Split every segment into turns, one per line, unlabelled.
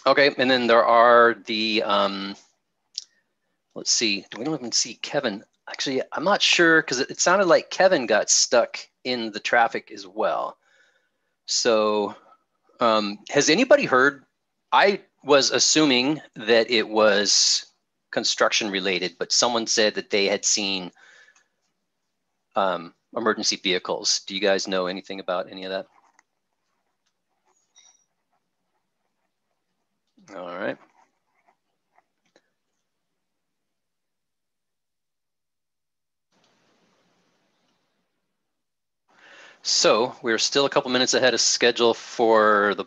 Okay, and then there are the, let's see, we don't even see Kevin. Actually, I'm not sure because it sounded like Kevin got stuck in the traffic as well. So has anybody heard? I was assuming that it was construction related, but someone said that they had seen emergency vehicles. Do you guys know anything about any of that? All right. So we're still a couple minutes ahead of schedule for the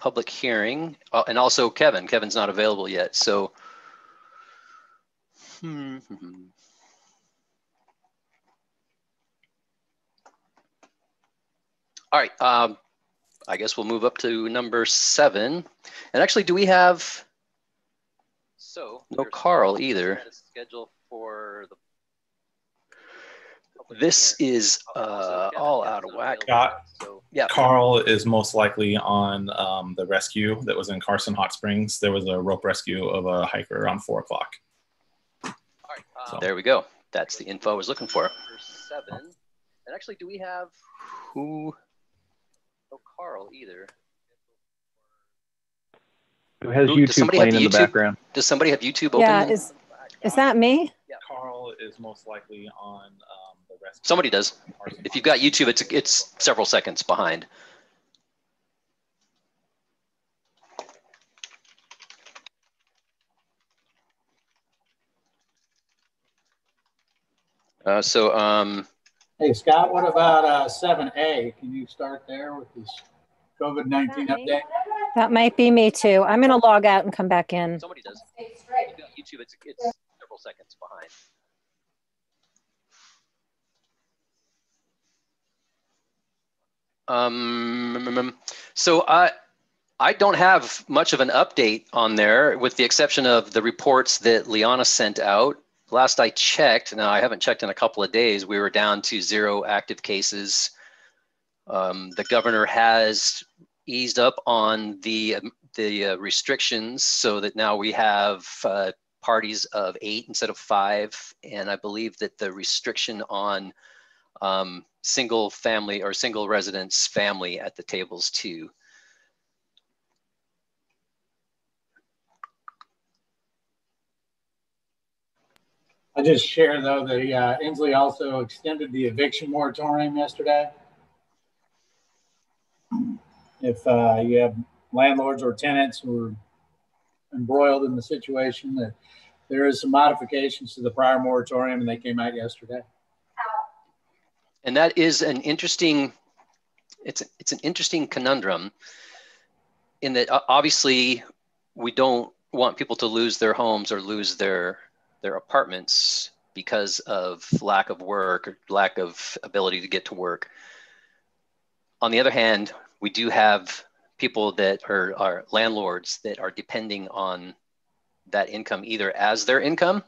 public hearing. And also Kevin's not available yet. So all right, I guess we'll move up to number 7. And actually, do we have, no Carl either. Schedule for the this is all out of whack.
So, yeah. Carl is most likely on the rescue that was in Carson Hot Springs. There was a rope rescue of a hiker around 4 o'clock.
All right, so. There we go. That's the info I was looking for. Number 7. And actually, do we have who? No Carl either.
Who has YouTube playing in the background?
Does somebody have YouTube open?
Yeah, is that me?
Yeah. Carl is most likely on the rescue.
Somebody does. If you've got YouTube, it's several seconds behind.
Hey, Scott, what about 7A? Can you start there with this COVID-19 update?
That might be me too. I'm going to log out and come back in.
Somebody does. If you've got YouTube, it's several seconds behind. So I don't have much of an update on there, with the exception of the reports that Liana sent out. Last I checked, now I haven't checked in a couple of days, we were down to 0 active cases. The governor has eased up on the restrictions so that now we have parties of 8 instead of 5. And I believe that the restriction on single family or single residence family at the tables too.
I just share though that Inslee also extended the eviction moratorium yesterday. If you have landlords or tenants who are embroiled in the situation, that there is some modifications to the prior moratorium, and they came out yesterday.
And that is an interesting, it's an interesting conundrum in that obviously we don't want people to lose their homes or lose their apartments because of lack of work or lack of ability to get to work. On the other hand, we do have people that are landlords that are depending on that income either as their income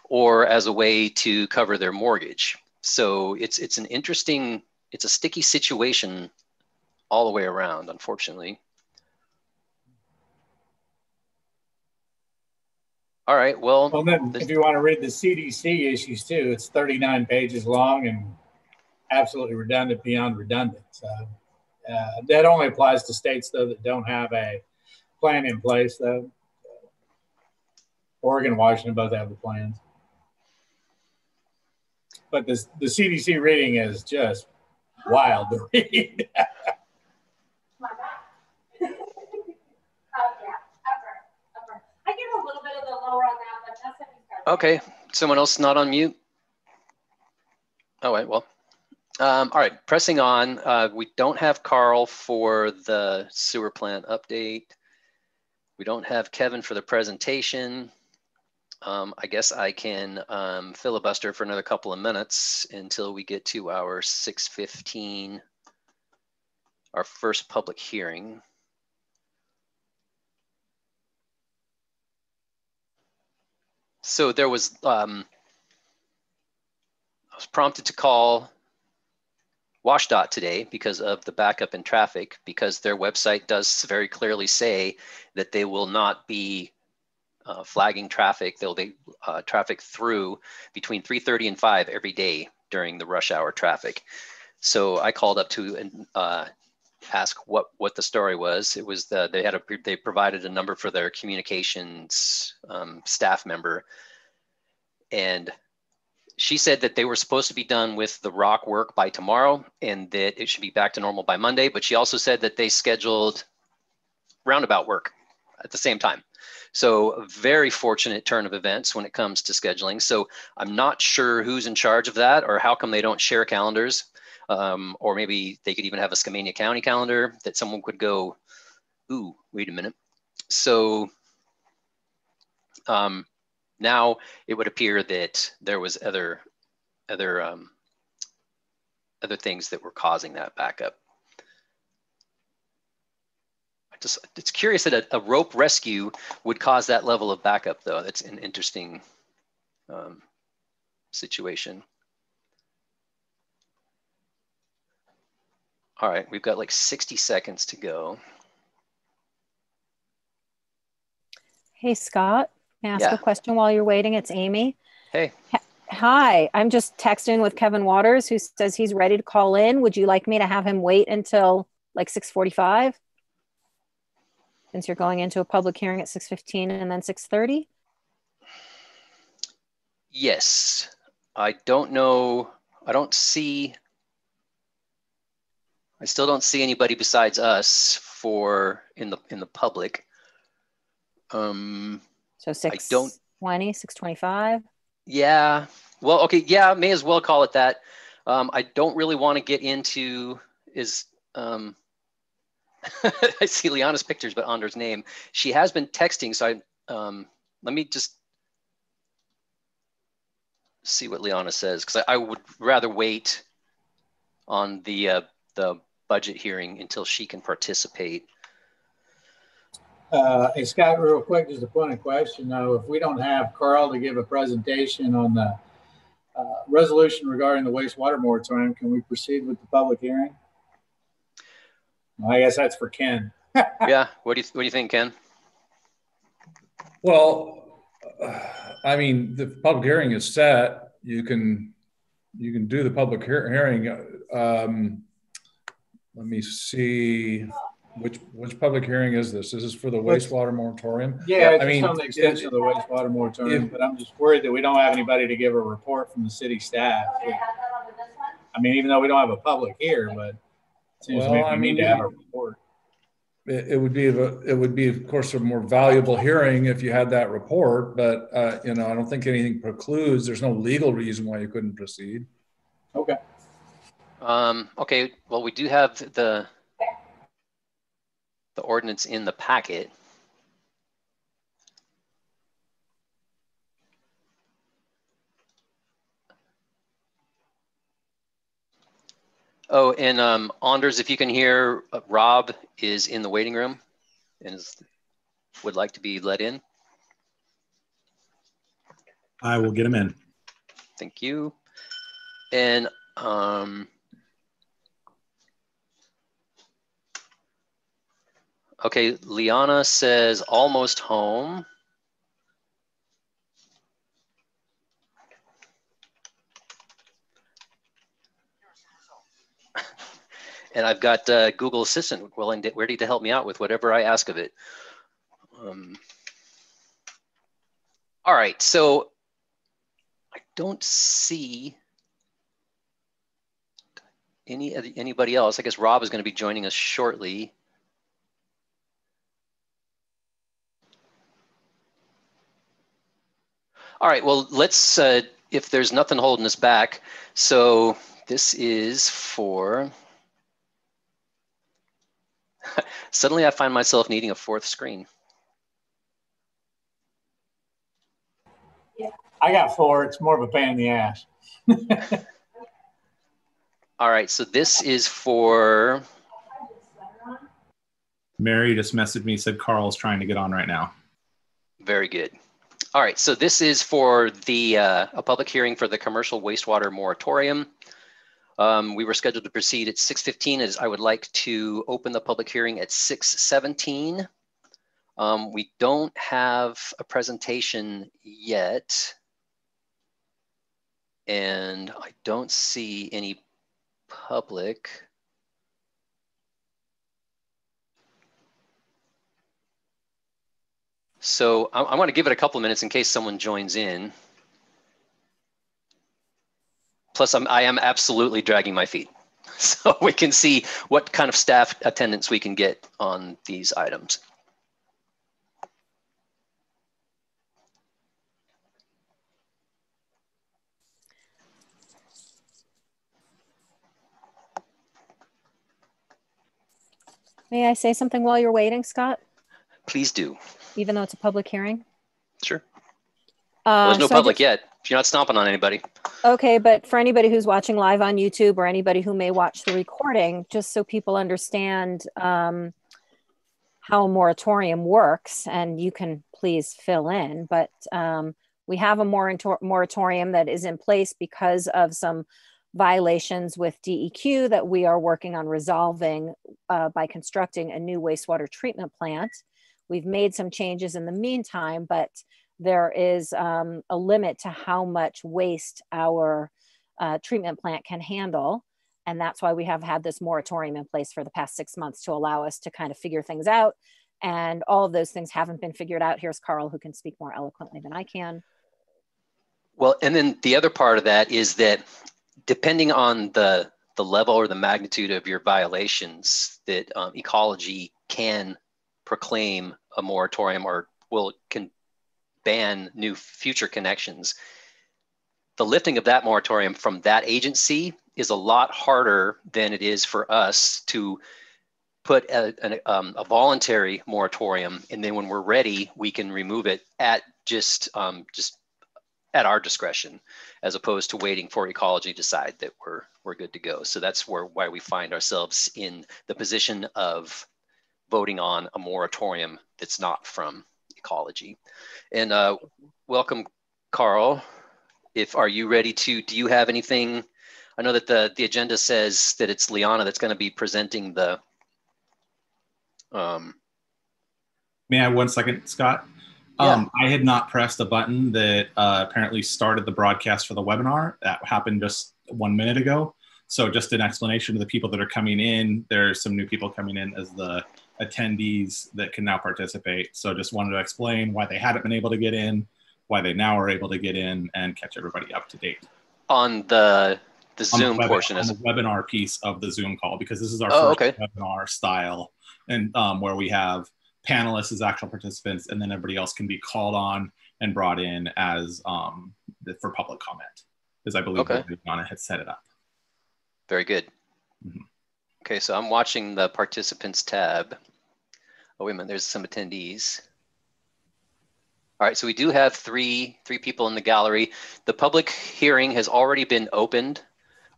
or as a way to cover their mortgage. So it's an interesting, it's a sticky situation all the way around, unfortunately. All right, well
then if you want to read the CDC issues too, it's 39 pages long and absolutely redundant beyond redundant. So that only applies to states though that don't have a plan in place though. Oregon and Washington both have the plans. But the CDC reading is just wild to read.
I get a little bit of the lower on that, but that's what
okay, someone else not on mute? Oh, wait, well. All right, pressing on. We don't have Carl for the sewer plant update. We don't have Kevin for the presentation. I guess I can filibuster for another couple of minutes until we get to our 6:15, our first public hearing. So there was, I was prompted to call WashDOT today because of the backup in traffic, because their website does very clearly say that they will not be flagging traffic. They'll be traffic through between 3:30 and 5 every day during the rush hour traffic. So I called up to ask what the story was. It was they provided a number for their communications staff member, and she said that they were supposed to be done with the rock work by tomorrow and that it should be back to normal by Monday. But she also said that they scheduled roundabout work at the same time. So a very fortunate turn of events when it comes to scheduling. So I'm not sure who's in charge of that or how come they don't share calendars. Or maybe they could even have a Skamania County calendar that someone could go, ooh, wait a minute. So now it would appear that there was other things that were causing that backup. It's curious that a rope rescue would cause that level of backup, though. That's an interesting situation. All right, we've got like 60 seconds to go.
Hey, Scott, may I ask a question while you're waiting? It's Amy.
Hey.
Hi, I'm just texting with Kevin Waters, who says he's ready to call in. Would you like me to have him wait until like 6:45? Since you're going into a public hearing at 6:15 and then 6:30?
Yes. I don't know. I still don't see anybody besides us in the public.
So 6:20, 6:25?
Yeah. Well, okay. Yeah, may as well call it that. I don't really want to get into I see Liana's pictures, but Anders' name. She has been texting, so let me just see what Liana says, because I would rather wait on the budget hearing until she can participate.
Hey, Scott, real quick, just a point of question, though. If we don't have Carl to give a presentation on the resolution regarding the wastewater moratorium, can we proceed with the public hearing? Well, I guess that's for Ken.
Yeah. What do you think, Ken?
Well, I mean, the public hearing is set. You can do the public hearing. Let me see. Which public hearing is this? This is for the wastewater moratorium?
Yeah, it's just on the extension of the wastewater moratorium, but I'm just worried that we don't have anybody to give a report from the city staff. I mean, even though we don't have a public here, but it seems to me we need to have a report.
It would be, of course, a more valuable hearing if you had that report, but I don't think anything precludes. There's no legal reason why you couldn't proceed.
Okay.
Okay. Well, we do have the ordinance in the packet. Oh, and Anders, if you can hear, Rob is in the waiting room and would like to be let in.
I will get him in.
Thank you. And okay, Liana says almost home. And I've got Google Assistant ready to help me out with whatever I ask of it. All right, so I don't see anybody else. I guess Rob is going to be joining us shortly. All right, well, let's, if there's nothing holding us back. So this is for, suddenly I find myself needing a fourth screen.
I got 4. It's more of a pain in the ass.
All right, so this is for.
Mary just messaged me, said Carl's trying to get on right now.
Very good. All right, so this is for the a public hearing for the commercial wastewater moratorium. We were scheduled to proceed at 6:15, as I would like to open the public hearing at 6:17. We don't have a presentation yet, and I don't see any public. So I want to give it a couple of minutes in case someone joins in. Plus, I am absolutely dragging my feet. So we can see what kind of staff attendance we can get on these items.
May I say something while you're waiting, Scott?
Please do.
Even though it's a public hearing?
Sure. Well, there's no public yet. You're not stomping on anybody.
Okay, but for anybody who's watching live on YouTube or anybody who may watch the recording, just so people understand how a moratorium works, and you can please fill in, but we have a moratorium that is in place because of some violations with DEQ that we are working on resolving by constructing a new wastewater treatment plant. We've made some changes in the meantime, but there is a limit to how much waste our treatment plant can handle. And that's why we have had this moratorium in place for the past 6 months to allow us to kind of figure things out. And all of those things haven't been figured out. Here's Carl, who can speak more eloquently than I can.
Well, and then the other part of that is that depending on the level or the magnitude of your violations, that Ecology can proclaim a moratorium or can ban new future connections. The lifting of that moratorium from that agency is a lot harder than it is for us to put a voluntary moratorium, and then when we're ready, we can remove it at just at our discretion, as opposed to waiting for Ecology to decide that we're good to go. So that's why we find ourselves in the position of voting on a moratorium that's not from Ecology. And welcome, Carl. Are you ready to? Do you have anything? I know that the agenda says that it's Liana that's going to be presenting the.
May I have 1 second, Scott?
Yeah.
I had not pressed a button that apparently started the broadcast for the webinar. That happened just 1 minute ago. So just an explanation to the people that are coming in. There's some new people coming in as the attendees that can now participate. So just wanted to explain why they hadn't been able to get in, why they now are able to get in, and catch everybody up to date.
On the Zoom portion.
On the webinar piece of the Zoom call, because this is our first webinar style, and where we have panelists as actual participants, and then everybody else can be called on and brought in as for public comment, as I believe Liana had set it up.
Very good. Mm-hmm. Okay, so I'm watching the participants tab. Oh, wait a minute, there's some attendees. All right, so we do have three people in the gallery. The public hearing has already been opened,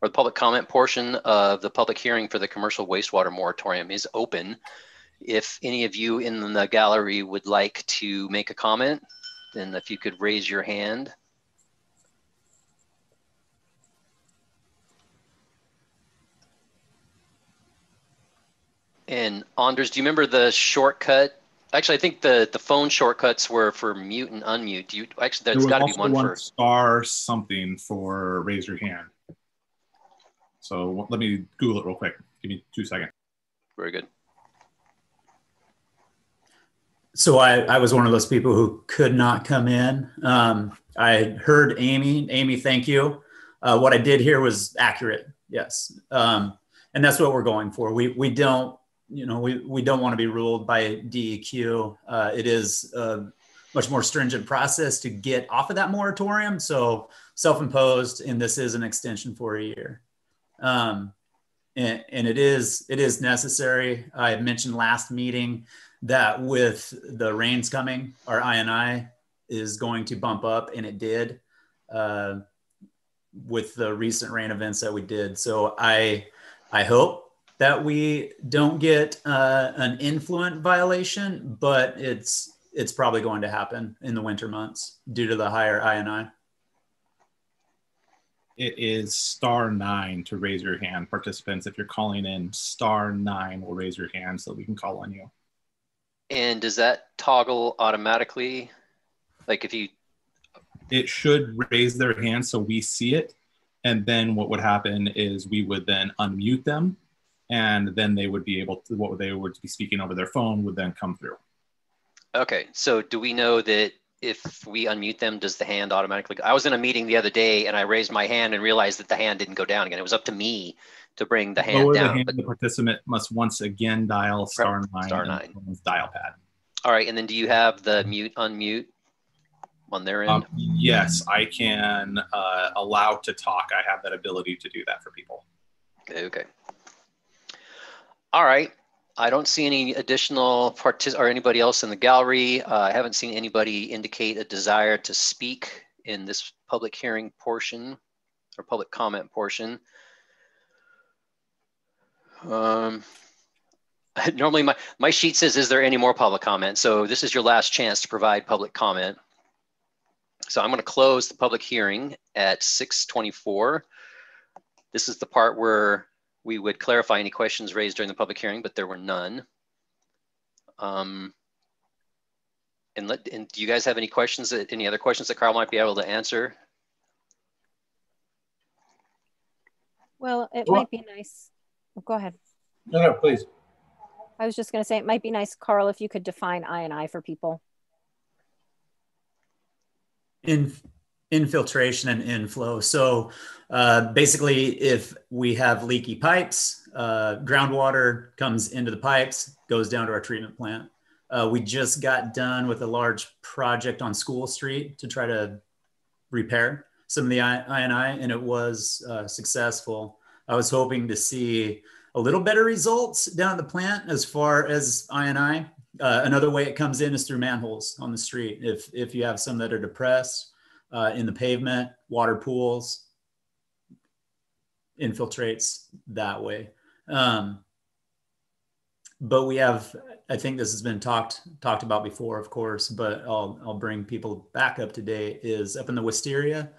or the public comment portion of the public hearing for the commercial wastewater moratorium is open. If any of you in the gallery would like to make a comment, then if you could raise your hand. And Anders, do you remember the shortcut? Actually, I think the phone shortcuts were for mute and unmute. Do you actually? There's got to be one for
star something for raise your hand. So let me Google it real quick. Give me 2 seconds.
Very good.
So I was one of those people who could not come in. I heard Amy. Amy, thank you. What I did here was accurate. Yes. And that's what we're going for. We don't, we don't want to be ruled by DEQ. It is a much more stringent process to get off of that moratorium. So self-imposed, and this is an extension for a year. And it is necessary. I had mentioned last meeting that with the rains coming, our INI is going to bump up, and it did with the recent rain events that we did. So I hope that we don't get an influent violation, but it's probably going to happen in the winter months due to the higher INI.
It is *9 to raise your hand. Participants, if you're calling in, *9 will raise your hand so we can call on you.
And does that toggle automatically? Like if you...
It should raise their hand so we see it. And then what would happen is we would then unmute them. And then they would be able to, what they would be speaking over their phone would then come through.
Okay, so do we know that if we unmute them, does the hand automatically go? I was in a meeting the other day and I raised my hand and realized that the hand didn't go down again. It was up to me to bring the hand down.
The participant must once again dial *9
*9.
on his dial pad.
All right, and then do you have the mute, unmute on their end?
Yes, I can allow to talk. I have that ability to do that for people.
Okay. All right. I don't see any additional or anybody else in the gallery. I haven't seen anybody indicate a desire to speak in this public hearing portion or public comment portion. Normally my sheet says, is there any more public comment? So this is your last chance to provide public comment. So I'm going to close the public hearing at 6:24. This is the part where we would clarify any questions raised during the public hearing, but there were none. And do you guys have any questions, any other questions that Carl might be able to answer?
Well, it might be nice. Oh, go ahead.
No, please.
I was just going to say, it might be nice, Carl, if you could define I&I for people.
Infiltration and inflow. So basically, if we have leaky pipes, groundwater comes into the pipes, goes down to our treatment plant. We just got done with a large project on School Street to try to repair some of the I&I, and it was successful. I was hoping to see a little better results down at the plant as far as I&I. Another way it comes in is through manholes on the street. If you have some that are depressed, in the pavement, water pools, infiltrates that way. But we have, I think this has been talked about before, of course, but I'll bring people back up to date, is up in the Wisteria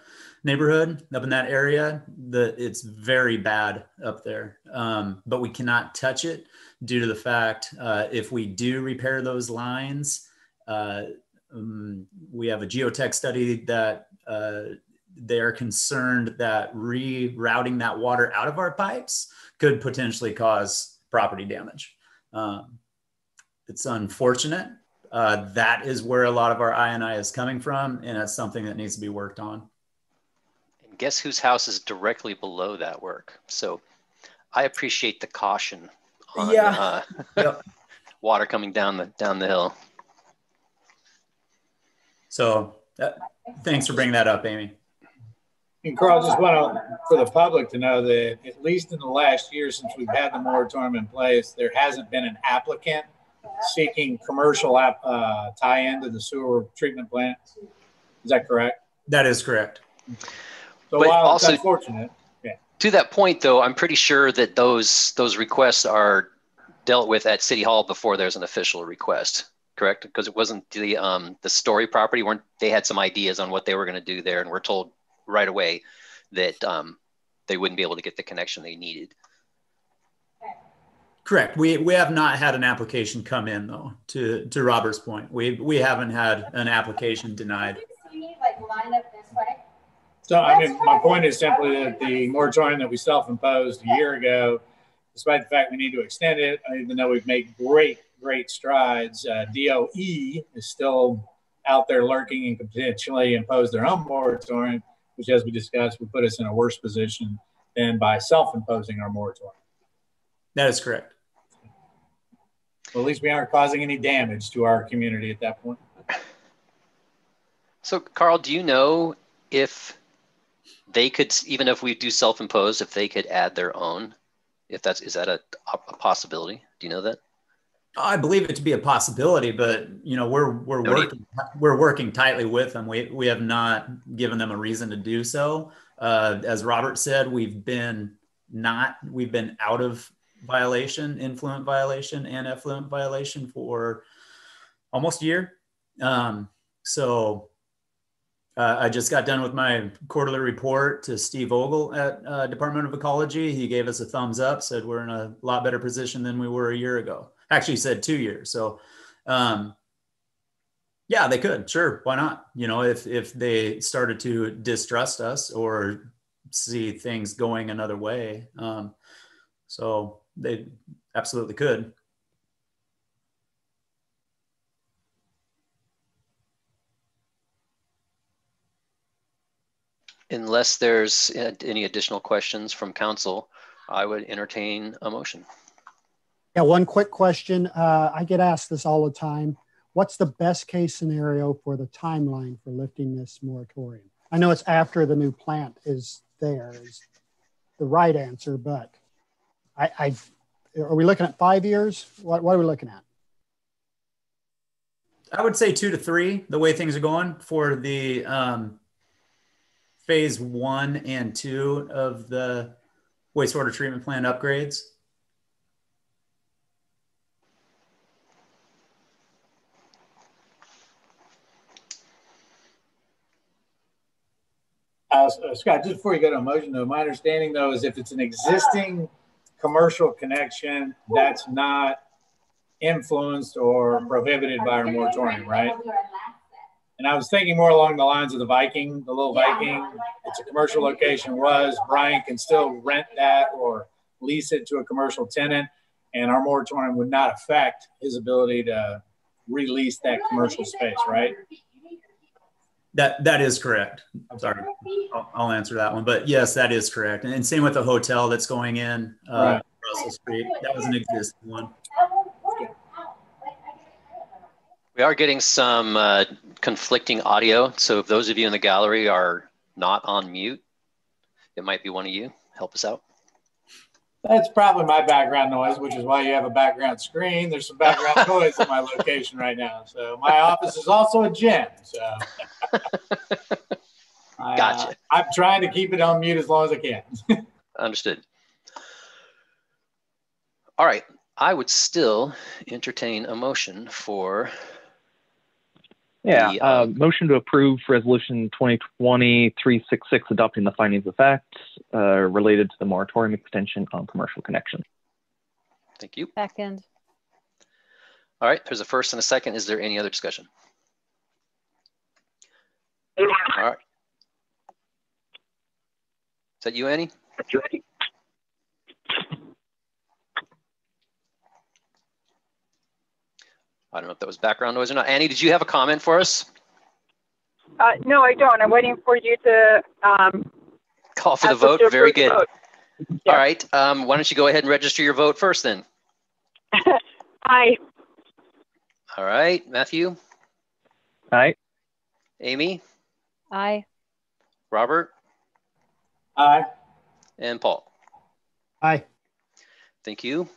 neighborhood, up in that area, it's very bad up there. But we cannot touch it due to the fact, if we do repair those lines, we have a geotech study that they are concerned that rerouting that water out of our pipes could potentially cause property damage. It's unfortunate. That is where a lot of our I&I is coming from, and it's something that needs to be worked on.
And guess whose house is directly below that work? So I appreciate the caution on
Yep.
water coming down the hill.
So thanks for bringing that up, Amy.
And Carl, just want for the public to know that at least in the last year since we've had the moratorium in place, there hasn't been an applicant seeking commercial tie-in to the sewer treatment plant. Is that correct?
That is correct.
So while also, it's unfortunate. Yeah.
To that point, though, I'm pretty sure that those requests are dealt with at City Hall before there's an official request. Correct? Because it wasn't the Story property, they had some ideas on what they were going to do there, and we're told right away that they wouldn't be able to get the connection they needed.
Correct. We have not had an application come in, though, to Robert's point. We haven't had an application denied.
So I mean, my point is simply that the moratorium that we self-imposed a year ago, despite the fact we need to extend it, even though we've made great strides, DOE is still out there lurking and could potentially impose their own moratorium, which, as we discussed, would put us in a worse position than by self-imposing our moratorium.
That is correct.
Well, at least we aren't causing any damage to our community at that point.
So, Carl, do you know if they could, even if we do self-impose, if they could add their own? Is that a possibility? Do you know that?
I believe it to be a possibility, but we're working tightly with them. We have not given them a reason to do so. As Robert said, we've been out of violation, influent violation, and effluent violation for almost a year. So I just got done with my quarterly report to Steve Ogle at Department of Ecology. He gave us a thumbs up, said we're in a lot better position than we were a year ago. Actually said 2 years. So yeah, they could. Sure. Why not? You know, if they started to distrust us or see things going another way. So they absolutely could.
Unless there's any additional questions from council, I would entertain a motion.
Yeah, one quick question. I get asked this all the time. What's the best case scenario for the timeline for lifting this moratorium? I know it's after the new plant is there is the right answer, but are we looking at 5 years? What are we looking at?
I would say 2 to 3, the way things are going for the phase 1 and 2 of the wastewater treatment plant upgrades.
Scott, just before you go to a motion, though, my understanding, though, is if it's an existing commercial connection, that's not influenced or prohibited by our moratorium, right? And I was thinking more along the lines of the Viking, the little Viking. It's a commercial location. Brian can still rent that or lease it to a commercial tenant, and our moratorium would not affect his ability to release that commercial space, right?
That is correct. I'm sorry, I'll answer that one. But yes, that is correct. And same with the hotel that's going in Russell Street. That was an existing one.
We are getting some conflicting audio. So if those of you in the gallery are not on mute, it might be one of you. Help us out.
That's probably my background noise, which is why you have a background screen. There's some background noise in my location right now. So my office is also a gym. So
gotcha.
I'm trying to keep it on mute as long as I can.
Understood. All right. I would still entertain a motion for
motion to approve resolution 2020-366 adopting the findings of facts related to the moratorium extension on commercial connection.
Thank you.
Second.
All right, there's a first and a second. Is there any other discussion? All right. Is that you, Annie? I don't know if that was background noise or not. Annie, did you have a comment for us?
No, I don't. I'm waiting for you to
call for the vote. Very good. Vote. Yeah. All right. Why don't you go ahead and register your vote first then?
Aye.
All right. Matthew?
Aye.
Amy?
Aye.
Robert?
Aye.
And Paul?
Aye.
Thank you.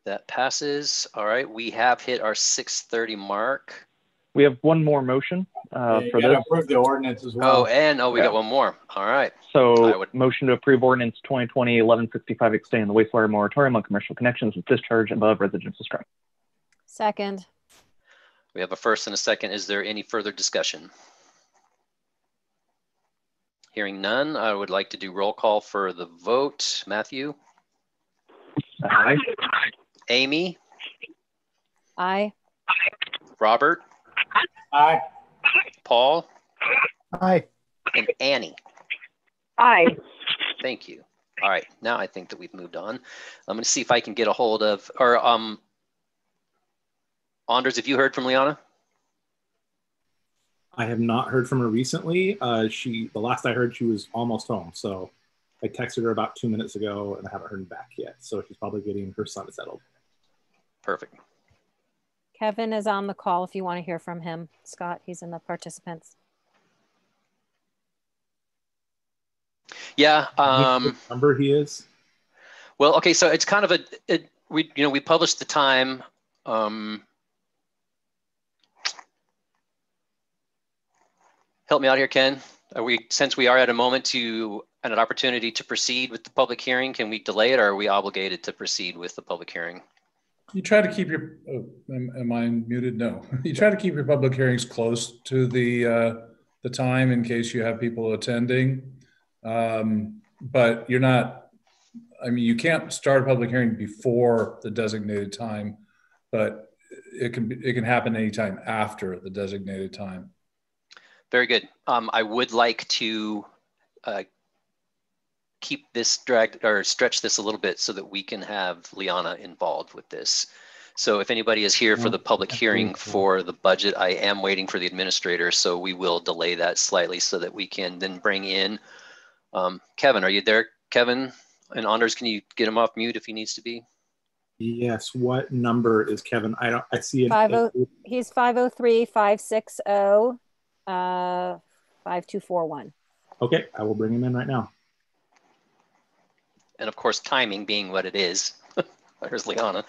That passes. All right, we have hit our 6:30 mark.
We have one more motion for this.
Approve the ordinance as well.
We got one more. All right.
So motion to approve ordinance 2020-1165 extending the wastewater moratorium on commercial connections with discharge above residential structure.
Second.
We have a first and a second. Is there any further discussion? Hearing none, I would like to do roll call for the vote. Matthew?
Aye.
Amy?
Aye.
Robert?
Aye.
Paul?
Aye.
And Annie?
Aye.
Thank you. All right, now I think that we've moved on. I'm going to see if I can get a hold of, or Anders, have you heard from Liana?
I have not heard from her recently. The last I heard, she was almost home. So I texted her about 2 minutes ago and I haven't heard back yet. So she's probably getting her son settled.
Perfect.
Kevin is on the call if you want to hear from him. Scott, he's in the participants.
Yeah.
Number he is?
Well, okay. So it's kind of we published the time. Help me out here, Ken. Since we are at a moment an opportunity to proceed with the public hearing, can we delay it or are we obligated to proceed with the public hearing?
You try to keep your, am I muted? No. You try to keep your public hearings close to the time in case you have people attending. But you're not, I mean, you can't start a public hearing before the designated time, but it can happen anytime after the designated time.
Very good. I would like to keep this stretch this a little bit so that we can have Liana involved with this. So if anybody is here for the public hearing for the budget, I am waiting for the administrator, so we will delay that slightly so that we can then bring in Kevin. Are you there, Kevin? And Anders, can you get him off mute if he needs to be?
Yes. What number is Kevin? I see it.
He's 503-560-5241.
Okay, I will bring him in right now.
And of course, timing being what it is. There's Liana.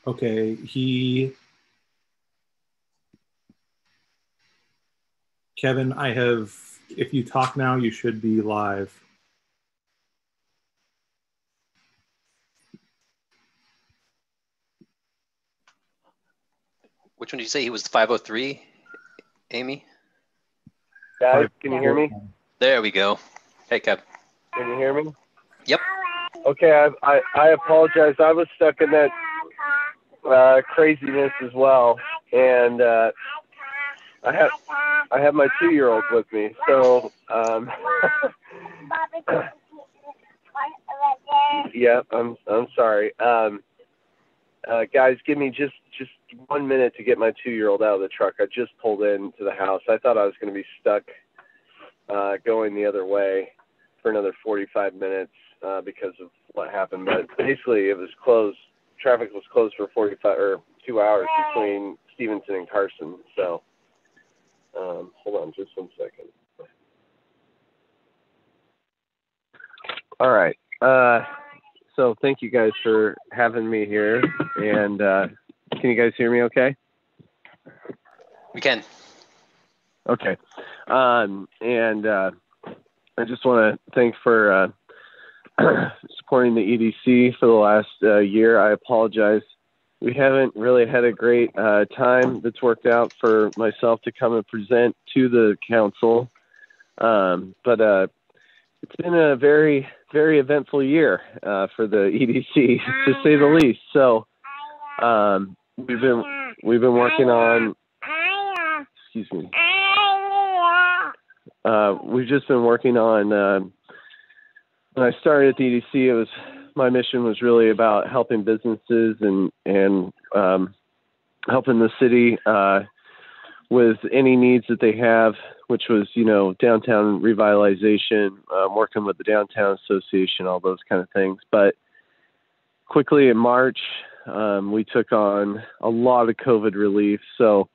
Okay, Kevin, if you talk now, you should be live.
Which one did you say? He was 503, Amy?
Guys, can you hear me?
There we go. Hey, Kev.
Can you hear me?
Yep.
Okay, I apologize. I was stuck in that craziness as well, and I have my 2-year-old with me, so yeah, I'm sorry. Guys, give me just 1 minute to get my 2-year-old out of the truck. I just pulled into the house. I thought I was going to be stuck going the other way for another 45 minutes because of what happened. But basically, it was closed. Traffic was closed for 2 hours between Stevenson and Carson. So hold on just 1 second. All right. So thank you guys for having me here. And can you guys hear me okay?
We can.
Okay. And I just want to thank for supporting the EDC for the last year. I apologize. We haven't really had a great time that's worked out for myself to come and present to the council. But it's been a very, very eventful year for the EDC, to say the least. So we've been working on, excuse me. We've just been working on, when I started at the EDC, my mission was really about helping businesses and helping the city with any needs that they have, which was, downtown revitalization, working with the Downtown Association, all those kind of things. But quickly in March, we took on a lot of COVID relief. So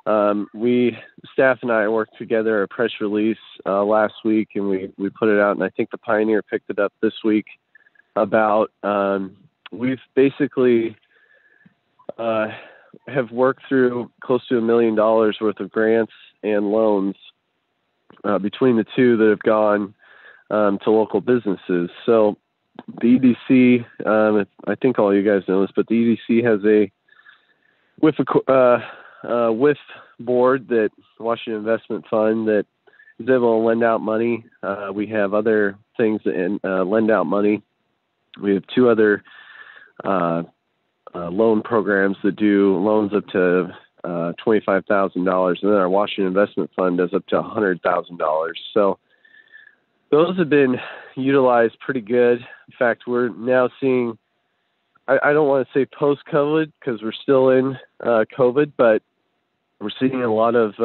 staff and I worked together a press release last week, and we put it out, and I think the Pioneer picked it up this week about we've basically have worked through close to $1 million worth of grants and loans between the two that have gone to local businesses. So the EDC, I think all you guys know this, but the EDC has a WIF board, that Washington Investment Fund, that is able to lend out money. We have other things that lend out money. We have 2 other loan programs that do loans up to $25,000, and then our Washington Investment Fund does up to $100,000. So those have been utilized pretty good. In fact, we're now seeing, I don't want to say post-COVID because we're still in COVID, but we're seeing a lot of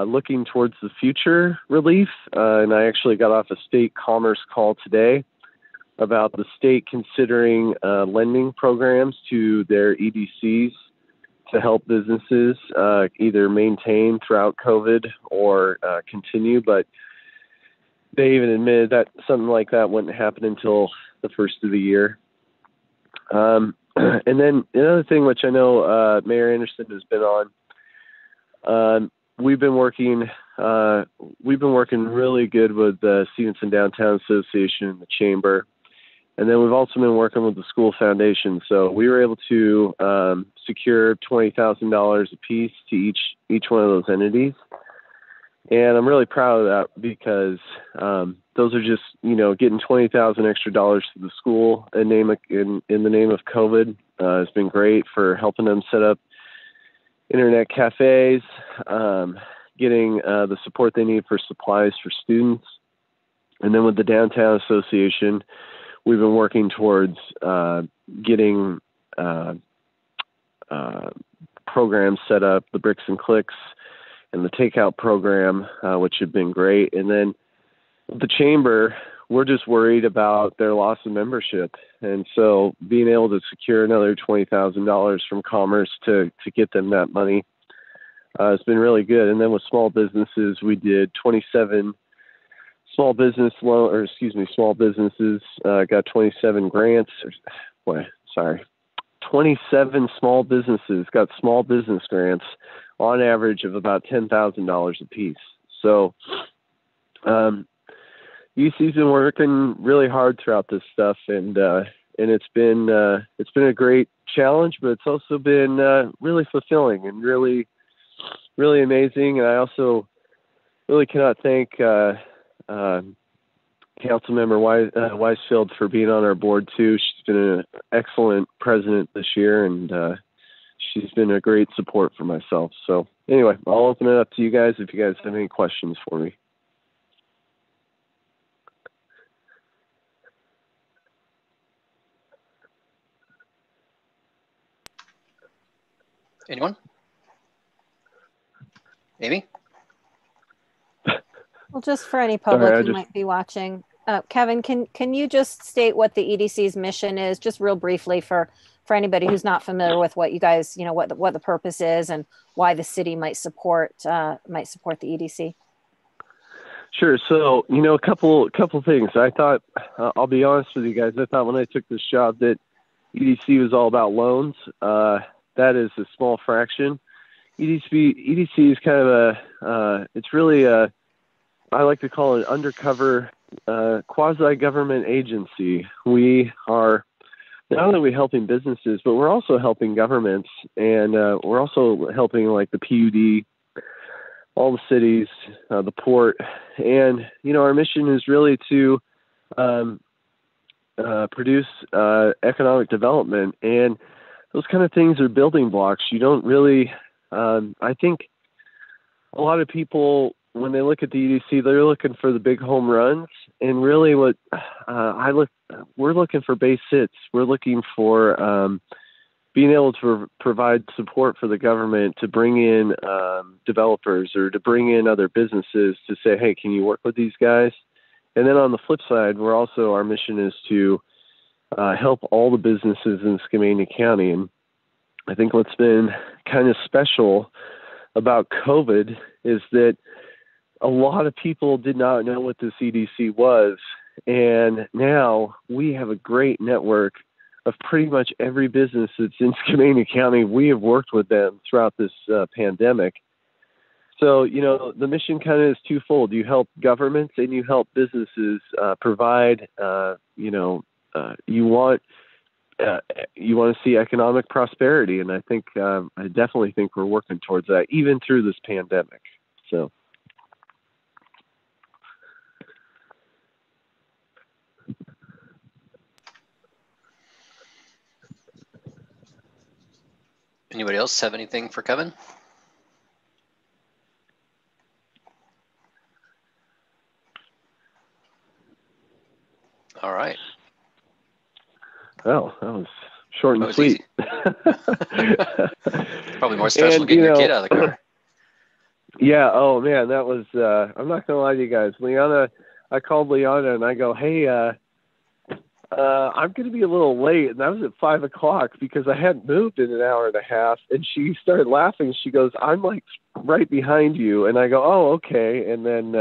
looking towards the future relief. And I actually got off a state commerce call today about the state considering lending programs to their EDCs to help businesses either maintain throughout COVID or continue. But they even admitted that something like that wouldn't happen until the first of the year. And then another thing, which I know Mayor Anderson has been on, we've been working really good with the Stevenson Downtown Association and the Chamber. And then we've also been working with the school foundation. So we were able to secure $20,000 a piece to each one of those entities. And I'm really proud of that because those are just, getting $20,000 extra dollars to the school in the name of COVID has been great for helping them set up internet cafes, getting the support they need for supplies for students. And then with the Downtown Association, we've been working towards getting programs set up, the Bricks and Clicks and the Takeout program, which have been great. And then with the Chamber, we're just worried about their loss of membership. And so being able to secure another $20,000 from Commerce to get them that money has been really good. And then with small businesses, we did 27 small businesses got 27 grants. 27 small businesses got small business grants on average of about $10,000 a piece. So UC's been working really hard throughout this stuff, and it's been a great challenge, but it's also been really fulfilling and really, really amazing. And I also really cannot thank Councilmember Weisfeld for being on our board too. She's been an excellent president this year, and she's been a great support for myself. So anyway, I'll open it up to you guys if you guys have any questions for me.
Anyone? Amy?
Well, just for any public
Sorry,
who might be watching, Kevin, can you just state what the EDC's mission is, just real briefly for anybody who's not familiar with what you guys, what the purpose is and why the city might support the EDC?
Sure. So, a couple things. I thought, I'll be honest with you guys, I thought when I took this job that EDC was all about loans. That is a small fraction. EDC is kind of it's really I like to call it an undercover quasi-government agency. We are not only helping businesses, but we're also helping governments, and we're also helping like the PUD, all the cities, the port, and our mission is really to produce economic development, and those kind of things are building blocks. You don't really, I think a lot of people, when they look at the EDC, they're looking for the big home runs. And really what we're looking for base hits. We're looking for being able to provide support for the government to bring in developers or to bring in other businesses to say, hey, can you work with these guys? And then on the flip side, our mission is to help all the businesses in Skamania County. And I think what's been kind of special about COVID is that a lot of people did not know what the CDC was. And now we have a great network of pretty much every business that's in Skamania County. We have worked with them throughout this pandemic. So, the mission kind of is twofold. You help governments and you help businesses provide, you want to see economic prosperity. And I think, I definitely think we're working towards that, even through this pandemic. So.
Anybody else have anything for Kevin? All right.
Well, that was short and sweet.
Probably more stressful getting your kid out of the car.
Yeah. Oh man, that was. I'm not gonna lie to you guys, Liana. I called Liana and I go, hey, I'm going to be a little late. And that was at 5 o'clock because I hadn't moved in an hour and a half. And she started laughing. She goes, I'm like right behind you. And I go, oh, okay. And then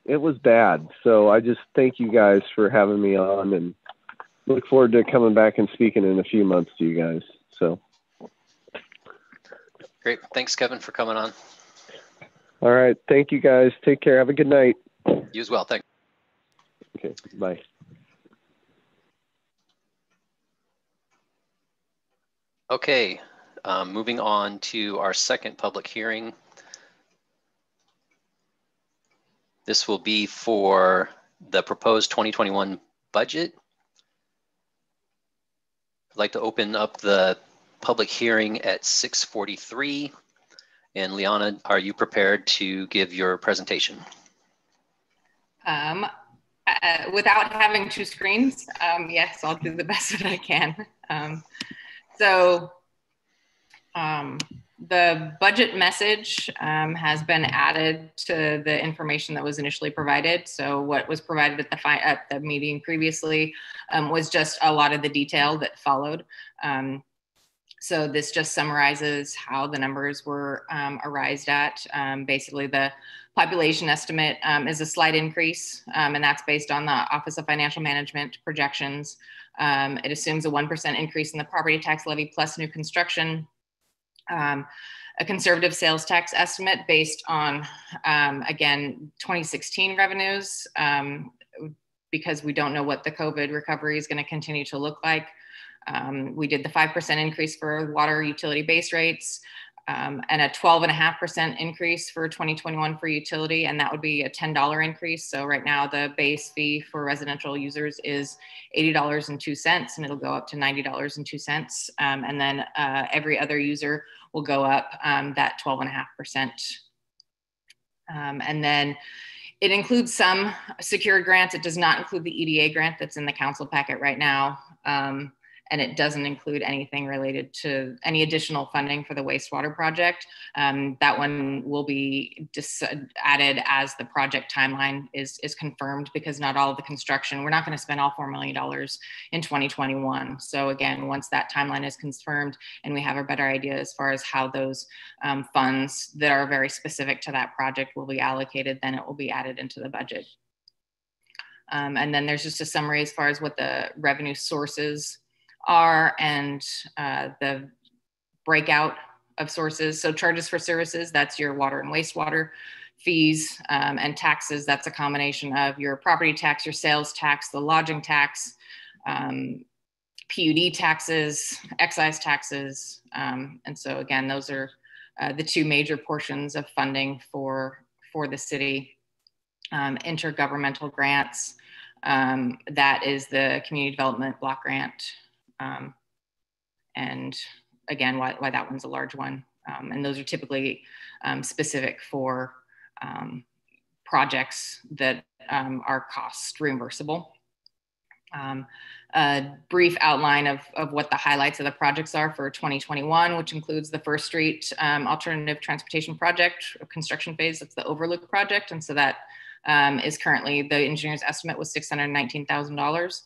it was bad. So I just thank you guys for having me on and look forward to coming back and speaking in a few months to you guys. So
great. Thanks, Kevin, for coming on.
All right. Thank you, guys. Take care. Have a good night.
You as well. Thanks.
Okay. Bye.
Okay. Moving on to our second public hearing. This will be for the proposed 2021 budget. I'd like to open up the public hearing at 6:43. And Liana, are you prepared to give your presentation?
Without having two screens, yes, I'll do the best that I can. The budget message has been added to the information that was initially provided. So what was provided at the meeting previously was just a lot of the detail that followed. So this just summarizes how the numbers were arrived at. Basically, the population estimate is a slight increase, and that's based on the Office of Financial Management projections. It assumes a 1% increase in the property tax levy plus new construction, a conservative sales tax estimate based on, again, 2016 revenues, because we don't know what the COVID recovery is going to continue to look like. We did the 5% increase for water utility base rates, and a 12.5% increase for 2021 for utility, and that would be a $10 increase. So right now the base fee for residential users is $80.02, and it'll go up to $90.02. And then every other user will go up that 12.5%. And then it includes some secured grants. It does not include the EDA grant that's in the council packet right now. And it doesn't include anything related to any additional funding for the wastewater project. That one will be added as the project timeline is confirmed, because not all of the construction, we're not going to spend all $4 million in 2021. So again, once that timeline is confirmed and we have a better idea as far as how those funds that are very specific to that project will be allocated, then it will be added into the budget. And then there's just a summary as far as what the revenue sources are and the breakout of sources. So charges for services, that's your water and wastewater. Fees and taxes, that's a combination of your property tax, your sales tax, the lodging tax, PUD taxes, excise taxes. And so again, those are the two major portions of funding for the city. Intergovernmental grants, that is the community development block grant. And again, why that one's a large one. And those are typically specific for projects that are cost reimbursable. A brief outline of what the highlights of the projects are for 2021, which includes the First Street Alternative Transportation Project construction phase. That's the Overlook project. And so that is currently, the engineer's estimate was $619,000.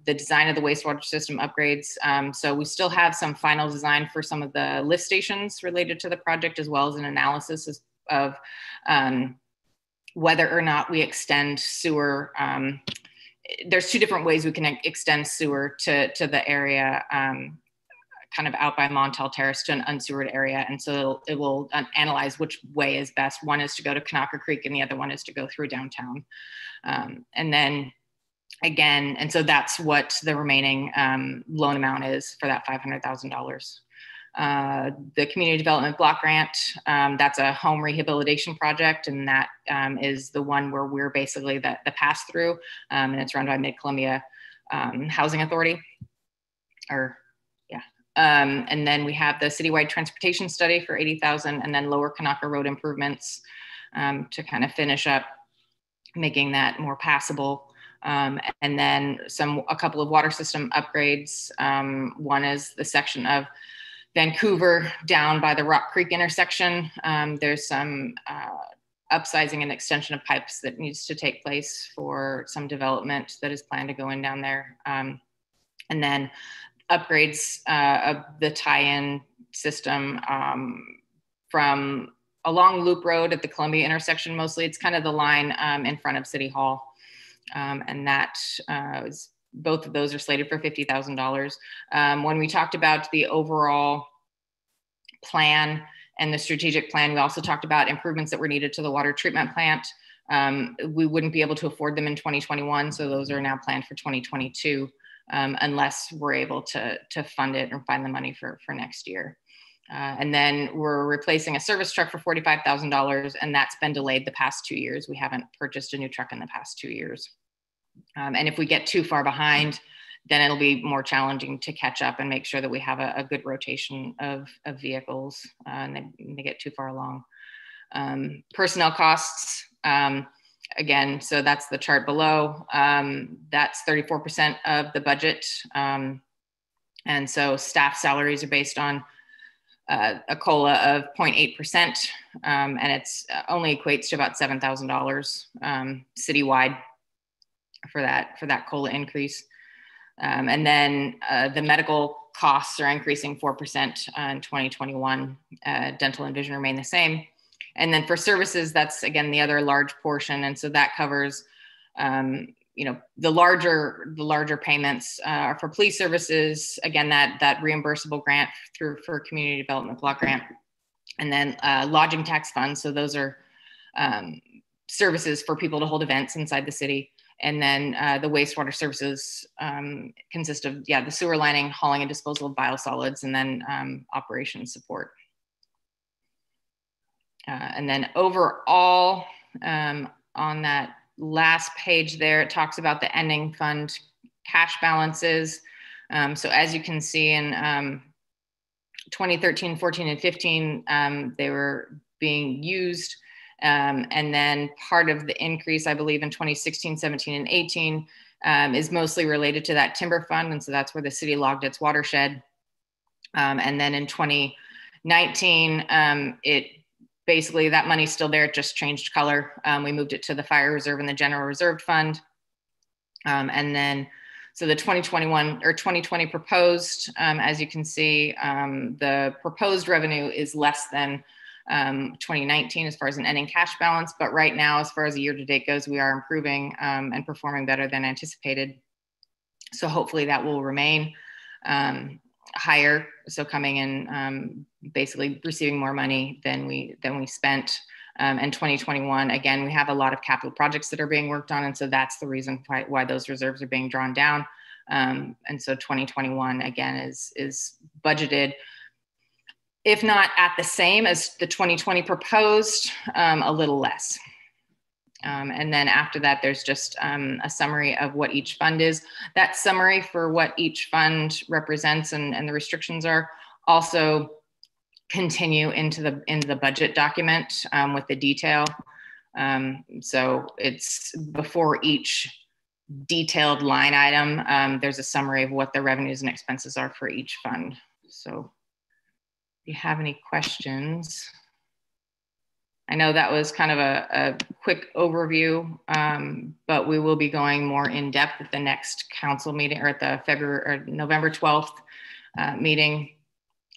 The design of the wastewater system upgrades. So we still have some final design for some of the lift stations related to the project, as well as an analysis of whether or not we extend sewer. There's two different ways we can extend sewer to the area, kind of out by Montel Terrace to an unsewered area. And so it will analyze which way is best. One is to go to Kanaka Creek and the other one is to go through downtown. And then again, and so that's what the remaining loan amount is for that $500,000. The community development block grant, that's a home rehabilitation project, and that is the one where we're basically the pass through, and it's run by Mid-Columbia Housing Authority. And then we have the citywide transportation study for $80,000, and then Lower Kanaka Road improvements to kind of finish up making that more passable. And then a couple of water system upgrades. One is the section of Vancouver down by the Rock Creek intersection. There's some upsizing and extension of pipes that needs to take place for some development that is planned to go in down there. And then upgrades of the tie-in system from along Loop Road at the Columbia intersection. Mostly it's kind of the line in front of City Hall. And that is, both of those are slated for $50,000. When we talked about the overall plan and the strategic plan. We also talked about improvements that were needed to the water treatment plant. We wouldn't be able to afford them in 2021, so those are now planned for 2022, unless we're able to fund it or find the money for next year. And then we're replacing a service truck for $45,000, and that's been delayed the past 2 years. We haven't purchased a new truck in the past 2 years. And if we get too far behind, then it'll be more challenging to catch up and make sure that we have a good rotation of vehicles, and they get too far along. Personnel costs, again, so that's the chart below. That's 34% of the budget. And so staff salaries are based on a COLA of 0.8%, and it's only equates to about $7,000 citywide for that COLA increase. And then the medical costs are increasing 4% in 2021. Dental and vision remain the same. And then for services, that's again the other large portion, and so that covers the larger payments are for police services, again, that reimbursable grant for community development block grant, and then lodging tax funds. So those are services for people to hold events inside the city. And then the wastewater services consist of, the sewer lining, hauling and disposal of biosolids, and then operations support. And then overall, on that last page there, it talks about the ending fund cash balances. So as you can see in 2013, 14, and 15, they were being used. And then part of the increase, I believe, in 2016, 17, and 18 is mostly related to that timber fund. And so that's where the city logged its watershed. And then in 2019, basically that money's still there, it just changed color. We moved it to the fire reserve and the general reserved fund. And then, so the 2021 or 2020 proposed, as you can see, the proposed revenue is less than 2019 as far as an ending cash balance. But right now, as far as the year to date goes, we are improving and performing better than anticipated. So hopefully that will remain higher. So coming in, basically receiving more money than we spent. And 2021, again, we have a lot of capital projects that are being worked on. And so that's the reason why those reserves are being drawn down. And so 2021, again, is budgeted, if not at the same as the 2020 proposed, a little less. And then after that, there's just a summary of what each fund is. That summary for what each fund represents and the restrictions are also continue into the budget document with the detail. So it's before each detailed line item, there's a summary of what the revenues and expenses are for each fund. So if you have any questions, I know that was kind of a quick overview, but we will be going more in depth at the next council meeting, or at the November 12th meeting.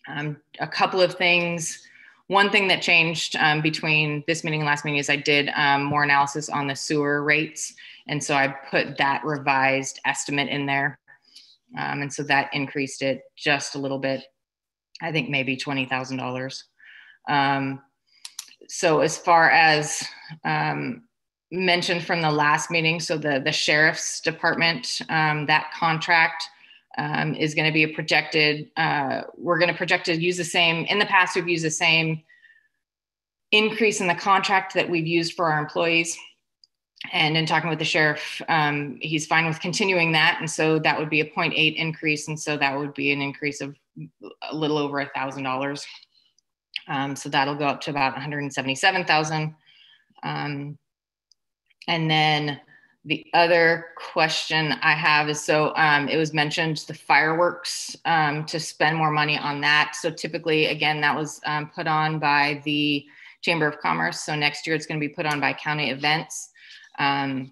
A couple of things. One thing that changed between this meeting and last meeting is I did more analysis on the sewer rates. And so I put that revised estimate in there. And so that increased it just a little bit. I think maybe $20,000. So as far as mentioned from the last meeting, so the sheriff's department, that contract is going to be projected, we're going to project to use the same, in the past we've used the same increase in the contract that we've used for our employees. And in talking with the sheriff, he's fine with continuing that. And so that would be a 0.8 increase. And so that would be an increase of a little over $1,000. So that'll go up to about 177,000. And then the other question I have is, so it was mentioned the fireworks, to spend more money on that. So typically, again, that was put on by the Chamber of Commerce. So next year it's going to be put on by county events. And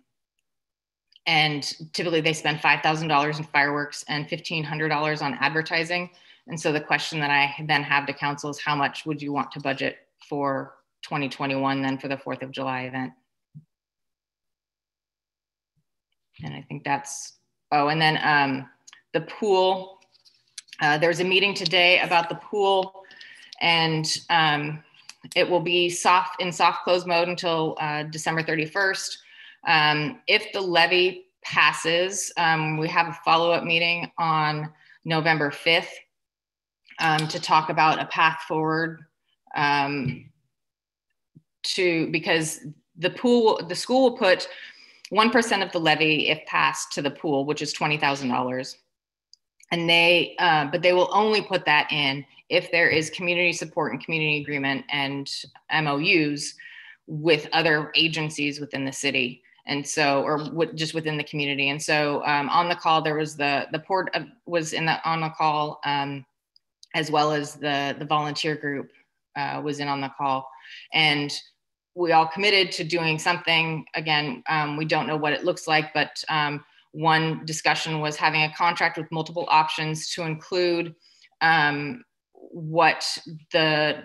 typically they spend $5,000 in fireworks and $1,500 on advertising. And so the question that I then have to council is, how much would you want to budget for 2021 then for the 4th of July event? And I think that's, oh, and then the pool, there's a meeting today about the pool. And it will be in soft close mode until December 31st. If the levy passes, we have a follow-up meeting on November 5th to talk about a path forward because the school will put 1% of the levy, if passed, to the pool, which is $20,000. And but they will only put that in if there is community support and community agreement and MOUs with other agencies within the city. And so, or just within the community. And so on the call, there was the port was on the call, as well as the volunteer group was in on the call. And we all committed to doing something. Again, we don't know what it looks like, but one discussion was having a contract with multiple options to include what the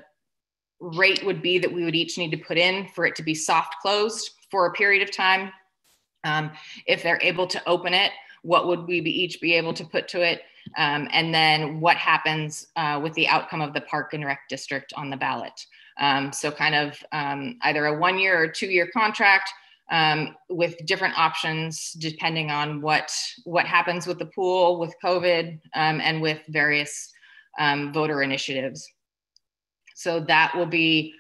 rate would be that we would each need to put in for it to be soft closed for a period of time. If they're able to open it, what would we each be able to put to it? And then what happens with the outcome of the Park and Rec District on the ballot. So kind of either a 1 year or 2 year contract with different options depending on what happens with the pool, with COVID, and with various voter initiatives. So that will be,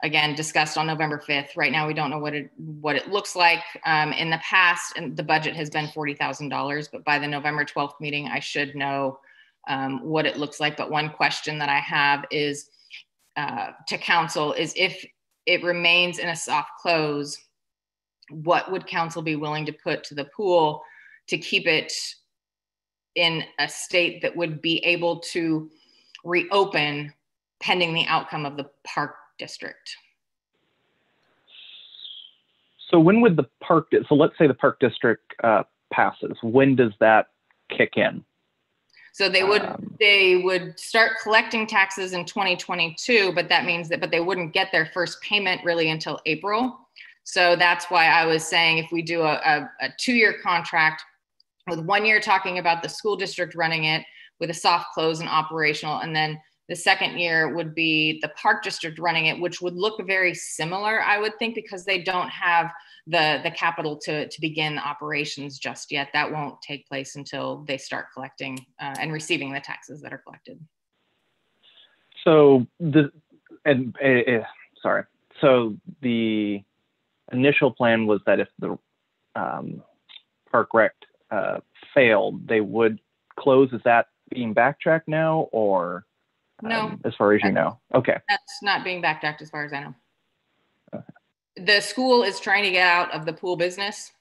again, discussed on November 5th. Right now, we don't know what it looks like. In the past, and the budget has been $40,000, but by the November 12th meeting, I should know what it looks like. But one question that I have is to council is, if it remains in a soft close, what would council be willing to put to the pool to keep it in a state that would be able to reopen pending the outcome of the Park District?
So when would the park, so let's say the Park District passes, when does that kick in?
So they would start collecting taxes in 2022, but that means that, but they wouldn't get their first payment really until April. So that's why I was saying, if we do a 2 year contract with 1 year talking about the school district running it with a soft close and operational, and then the second year would be the Park District running it, which would look very similar, I would think, because they don't have the capital to begin operations just yet. That won't take place until they start collecting and receiving the taxes that are collected.
So so the initial plan was that if the Park Rec failed, they would close. Is that being backtracked now, or?
No.
As far as you know. Okay.
That's not being backtracked as far as I know. Okay. The school is trying to get out of the pool business.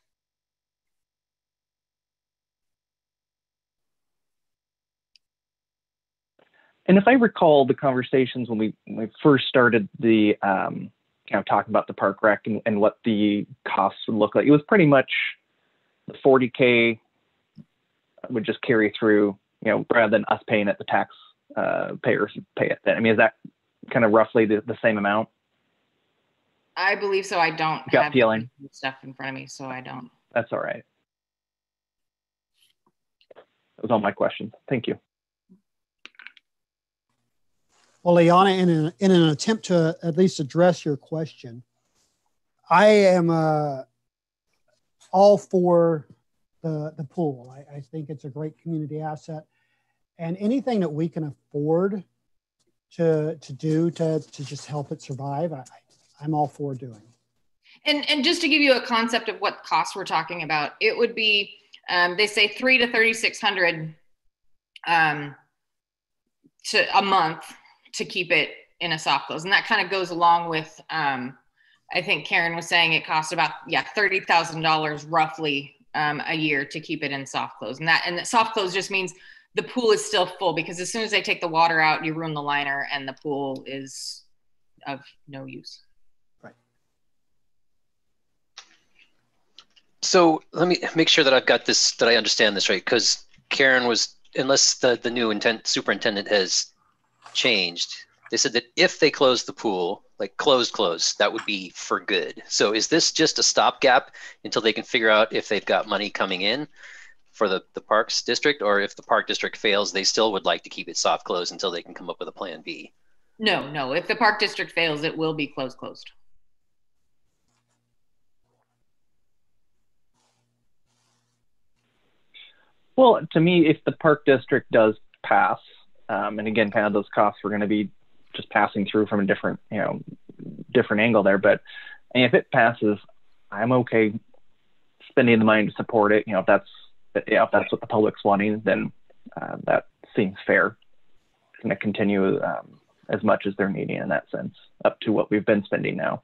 And if I recall the conversations when we first started the talking about the Park Rec and what the costs would look like, it was pretty much the $40K would just carry through, rather than us paying it, the tax payers pay it then. I mean, is that kind of roughly the same amount?
I believe so. I don't have stuff in front of me, so I don't.
That's all right. That was all my questions. Thank you.
Well, Liana, in an attempt to at least address your question, I am all for the pool. I think it's a great community asset. And anything that we can afford to do to just help it survive, I'm all for doing.
And just to give you a concept of what costs we're talking about, it would be, they say $300 to $3,600 to a month to keep it in a soft close. And that kind of goes along with, I think Karen was saying it costs about, $30,000 roughly a year to keep it in soft close. And the soft close just means the pool is still full, because as soon as they take the water out, you ruin the liner and the pool is of no use.
Right.
So let me make sure that I've got this, that I understand this right, because Karen was, unless the new superintendent has changed, they said that if they close the pool, like close, that would be for good. So is this just a stopgap until they can figure out if they've got money coming in for the Parks District, or if the Park District fails, they still would like to keep it soft closed until they can come up with a plan B?
No. If the park district fails, it will be closed.
Well, to me, if the park district does pass, and again, kind of those costs were going to be just passing through from a different angle there. But if it passes, I'm okay spending the money to support it. If that's what the public's wanting, then that seems fair. It's going to continue as much as they're needing in that sense, up to what we've been spending now.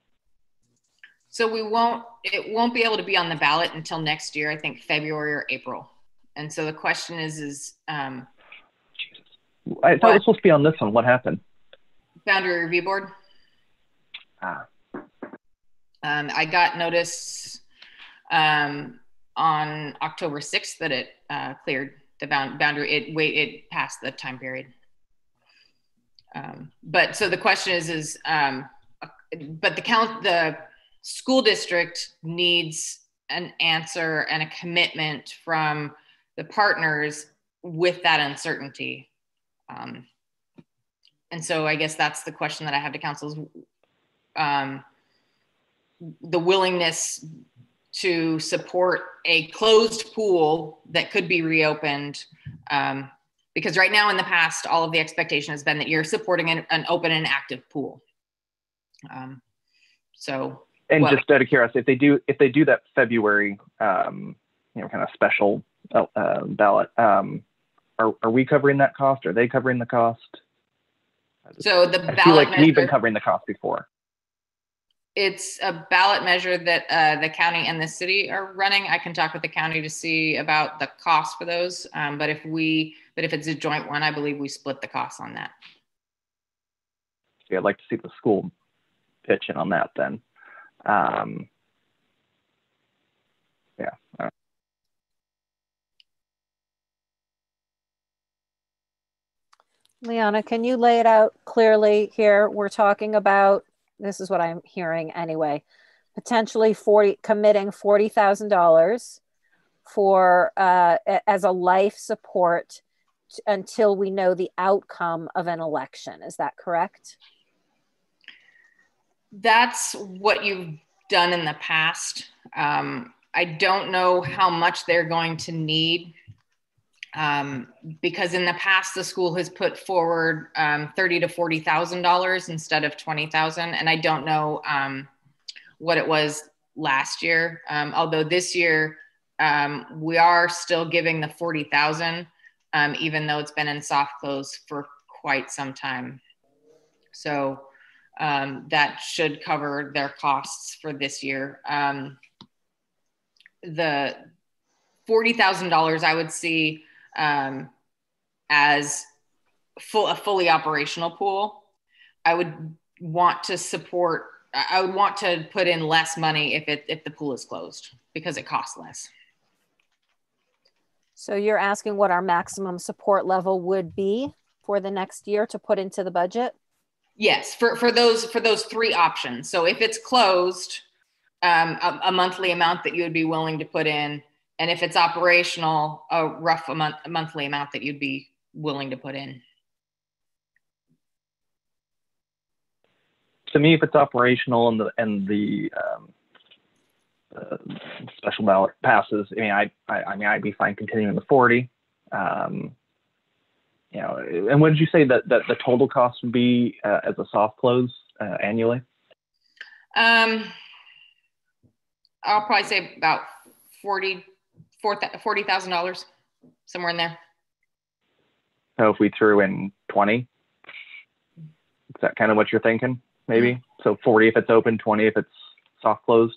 So it won't be able to be on the ballot until next year, I think February or April. And so the question is
I thought it was supposed to be on this one. What happened?
Boundary Review Board. I got notice on October 6th that it cleared the boundary. It passed the time period. But so the question is but the school district needs an answer and a commitment from the partners with that uncertainty. And so I guess that's the question that I have to council is the willingness to support a closed pool that could be reopened. Because right now in the past, all of the expectation has been that you're supporting an open and active pool.
And just out of curiosity, if they do that February, kind of special ballot, are we covering that cost? Are they covering the cost?
So the ballot
I feel like
measure,
we've been covering the cost before.
It's a ballot measure that the county and the city are running. I can talk with the county to see about the cost for those. But if it's a joint one, I believe we split the costs on that.
Yeah, I'd like to see the school pitch in on that then. Yeah.
Liana, can you lay it out clearly here? We're talking about, this is what I'm hearing anyway, potentially committing $40,000 for as a life support until we know the outcome of an election. Is that correct?
That's what you've done in the past. I don't know how much they're going to need. Because in the past, the school has put forward $30,000 to $40,000 instead of $20,000, and I don't know what it was last year. Although this year we are still giving the $40,000, even though it's been in soft close for quite some time. So that should cover their costs for this year. The $40,000 I would see as a fully operational pool. I would want to put in less money if the pool is closed because it costs less.
So you're asking what our maximum support level would be for the next year to put into the budget?
Yes, for those three options. So if it's closed, a monthly amount that you would be willing to put in. And if it's operational, a rough monthly amount that you'd be willing to put in.
To me, if it's operational and the special ballot passes, I'd be fine continuing the 40. And what did you say that the total cost would be as a soft close annually?
I'll probably say about $40,000, somewhere in there.
So if we threw in 20, is that kind of what you're thinking? Maybe. Mm-hmm. So 40 if it's open, 20 if it's soft closed.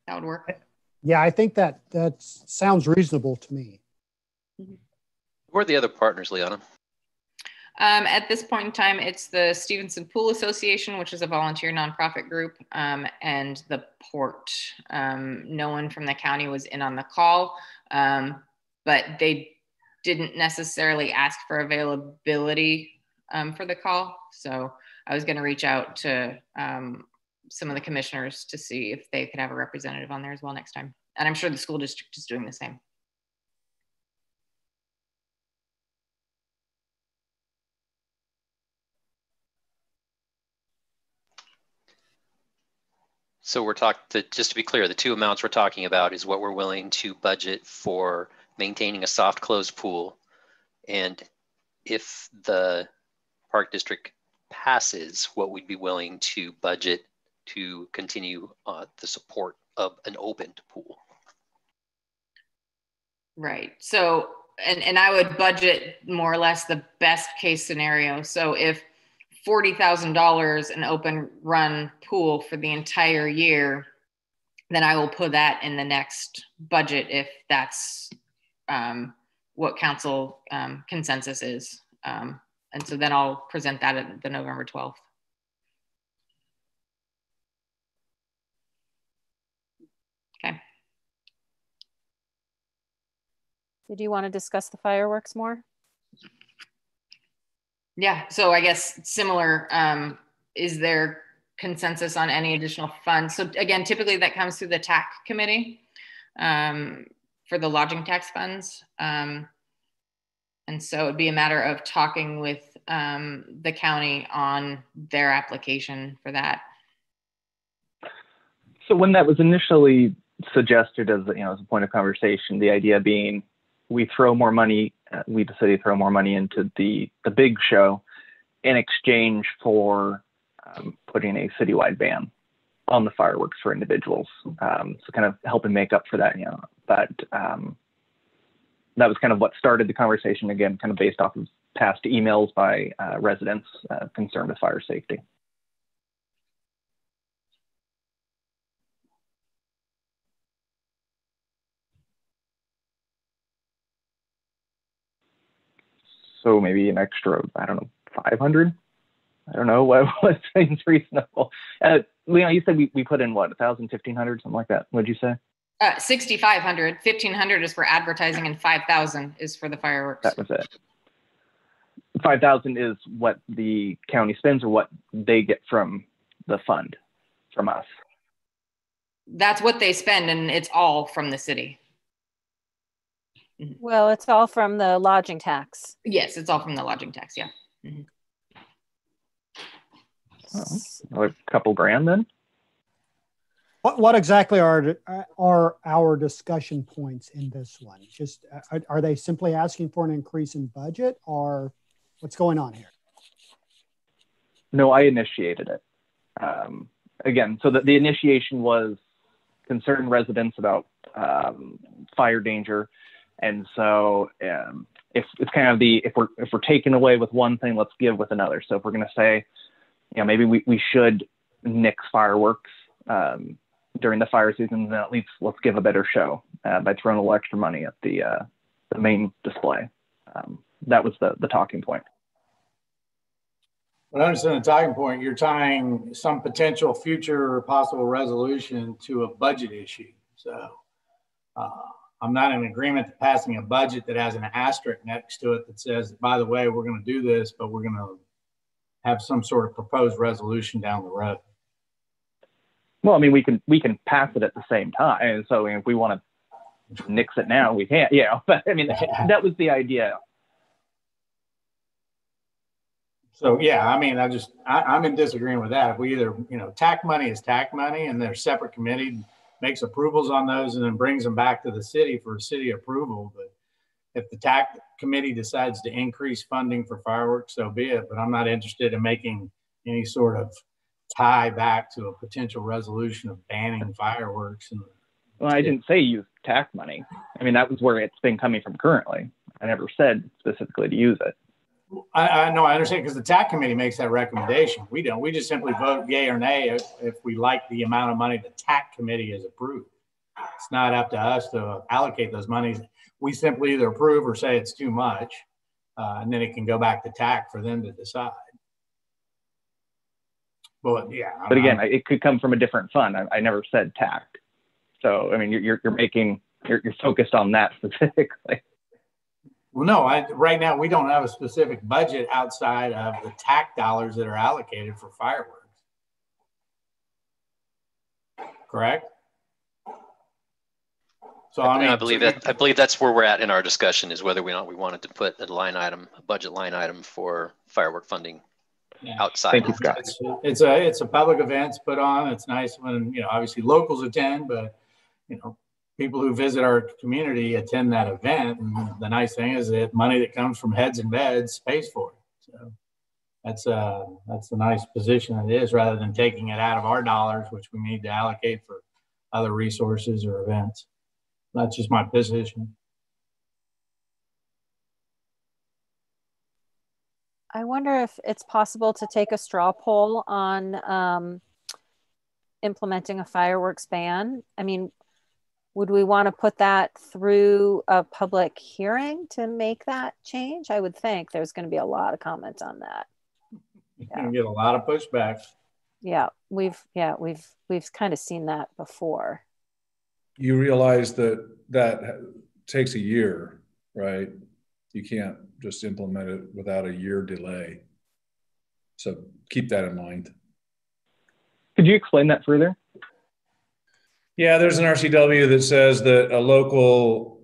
That would work.
Yeah, I think that sounds reasonable to me.
Who are the other partners, Liana?
At this point in time, it's the Stevenson Pool Association, which is a volunteer nonprofit group, and the port. No one from the county was in on the call, but they didn't necessarily ask for availability for the call. So I was going to reach out to some of the commissioners to see if they could have a representative on there as well next time. And I'm sure the school district is doing the same.
So we're just to be clear, the two amounts we're talking about is what we're willing to budget for maintaining a soft closed pool. And if the park district passes, what we'd be willing to budget to continue the support of an opened pool.
Right. So, and I would budget more or less the best case scenario. So if $40,000 an open run pool for the entire year, then I will put that in the next budget if that's what council consensus is. And so then I'll present that at the November 12th. Okay.
Did you want to discuss the fireworks more?
Yeah, so I guess similar, is there consensus on any additional funds? So again, typically that comes through the TAC committee for the lodging tax funds. And so it'd be a matter of talking with the county on their application for that.
So when that was initially suggested as, as a point of conversation, the idea being we throw more money, we the city throw more money into the big show in exchange for putting a citywide ban on the fireworks for individuals. So kind of helping make up for that, but that was kind of what started the conversation, again, kind of based off of past emails by residents concerned with fire safety. So maybe an extra, I don't know, 500. I don't know what seems reasonable. Leon, you said we put in what, 1,000, 1,500, something like that. What'd you say?
6,500. 1,500 is for advertising, and 5,000 is for the fireworks.
That was it. 5,000 is what the county spends, or what they get from the fund, from us.
That's what they spend, and it's all from the city.
Well, it's all from the lodging tax.
Yes, it's all from the lodging tax. Yeah. Mm-hmm.
Oh, a couple grand then.
What exactly are our discussion points in this one? Just are they simply asking for an increase in budget, or what's going on here?
No, I initiated it. Again, so the initiation was concerned residents about fire danger. And so if it's kind of if we're taking away with one thing, let's give with another. So if we're going to say, maybe we should nix fireworks during the fire season, then at least let's give a better show by throwing a little extra money at the main display. That was the talking point.
But I understand the talking point. You're tying some potential future possible resolution to a budget issue. So I'm not in agreement to passing a budget that has an asterisk next to it that says, by the way, we're going to do this, but we're going to have some sort of proposed resolution down the road.
Well, I mean, we can pass it at the same time. And so if we want to nix it now, we can. But I mean, that was the idea.
So yeah, I mean, I'm in disagreement with that. If we either, TAC money is TAC money, and their separate committee makes approvals on those and then brings them back to the city for city approval. But if the TAC committee decides to increase funding for fireworks, so be it. But I'm not interested in making any sort of tie back to a potential resolution of banning fireworks.
Well, I didn't say use TAC money. I mean, that was where it's been coming from currently. I never said specifically to use it.
I know, I understand, because the TAC committee makes that recommendation. We don't. We just simply vote yay or nay if we like the amount of money the TAC committee has approved. It's not up to us to allocate those monies. We simply either approve or say it's too much, and then it can go back to TAC for them to decide. But yeah.
But again, it could come from a different fund. I never said TAC. So I mean, you're focused on that specifically.
Well, no, right now we don't have a specific budget outside of the TAC dollars that are allocated for fireworks. Correct? So
I believe that's where we're at in our discussion, is whether or not we wanted to put a budget line item for firework funding. outside.
Thank you, Scott.
It's a public event put on. It's nice when, obviously locals attend, but, people who visit our community attend that event. And the nice thing is that money that comes from heads and beds pays for it. So that's a nice position it is, rather than taking it out of our dollars, which we need to allocate for other resources or events. That's just my position.
I wonder if it's possible to take a straw poll on implementing a fireworks ban. I mean, would we want to put that through a public hearing to make that change? I would think there's going to be a lot of comments on that.
You're going to get a lot of pushback.
Yeah, we've kind of seen that before.
You realize that takes a year, right? You can't just implement it without a year delay. So keep that in mind.
Could you explain that further?
Yeah, there's an RCW that says that a local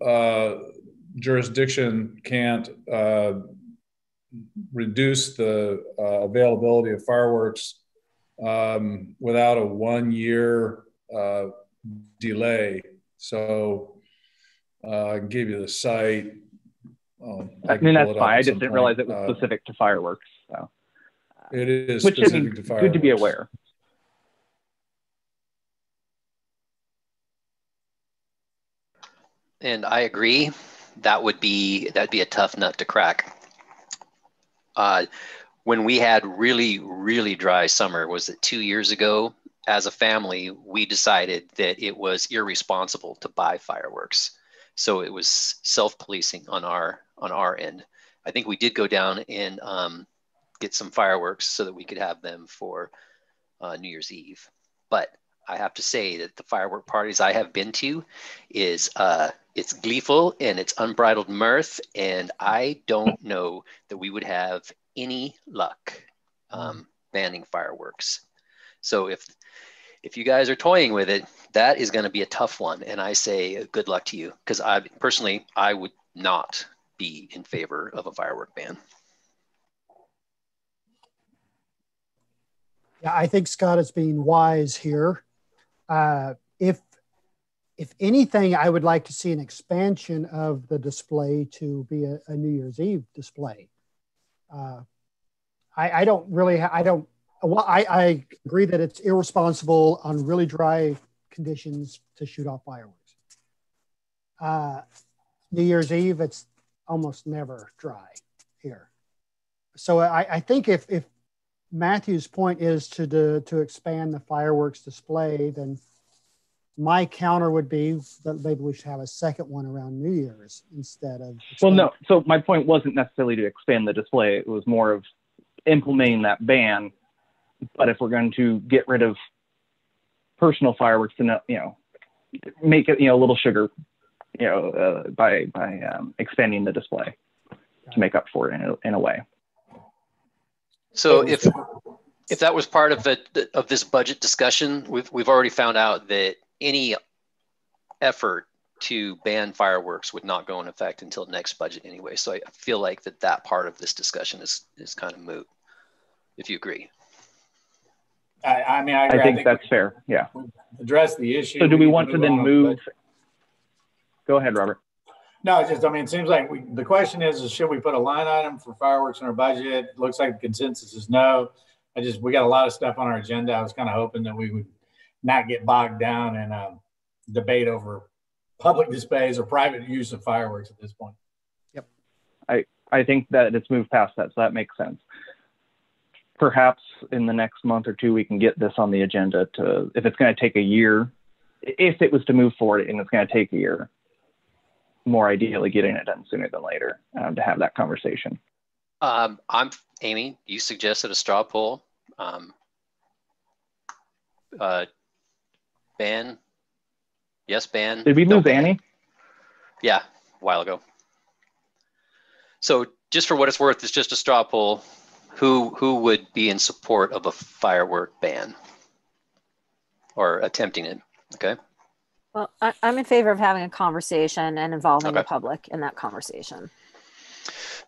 jurisdiction can't reduce the availability of fireworks without a 1 year delay. So I can give you the site.
I mean, that's fine. I just didn't realize it was specific to fireworks. So.
It is
Which
specific to fireworks.
Good to be aware.
And I agree. That'd be a tough nut to crack. When we had really, really dry summer, was it 2 years ago? As a family, we decided that it was irresponsible to buy fireworks. So it was self-policing on our end. I think we did go down and get some fireworks so that we could have them for New Year's Eve. But I have to say that the firework parties I have been to is it's gleeful and it's unbridled mirth, and I don't know that we would have any luck banning fireworks. So if you guys are toying with it, that is going to be a tough one, and I say good luck to you, because I would not be in favor of a firework ban.
Yeah, I think Scott is being wise here. If anything, I would like to see an expansion of the display to be a New Year's Eve display. I agree that it's irresponsible on really dry conditions to shoot off fireworks. New Year's Eve, it's almost never dry here. So I think if Matthew's point is to expand the fireworks display, then my counter would be that maybe we should have a second one around New Year's instead of.
Well, no. So my point wasn't necessarily to expand the display. It was more of implementing that ban. But if we're going to get rid of personal fireworks, to make it a little sugar, by expanding the display to make up for it in a way.
So if that was part of this budget discussion, we've already found out that any effort to ban fireworks would not go in effect until next budget anyway. So I feel like that part of this discussion is kind of moot, if you agree.
I
think that's fair. Yeah.
Address the issue.
So do we want to then move? Go ahead, Robert.
No, it's just, it seems like the question is should we put a line item for fireworks in our budget? It looks like the consensus is no. We got a lot of stuff on our agenda. I was kind of hoping that we would not get bogged down in debate over public displays or private use of fireworks at this point.
Yep. I think that it's moved past that, so that makes sense. Perhaps in the next month or two, we can get this on the agenda if it's going to take a year, if it was to move forward and it's going to take a year, more ideally getting it done sooner than later to have that conversation.
Amy, you suggested a straw poll. Ban. Yes, ban.
Did we lose Annie?
Yeah, a while ago. So just for what it's worth, it's just a straw poll. Who would be in support of a firework ban or attempting it? Okay.
Well, I'm in favor of having a conversation and involving the public in that conversation.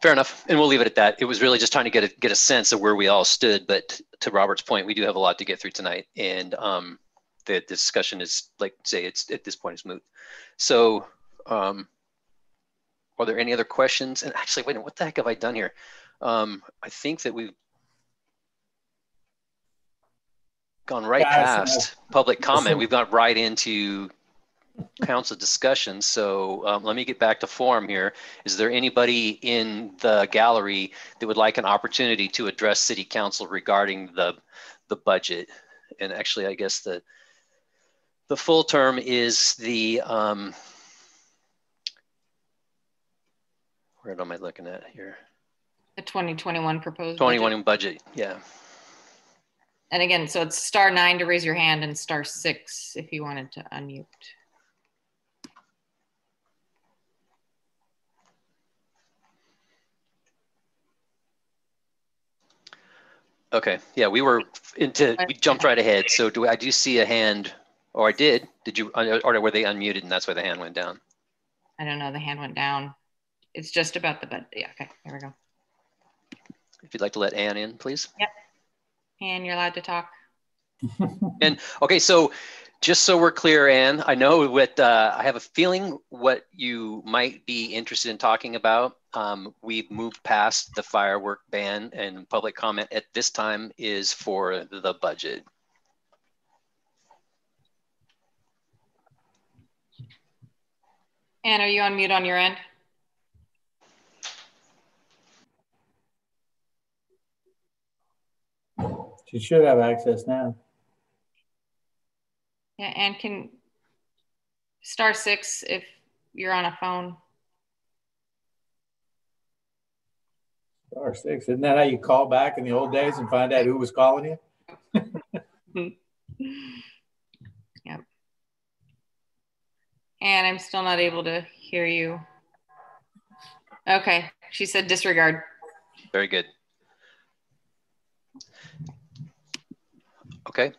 Fair enough, and we'll leave it at that. It was really just trying to get a sense of where we all stood. But to Robert's point, we do have a lot to get through tonight, and the discussion is, like, say, it's at this point is moot. So, are there any other questions? And actually, wait a minute, what the heck have I done here? I think that we've gone right past public comment. We've gone right into council discussion. So let me get back to forum here. Is there anybody in the gallery that would like an opportunity to address city council regarding the budget? And actually, I guess the full term is the, where am I looking at here?
The 2021 proposed
2021 budget, yeah.
And again, so it's *9 to raise your hand and *6 if you wanted to unmute.
Okay, yeah, we jumped right ahead. So I do see a hand, or I did. Did you, or were they unmuted and that's why the hand went down?
I don't know, the hand went down. It's just about the budget. Yeah, okay, there we go.
If you'd like to let Ann in, please.
Yep, and you're allowed to talk.
And okay, so just so we're clear, Ann, I know what, I have a feeling what you might be interested in talking about. We've moved past the firework ban, and public comment at this time is for the budget.
Ann, are you on mute on your end?
She should have access now.
Yeah, and can *6 if you're on a phone.
*6, isn't that how you call back in the old days and find out who was calling you?
Yep. And I'm still not able to hear you. Okay, she said disregard.
Very good. Okay.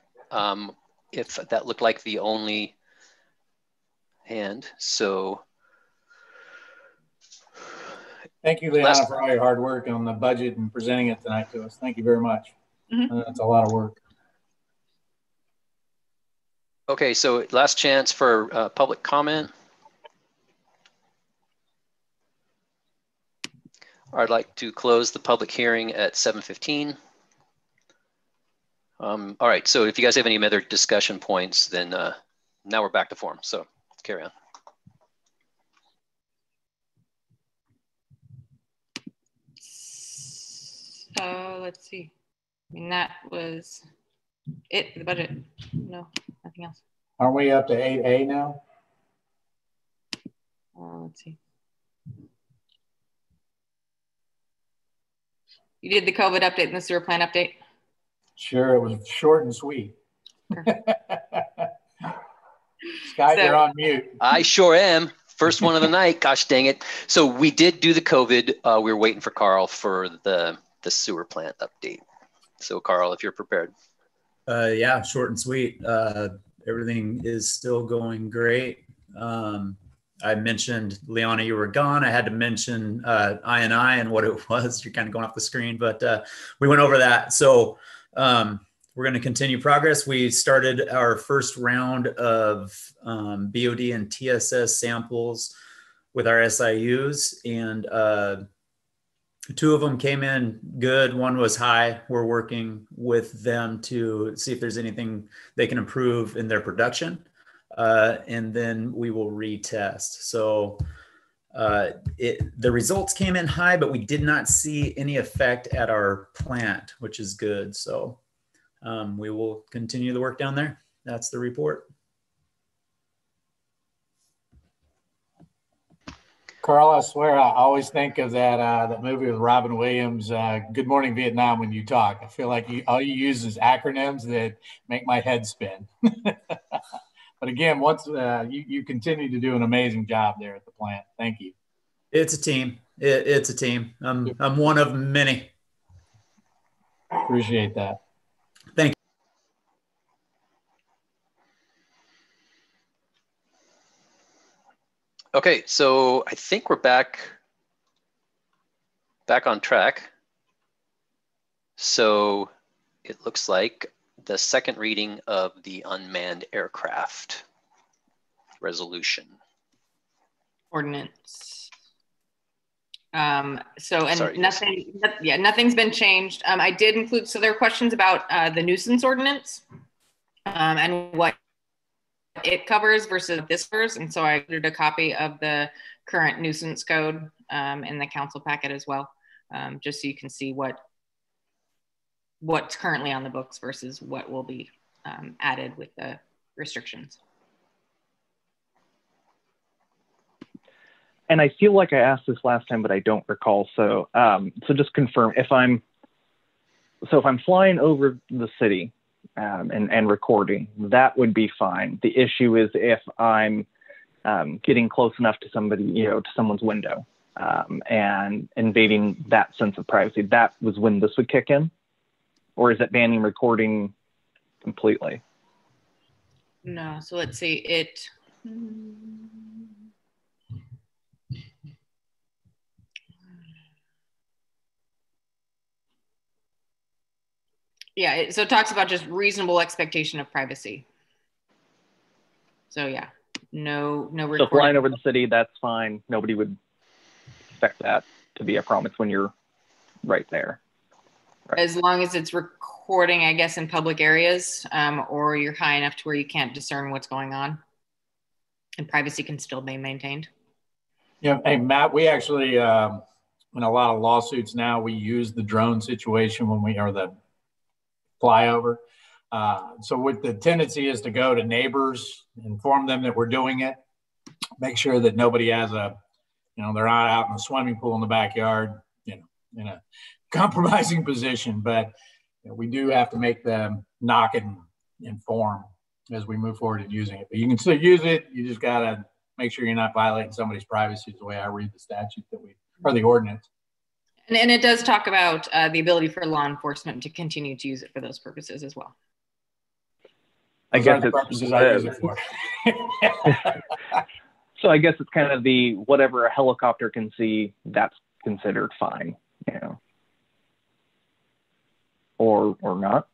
If that looked like the only hand, so.
Thank you, Liana, for all your hard work on the budget and presenting it tonight to us. Thank you very much. That's a lot of work.
Okay, so last chance for public comment. I'd like to close the public hearing at 7:15. All right, so if you guys have any other discussion points, then now we're back to form, so carry on.
So let's see. I mean, that was it for the budget. No, nothing else.
Aren't we up to 8A now?
Let's see. You did the COVID update and the sewer plan update?
Sure, it was short and sweet. Scott, you're on mute.
I sure am. First one of the night. Gosh dang it. So we did do the COVID. We were waiting for Carl for the sewer plant update. So Carl, if you're prepared.
Yeah, short and sweet. Everything is still going great. I mentioned, Liana, you were gone. I had to mention I&I and what it was. You're kind of going off the screen, but we went over that. So we're going to continue progress. We started our first round of BOD and TSS samples with our SIUs, and 2 of them came in good. 1 was high. We're working with them to see if there's anything they can improve in their production. And then we will retest. So the results came in high, but we did not see any effect at our plant, which is good. So we will continue the work down there. That's the report.
Carl, I swear I always think of that movie with Robin Williams, Good Morning Vietnam, when you talk. I feel like all you use is acronyms that make my head spin. But again, once you continue to do an amazing job there at the plant. Thank you.
It's a team. It's a team. I'm one of many.
Appreciate that.
Thank you.
Okay, so I think we're back back on track. So it looks like the second reading of the unmanned aircraft resolution.
Ordinance. Sorry,
yes.
Nothing's been changed. I did include, so there are questions about the nuisance ordinance and what it covers versus this covers. And so I included a copy of the current nuisance code in the council packet as well, just so you can see what's currently on the books versus what will be added with the restrictions.
And I feel like I asked this last time, but I don't recall. So, so just confirm if I'm flying over the city and recording, that would be fine. The issue is if I'm getting close enough to somebody, to someone's window and invading that sense of privacy. That was when this would kick in, or is it banning recording completely?
No. So let's see it. Yeah, so it talks about just reasonable expectation of privacy. So yeah, no recording.
So flying over the city, that's fine. Nobody would expect that to be a problem. It's when you're right there. Right.
As long as it's recording, I guess, in public areas, or you're high enough to where you can't discern what's going on, and privacy can still be maintained.
Yeah, hey Matt, we actually in a lot of lawsuits now we use the drone situation when we are the flyover. So what the tendency is to go to neighbors, inform them that we're doing it, make sure that nobody has they're not out in a swimming pool in the backyard, in a compromising position. But we do have to make them knock and inform as we move forward in using it. But you can still use it. You just got to make sure you're not violating somebody's privacy, is the way I read the statute or the ordinance.
And it does talk about the ability for law enforcement to continue to use it for those purposes as well.
I guess the purposes I use it for. So I guess it's kind of the whatever a helicopter can see, that's considered fine, or not.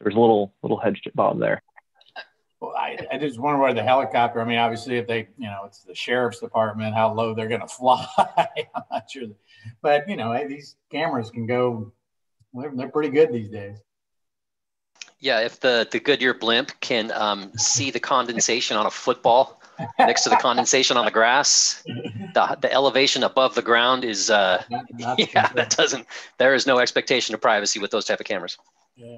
There's a little hedge bob there.
Well, I just wonder where the helicopter. I mean, obviously, if they, it's the sheriff's department, how low they're going to fly. I'm not sure, but hey, these cameras can go. They're pretty good these days.
Yeah, if the Goodyear blimp can see the condensation on a football next to the condensation on the grass, the elevation above the ground is there is no expectation of privacy with those type of cameras.
Yeah.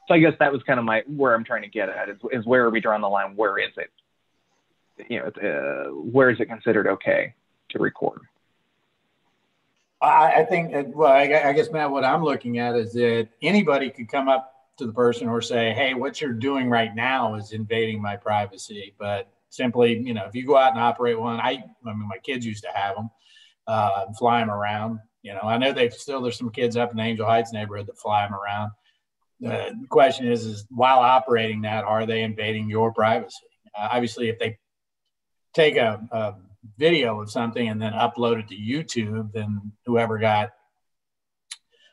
So I guess that was kind of where I'm trying to get at is where are we drawing the line? Where is it? Where is it considered okay to record?
I think, I guess, Matt, what I'm looking at is that anybody could come up to the person or say, hey, what you're doing right now is invading my privacy. But simply, if you go out and operate one, I mean, my kids used to have them, fly them around. I know there's some kids up in the Angel Heights neighborhood that fly them around. The question is while operating that, are they invading your privacy? Obviously, if they take a video of something and then upload it to YouTube, then whoever got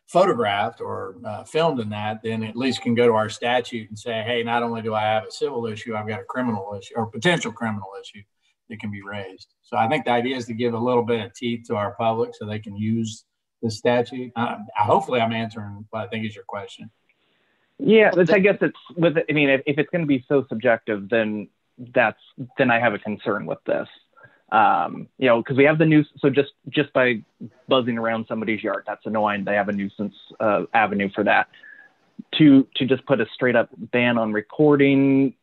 photographed or filmed in that, then at least can go to our statute and say, hey, not only do I have a civil issue, I've got a criminal issue or potential criminal issue that can be raised. So I think the idea is to give a little bit of teeth to our public so they can use the statute. Hopefully I'm answering what I think is your question.
Yeah, I guess it's with. I mean, if it's going to be so subjective, then I have a concern with this. Because we have the news. So just by buzzing around somebody's yard, that's annoying. They have a nuisance avenue for that. To just put a straight up ban on recording,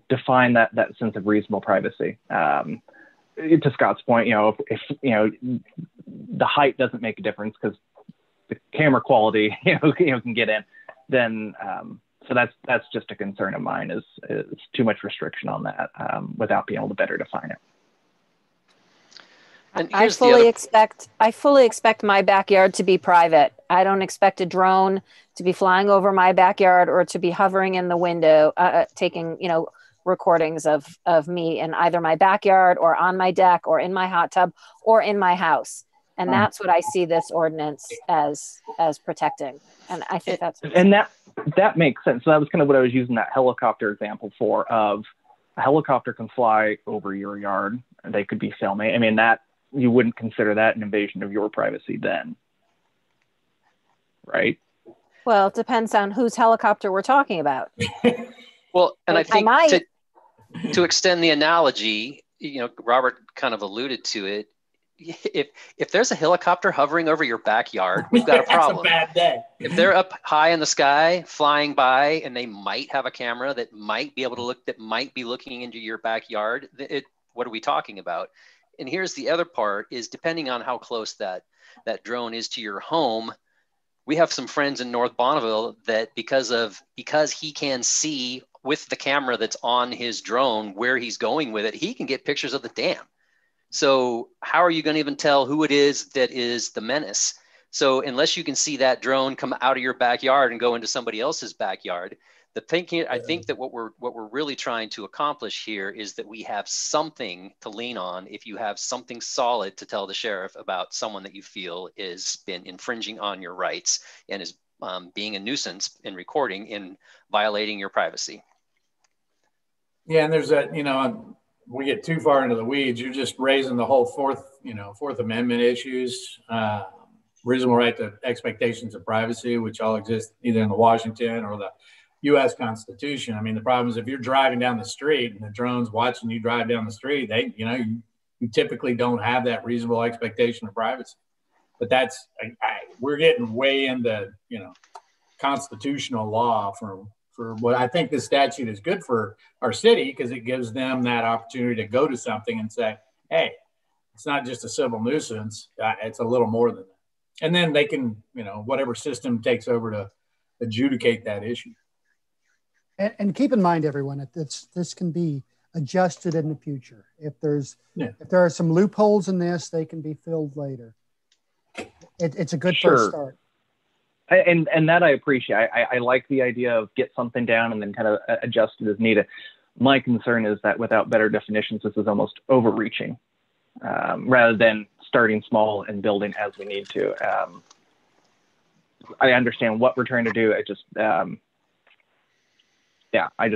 define that sense of reasonable privacy. To Scott's point, if the height doesn't make a difference because the camera quality, can get in. Then so that's just a concern of mine is too much restriction on that without being able to better define it.
And
I fully expect my backyard to be private. I don't expect a drone to be flying over my backyard or to be hovering in the window, taking recordings of me in either my backyard or on my deck or in my hot tub or in my house. And that's what I see this ordinance as protecting. And I think that's
and that makes sense. So that was kind of what I was using that helicopter example for. Of a helicopter can fly over your yard, and they could be filming. I mean, that you wouldn't consider that an invasion of your privacy then, right?
Well, it depends on whose helicopter we're talking about.
Well, and I think to extend the analogy, you know, Robert kind of alluded to it. If there's a helicopter hovering over your backyard, we've got a problem.
That's a bad day.
If they're up high in the sky, flying by, and they might have a camera that might be able to look, that might be looking into your backyard, what are we talking about? And here's the other part: is depending on how close that drone is to your home. We have some friends in North Bonneville that because he can see with the camera that's on his drone where he's going with it, he can get pictures of the dam. So how are you going to even tell who it is that is the menace? So unless you can see that drone come out of your backyard and go into somebody else's backyard, I think that what we're really trying to accomplish here is that we have something to lean on. If you have something solid to tell the sheriff about someone that you feel is been infringing on your rights and is being a nuisance in recording and violating your privacy.
Yeah, and there's that, you know, we get too far into the weeds. You're just raising the whole Fourth Amendment issues, reasonable right to expectations of privacy, which all exist either in the Washington or the U.S. Constitution. I mean, the problem is if you're driving down the street and the drone's watching you drive down the street, you typically don't have that reasonable expectation of privacy. But that's we're getting way into constitutional law for what I think this statute is good for our city, because it gives them that opportunity to go to something and say, hey, it's not just a civil nuisance, it's a little more than that. And then they can, whatever system takes over to adjudicate that issue.
And keep in mind, everyone, that this can be adjusted in the future. If there are some loopholes in this, they can be filled later. It's a good first start.
And that I appreciate. I like the idea of get something down and then kind of adjust it as needed. My concern is that without better definitions, this is almost overreaching rather than starting small and building as we need to. I understand what we're trying to do. I just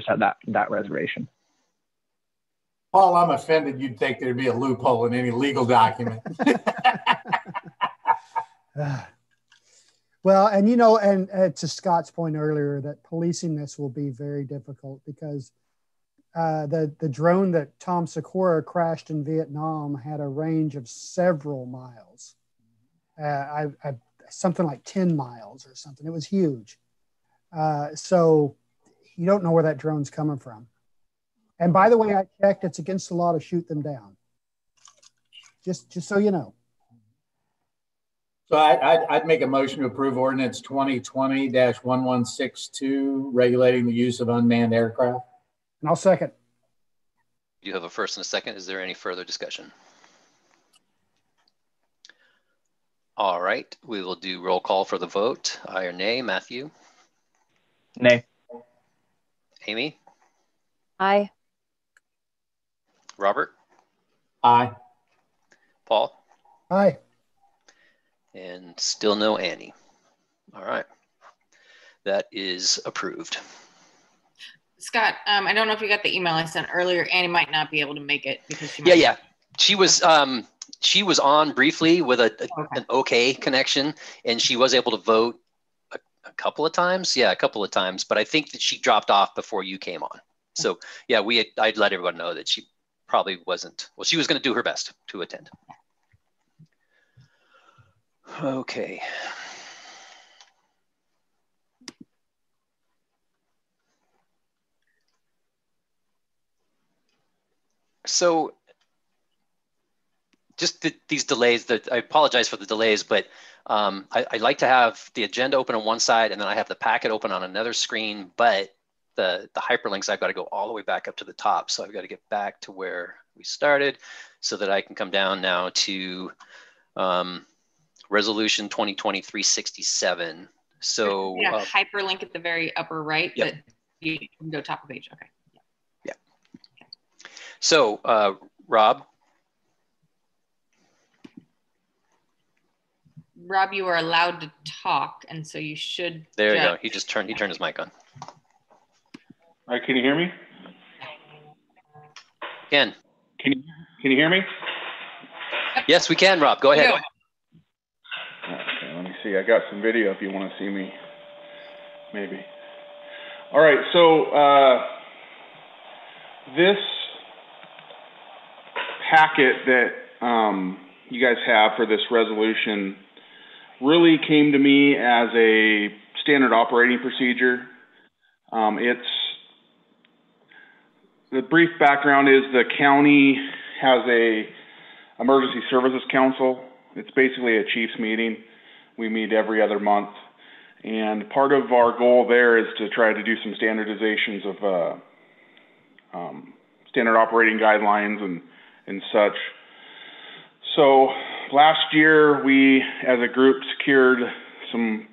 had that reservation.
Paul, I'm offended you'd think there'd be a loophole in any legal document.
Well, and to Scott's point earlier, that policing this will be very difficult because the drone that Tom Sikora crashed in Vietnam had a range of several miles, something like 10 miles or something. It was huge. So you don't know where that drone's coming from. And by the way, I checked, it's against the law to shoot them down. Just so you know.
So I'd make a motion to approve ordinance 2020-1162, regulating the use of unmanned aircraft.
And I'll second.
You have a first and a second. Is there any further discussion? All right, we will do roll call for the vote. Aye or nay? Matthew?
Nay.
Amy?
Aye.
Robert?
Aye.
Paul?
Aye.
And still no Annie. All right. That is approved.
Scott, I don't know if you got the email I sent earlier. Annie might not be able to make it because she
She was on briefly with an okay connection, and she was able to vote a couple of times. Yeah, a couple of times, but I think that she dropped off before you came on. So yeah, I'd let everyone know that she probably wasn't. Well, she was going to do her best to attend. Okay. So just these delays, I apologize for the delays, but I like to have the agenda open on one side and then I have the packet open on another screen, but the hyperlinks, I've got to go all the way back up to the top. So I've got to get back to where we started so that I can come down now to Resolution 2020-367. So
hyperlink at the very upper right, that you can go top of page. Okay.
Yeah. So, Rob.
Rob, you are allowed to talk, and so you should.
There you go. He turned his mic on.
All right, can you hear me?
Can
you hear me?
Yes, we can, Rob. Go ahead.
Okay, let me see. I got some video if you want to see me. Maybe. All right, so this packet that you guys have for this resolution really came to me as a standard operating procedure. The brief background is the county has a emergency services council. It's basically a chief's meeting. We meet every other month. And part of our goal there is to try to do some standardizations of standard operating guidelines and such. So last year, we as a group secured some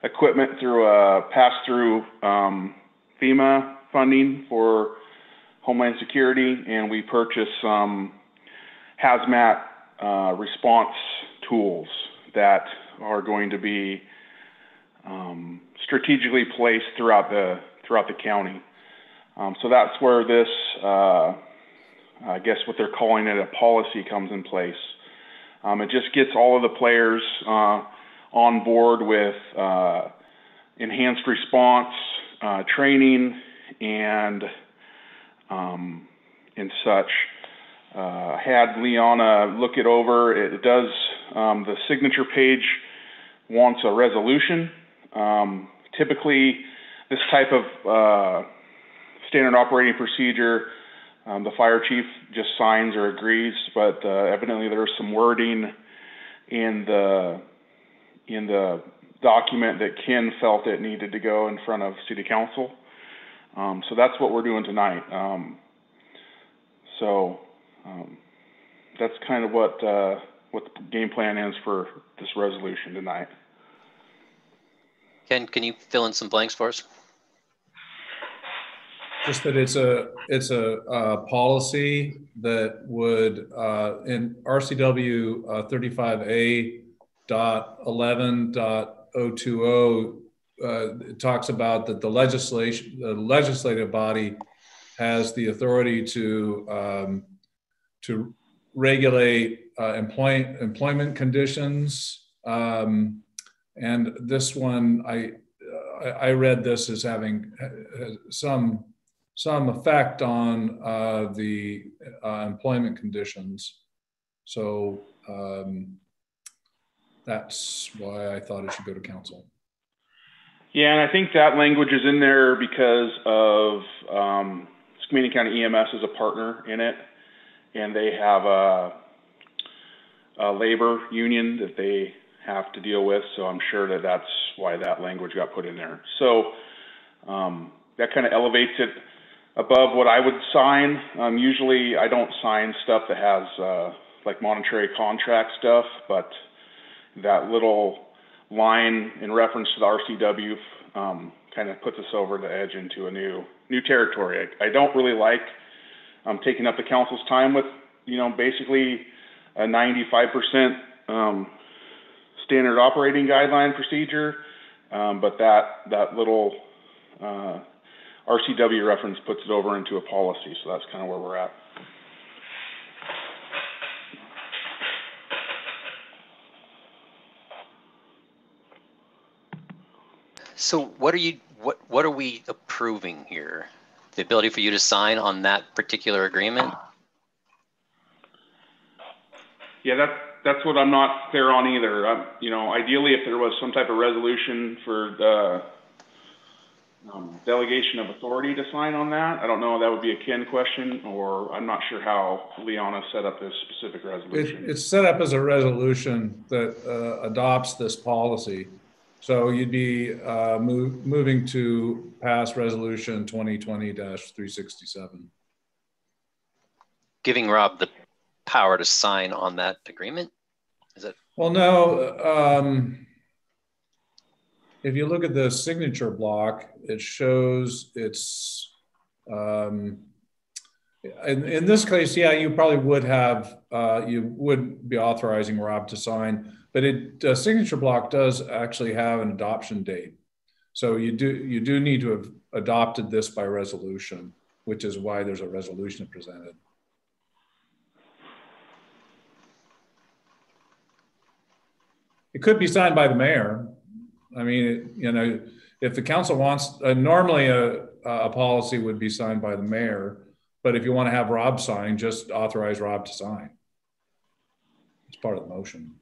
equipment through a pass-through FEMA funding for Homeland Security, and we purchased some hazmat response tools that are going to be strategically placed throughout the county. So that's where this, I guess what they're calling it, a policy comes in place. It just gets all of the players on board with enhanced response training and such. Had Liana look it over. It does, the signature page wants a resolution. Typically, this type of standard operating procedure, the fire chief just signs or agrees, but evidently there's some wording in the document that Ken felt it needed to go in front of City Council. So that's what we're doing tonight. That's kind of what the game plan is for this resolution tonight.
Ken, can you fill in some blanks for us?
Just that it's a policy that would in RCW 35A.11.020 it talks about that the legislative body has the authority to regulate employment conditions, and this one I read this as having some effect on the employment conditions. So that's why I thought it should go to council.
Yeah, and I think that language is in there because of Skamania County EMS is a partner in it, and they have a labor union that they have to deal with. So I'm sure that that's why that language got put in there. So that kind of elevates it above what I would sign. Usually I don't sign stuff that has like monetary contract stuff, but that little line in reference to the RCW kind of puts us over the edge into a new territory. I don't really like taking up the council's time with, basically a 95% standard operating guideline procedure, but that little RCW reference puts it over into a policy, so that's kind of where we're at.
So what are we approving here? The ability for you to sign on that particular agreement?
Yeah, that's what I'm not clear on either. Ideally, if there was some type of resolution for the delegation of authority to sign on that, I don't know, that would be a Ken question, or I'm not sure how Liana set up this specific resolution.
It's set up as a resolution that adopts this policy. So you'd be moving to pass resolution 2020-367.
Giving Rob the power to sign on that agreement? Is it?
Well, no. If you look at the signature block, it shows it's In this case, yeah, you probably would have, you would be authorizing Rob to sign, but signature block does actually have an adoption date. So you do need to have adopted this by resolution, which is why there's a resolution presented. It could be signed by the mayor. I mean, you know, if the council wants, normally a policy would be signed by the mayor, but if you want to have Rob sign, just authorize Rob to sign. It's part of the motion.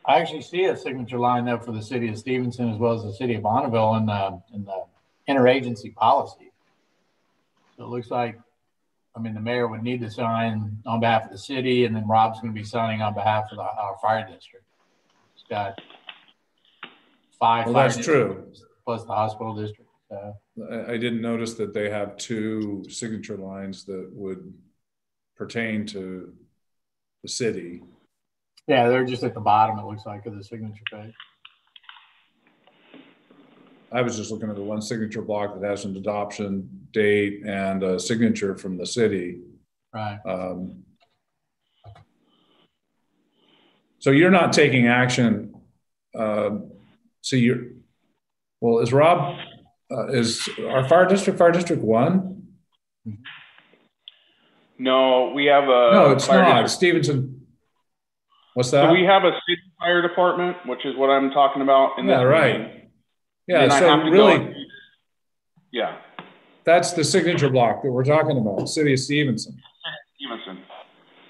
I actually see a signature line there for the city of Stevenson as well as the city of Bonneville in the interagency policy. So it looks like, I mean, the mayor would need to sign on behalf of the city, and then Rob's going to be signing on behalf of our fire district. It's got 5
Well,
fire
that's true.
plus the hospital district.
I didn't notice that they have 2 signature lines that would pertain to the city.
Yeah, they're just at the bottom, it looks like, of the signature page.
I was just looking at the one signature block that has an adoption date and a signature from the city.
Right.
So you're not taking action. Well, is Rob, is our fire district 1?
No, we have a.
No, it's not. Stevenson. What's that?
So we have a city fire department, which is what I'm talking about.
Yeah, right.
Meeting.
Yeah, so really,
yeah,
that's the signature block that we're talking about, City of Stevenson.
Stevenson.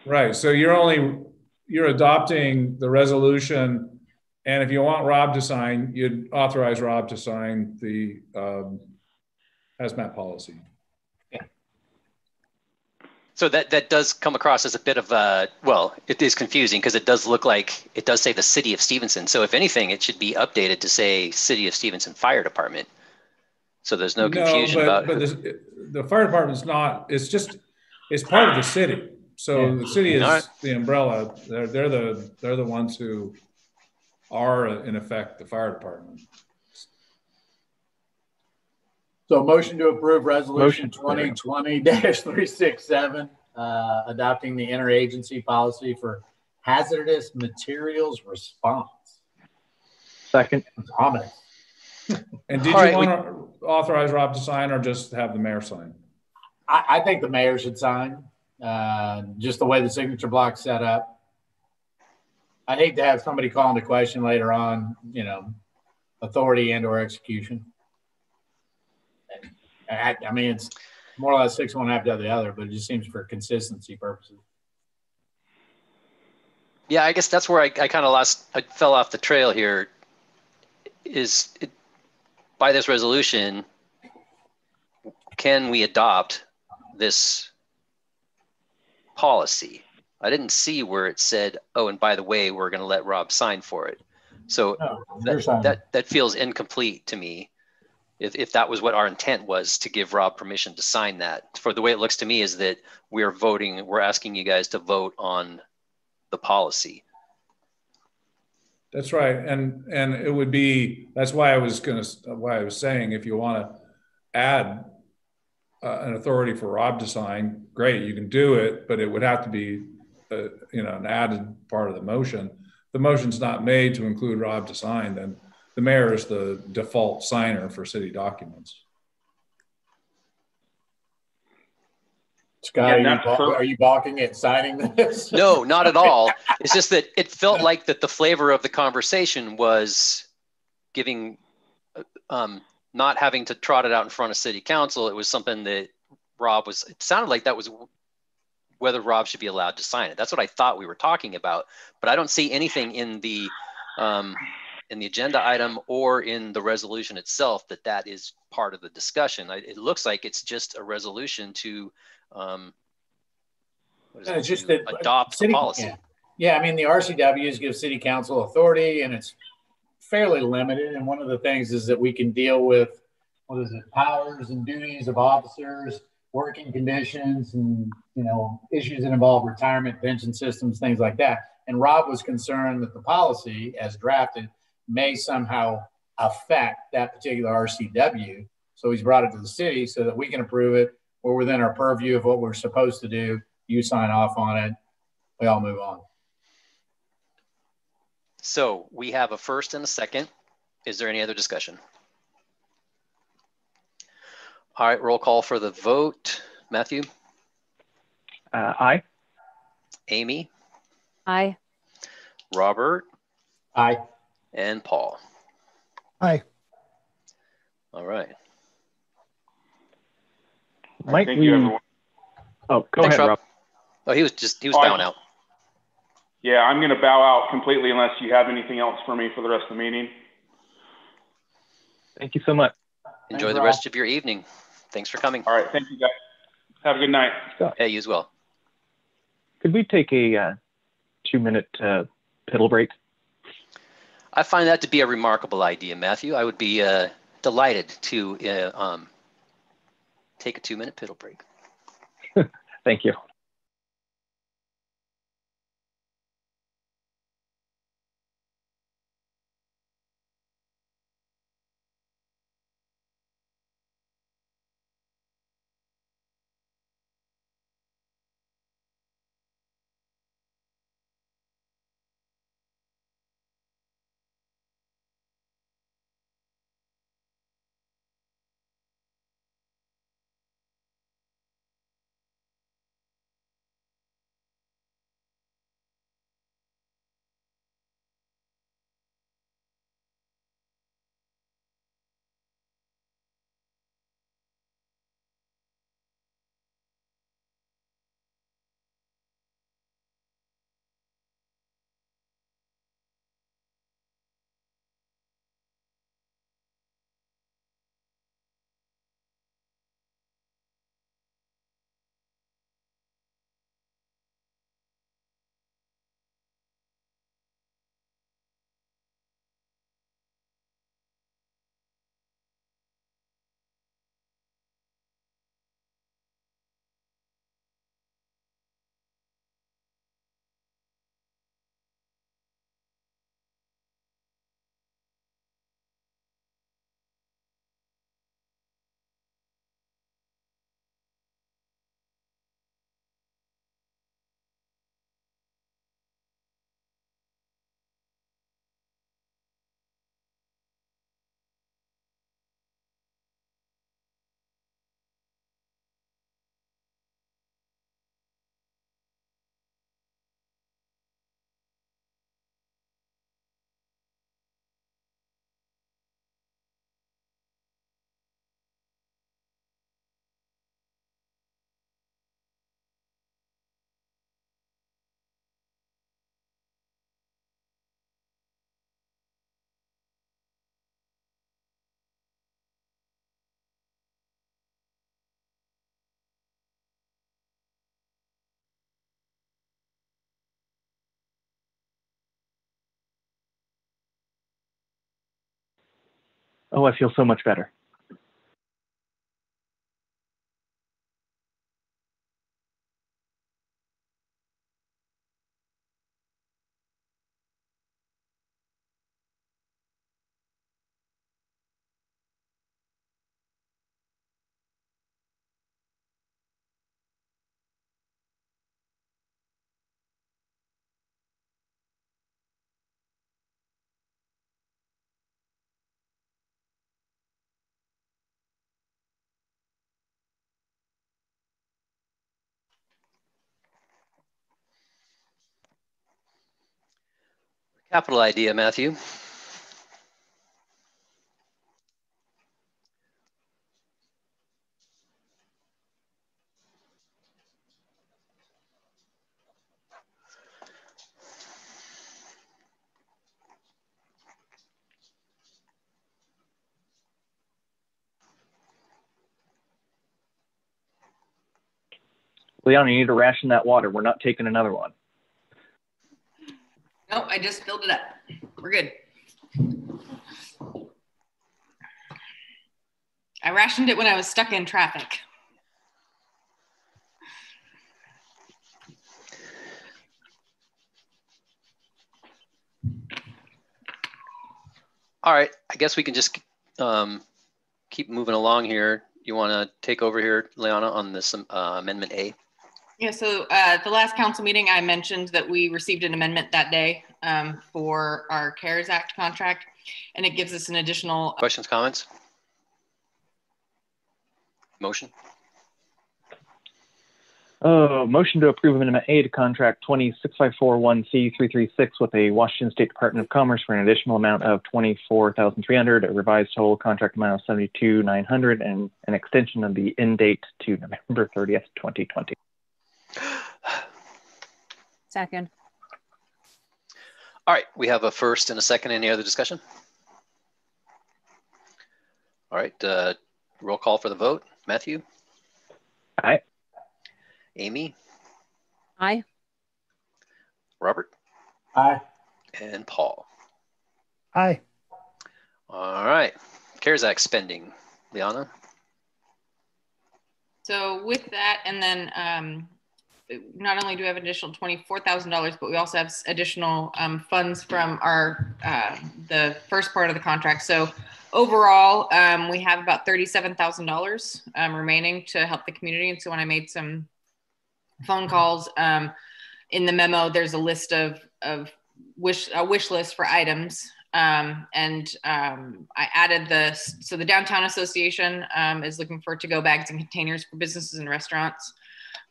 Right, so you're adopting the resolution, and if you want Rob to sign, you'd authorize Rob to sign the hazmat policy.
So that does come across as a bit of a, well, it is confusing because it does look like it does say the City of Stevenson. So if anything, it should be updated to say City of Stevenson Fire Department. So there's no confusion about
but the fire department's not, it's part of the city. So the city is the umbrella. They're the ones who are in effect the fire department.
So motion to approve resolution 2020-367, adopting the interagency policy for hazardous materials response.
Second.
It's ominous.
And did you want to authorize Rob to sign or just have the mayor sign?
I think the mayor should sign, just the way the signature block's set up. I'd hate to have somebody call into question later on, you know, authority and or execution. I mean, it's more or less 6 one after the other, but it just seems for consistency purposes.
Yeah, I guess that's where I kind of I fell off the trail here. By this resolution, can we adopt this policy? I didn't see where it said, oh, and by the way, we're going to let Rob sign for it. So that feels incomplete to me. If that was what our intent was, to give Rob permission to sign that. For the way it looks to me is that we're asking you guys to vote on the policy.
That's right. And it would be, that's why I was saying, if you want to add an authority for Rob to sign, great, you can do it, but it would have to be, an added part of the motion. The motion's not made to include Rob to sign, then the mayor is the default signer for city documents.
Scott, are you balking at signing this?
No, not at all. It's just that it felt like that the flavor of the conversation was giving, not having to trot it out in front of city council. It was something that it sounded like that was whether Rob should be allowed to sign it. That's what I thought we were talking about, but I don't see anything in the agenda item or in the resolution itself that is part of the discussion. It looks like it's just a resolution to adopt the policy.
Yeah, I mean, the RCWs give city council authority, and it's fairly limited. And one of the things is that we can deal with, powers and duties of officers, working conditions, and, issues that involve retirement, pension systems, things like that. And Rob was concerned that the policy, as drafted, may somehow affect that particular RCW. So he's brought it to the city so that we can approve it. We're within our purview of what we're supposed to do. You sign off on it. We all move on.
So we have a first and a second. Is there any other discussion? All right, roll call for the vote. Matthew?
Aye.
Amy?
Aye.
Robert?
Aye.
And Paul?
Aye.
All right.
Might
Thank
we?
you, everyone.
Oh, go
Thanks,
ahead,
Rob.
Rob.
Oh, he was bowing out.
Yeah, I'm going to bow out completely unless you have anything else for me for the rest of the meeting.
Thank you so much.
Enjoy the rest of your evening. Thanks for coming.
All right, thank you guys. Have a good night.
Hey, you as well.
Could we take a 2-minute piddle break?
I find that to be a remarkable idea, Matthew. I would be delighted to take a 2-minute piddle break.
Thank you. Oh, I feel so much better.
Capital idea, Matthew.
Leon, you need to ration that water. We're not taking another one.
No, I just filled it up. We're good. I rationed it when I was stuck in traffic.
All right, I guess we can just keep moving along here. You want to take over here, Liana, on this Amendment A?
Yeah, so at the last council meeting, I mentioned that we received an amendment that day for our CARES Act contract, and it gives us an additional...
Questions, comments? Motion?
Motion to approve Amendment A to contract 26541C336 with the Washington State Department of Commerce for an additional amount of $24,300, a revised total contract amount of $72,900, and an extension of the end date to November 30th, 2020.
Second.
All right, we have a first and a second. Any other discussion? All right, roll call for the vote. Matthew?
Aye.
Amy?
Aye.
Robert?
Aye.
And Paul?
Aye.
All right, CARES Act spending. Liana?
So with that, and then not only do we have additional $24,000, but we also have additional funds from our the first part of the contract. So overall, we have about $37,000 remaining to help the community. And so when I made some phone calls, in the memo, there's a list of a wish list for items. I added so the Downtown Association is looking for to-go bags and containers for businesses and restaurants.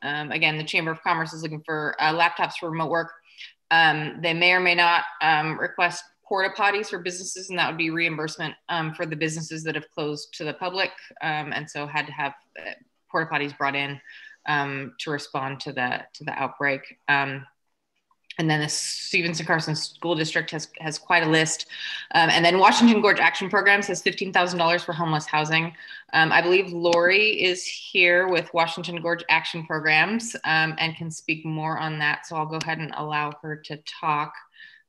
Again, the Chamber of Commerce is looking for laptops for remote work. They may or may not request porta potties for businesses, and that would be reimbursement for the businesses that have closed to the public, and so had to have porta potties brought in to respond to the outbreak. And then the Stevenson Carson School District has quite a list. And then Washington Gorge Action Programs has $15,000 for homeless housing. I believe Lori is here with Washington Gorge Action Programs and can speak more on that. So I'll go ahead and allow her to talk.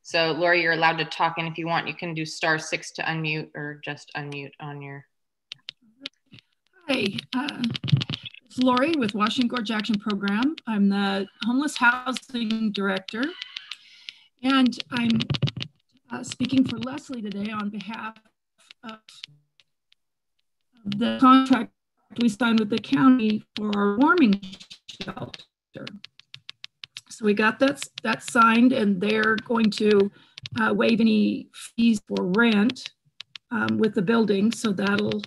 So Lori, you're allowed to talk, and if you want, you can do *6 to unmute, or just unmute on your.
Hi, it's Lori with Washington Gorge Action Program. I'm the Homeless Housing Director, and I'm speaking for Leslie today on behalf of the contract we signed with the county for our warming shelter. So we got that signed, and they're going to waive any fees for rent with the building, so that'll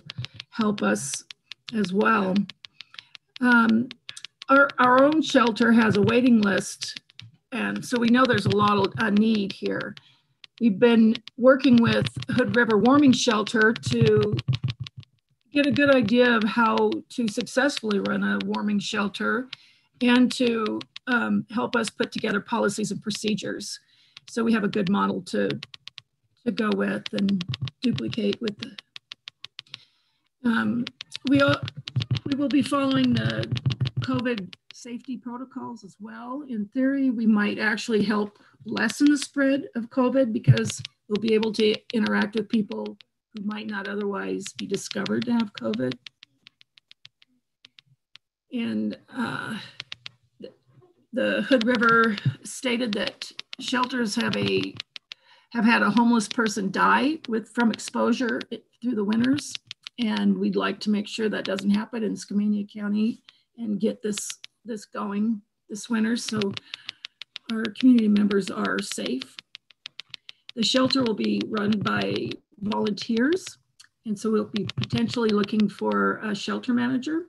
help us as well. Our own shelter has a waiting list, and so we know there's a lot of need here. We've been working with Hood River Warming Shelter to get a good idea of how to successfully run a warming shelter and to help us put together policies and procedures. So we have a good model to go with and duplicate with the, we will be following the COVID safety protocols as well. In theory, we might actually help lessen the spread of COVID because we'll be able to interact with people who might not otherwise be discovered to have COVID. And the Hood River stated that shelters have had a homeless person die from exposure through the winters. And we'd like to make sure that doesn't happen in Skamania County and get this going this winter so our community members are safe. The shelter will be run by volunteers, and so we'll be potentially looking for a shelter manager.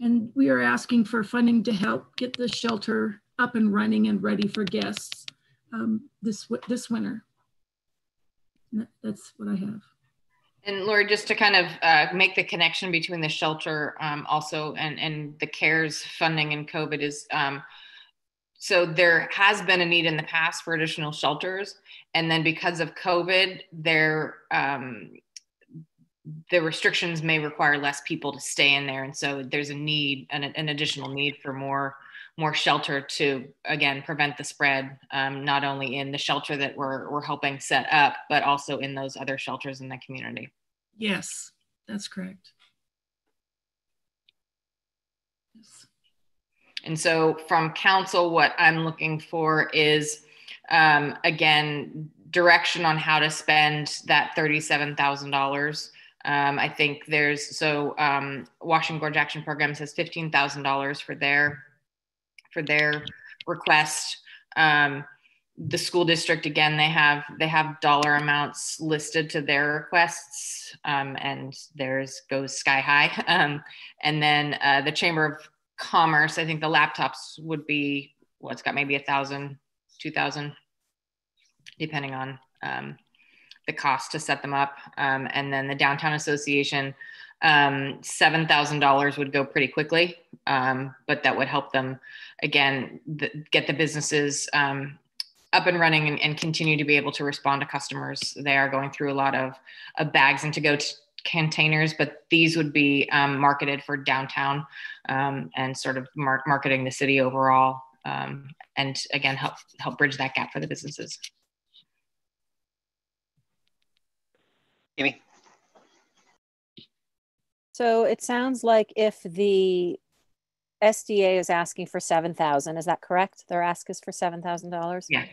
And we are asking for funding to help get the shelter up and running and ready for guests this winter. That's what I have.
And Lori, just to kind of make the connection between the shelter also and the CARES funding and COVID is, so there has been a need in the past for additional shelters. And then because of COVID, the restrictions may require less people to stay in there. And so there's a need, an additional need for more shelter to, again, prevent the spread, not only in the shelter that we're helping set up, but also in those other shelters in the community.
Yes, that's correct.
Yes. And so from council, what I'm looking for is, again, direction on how to spend that $37,000. I think Washington Gorge Action Programs has $15,000 for their request. The school district, again, they have dollar amounts listed to their requests, and theirs goes sky high. And then the Chamber of Commerce, I think the laptops would be, well, it's got maybe 1,000, 2,000, depending on the cost to set them up. And then the Downtown Association, $7,000 would go pretty quickly, but that would help them, again, get the businesses up and running and continue to be able to respond to customers. They are going through a lot of bags and to-go containers, but these would be marketed for downtown and sort of marketing the city overall, and again, help bridge that gap for the businesses.
Amy?
So it sounds like if the SDA is asking for $7,000, is that correct? Their ask is for $7,000?
Yeah.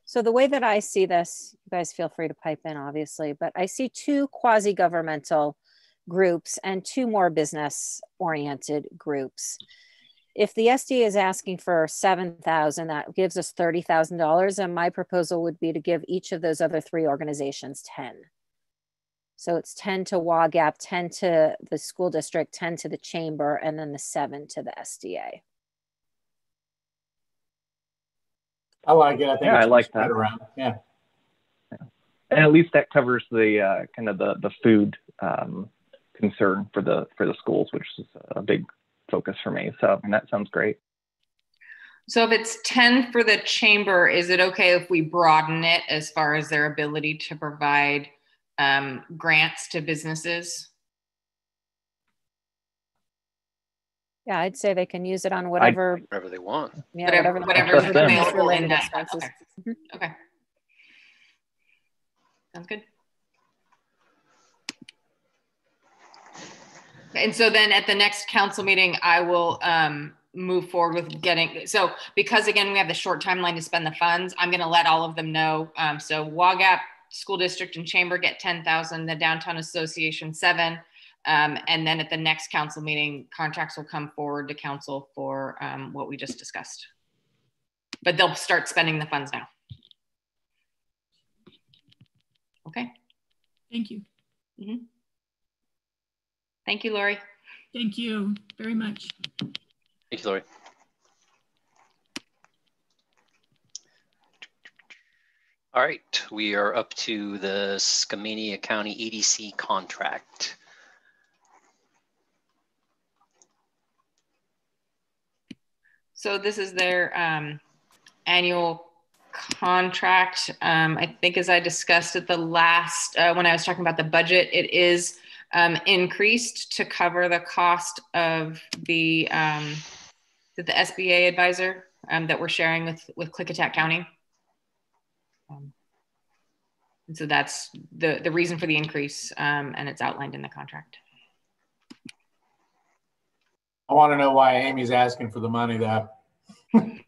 So the way that I see this, you guys feel free to pipe in, obviously, but I see 2 quasi-governmental groups and 2 more business-oriented groups. If the SDA is asking for $7,000, that gives us $30,000, and my proposal would be to give each of those other 3 organizations 10. So it's 10 to WAGAP, 10 to the school district, 10 to the chamber, and then the 7 to the SDA.
I like it. I think
I like that.
Around. Yeah.
And at least that covers the kind of the food concern for the schools, which is a big focus for me. So, and that sounds great.
So if it's 10 for the chamber, is it okay if we broaden it as far as their ability to provide grants to businesses?
Yeah, I'd say they can use it on whatever
they want.
Yeah,
whatever is available in that.
Expenses.
Okay. Okay. Sounds good. And so then at the next council meeting, I will move forward with getting, so because again, we have the short timeline to spend the funds, I'm gonna let all of them know. So WAGAP, School District and Chamber get 10,000, the Downtown Association 7, and then at the next council meeting, contracts will come forward to council for what we just discussed. But they'll start spending the funds now. Okay.
Thank you.
Mm-hmm. Thank you, Lori.
Thank you very much.
Thank you, Lori. All right, we are up to the Skamania County EDC contract.
So this is their annual contract. I think as I discussed at the last, when I was talking about the budget, it is increased to cover the cost of the SBA advisor that we're sharing with Klickitat County. And so that's the reason for the increase, and it's outlined in the contract.
I want to know why Amy's asking for the money, though.
I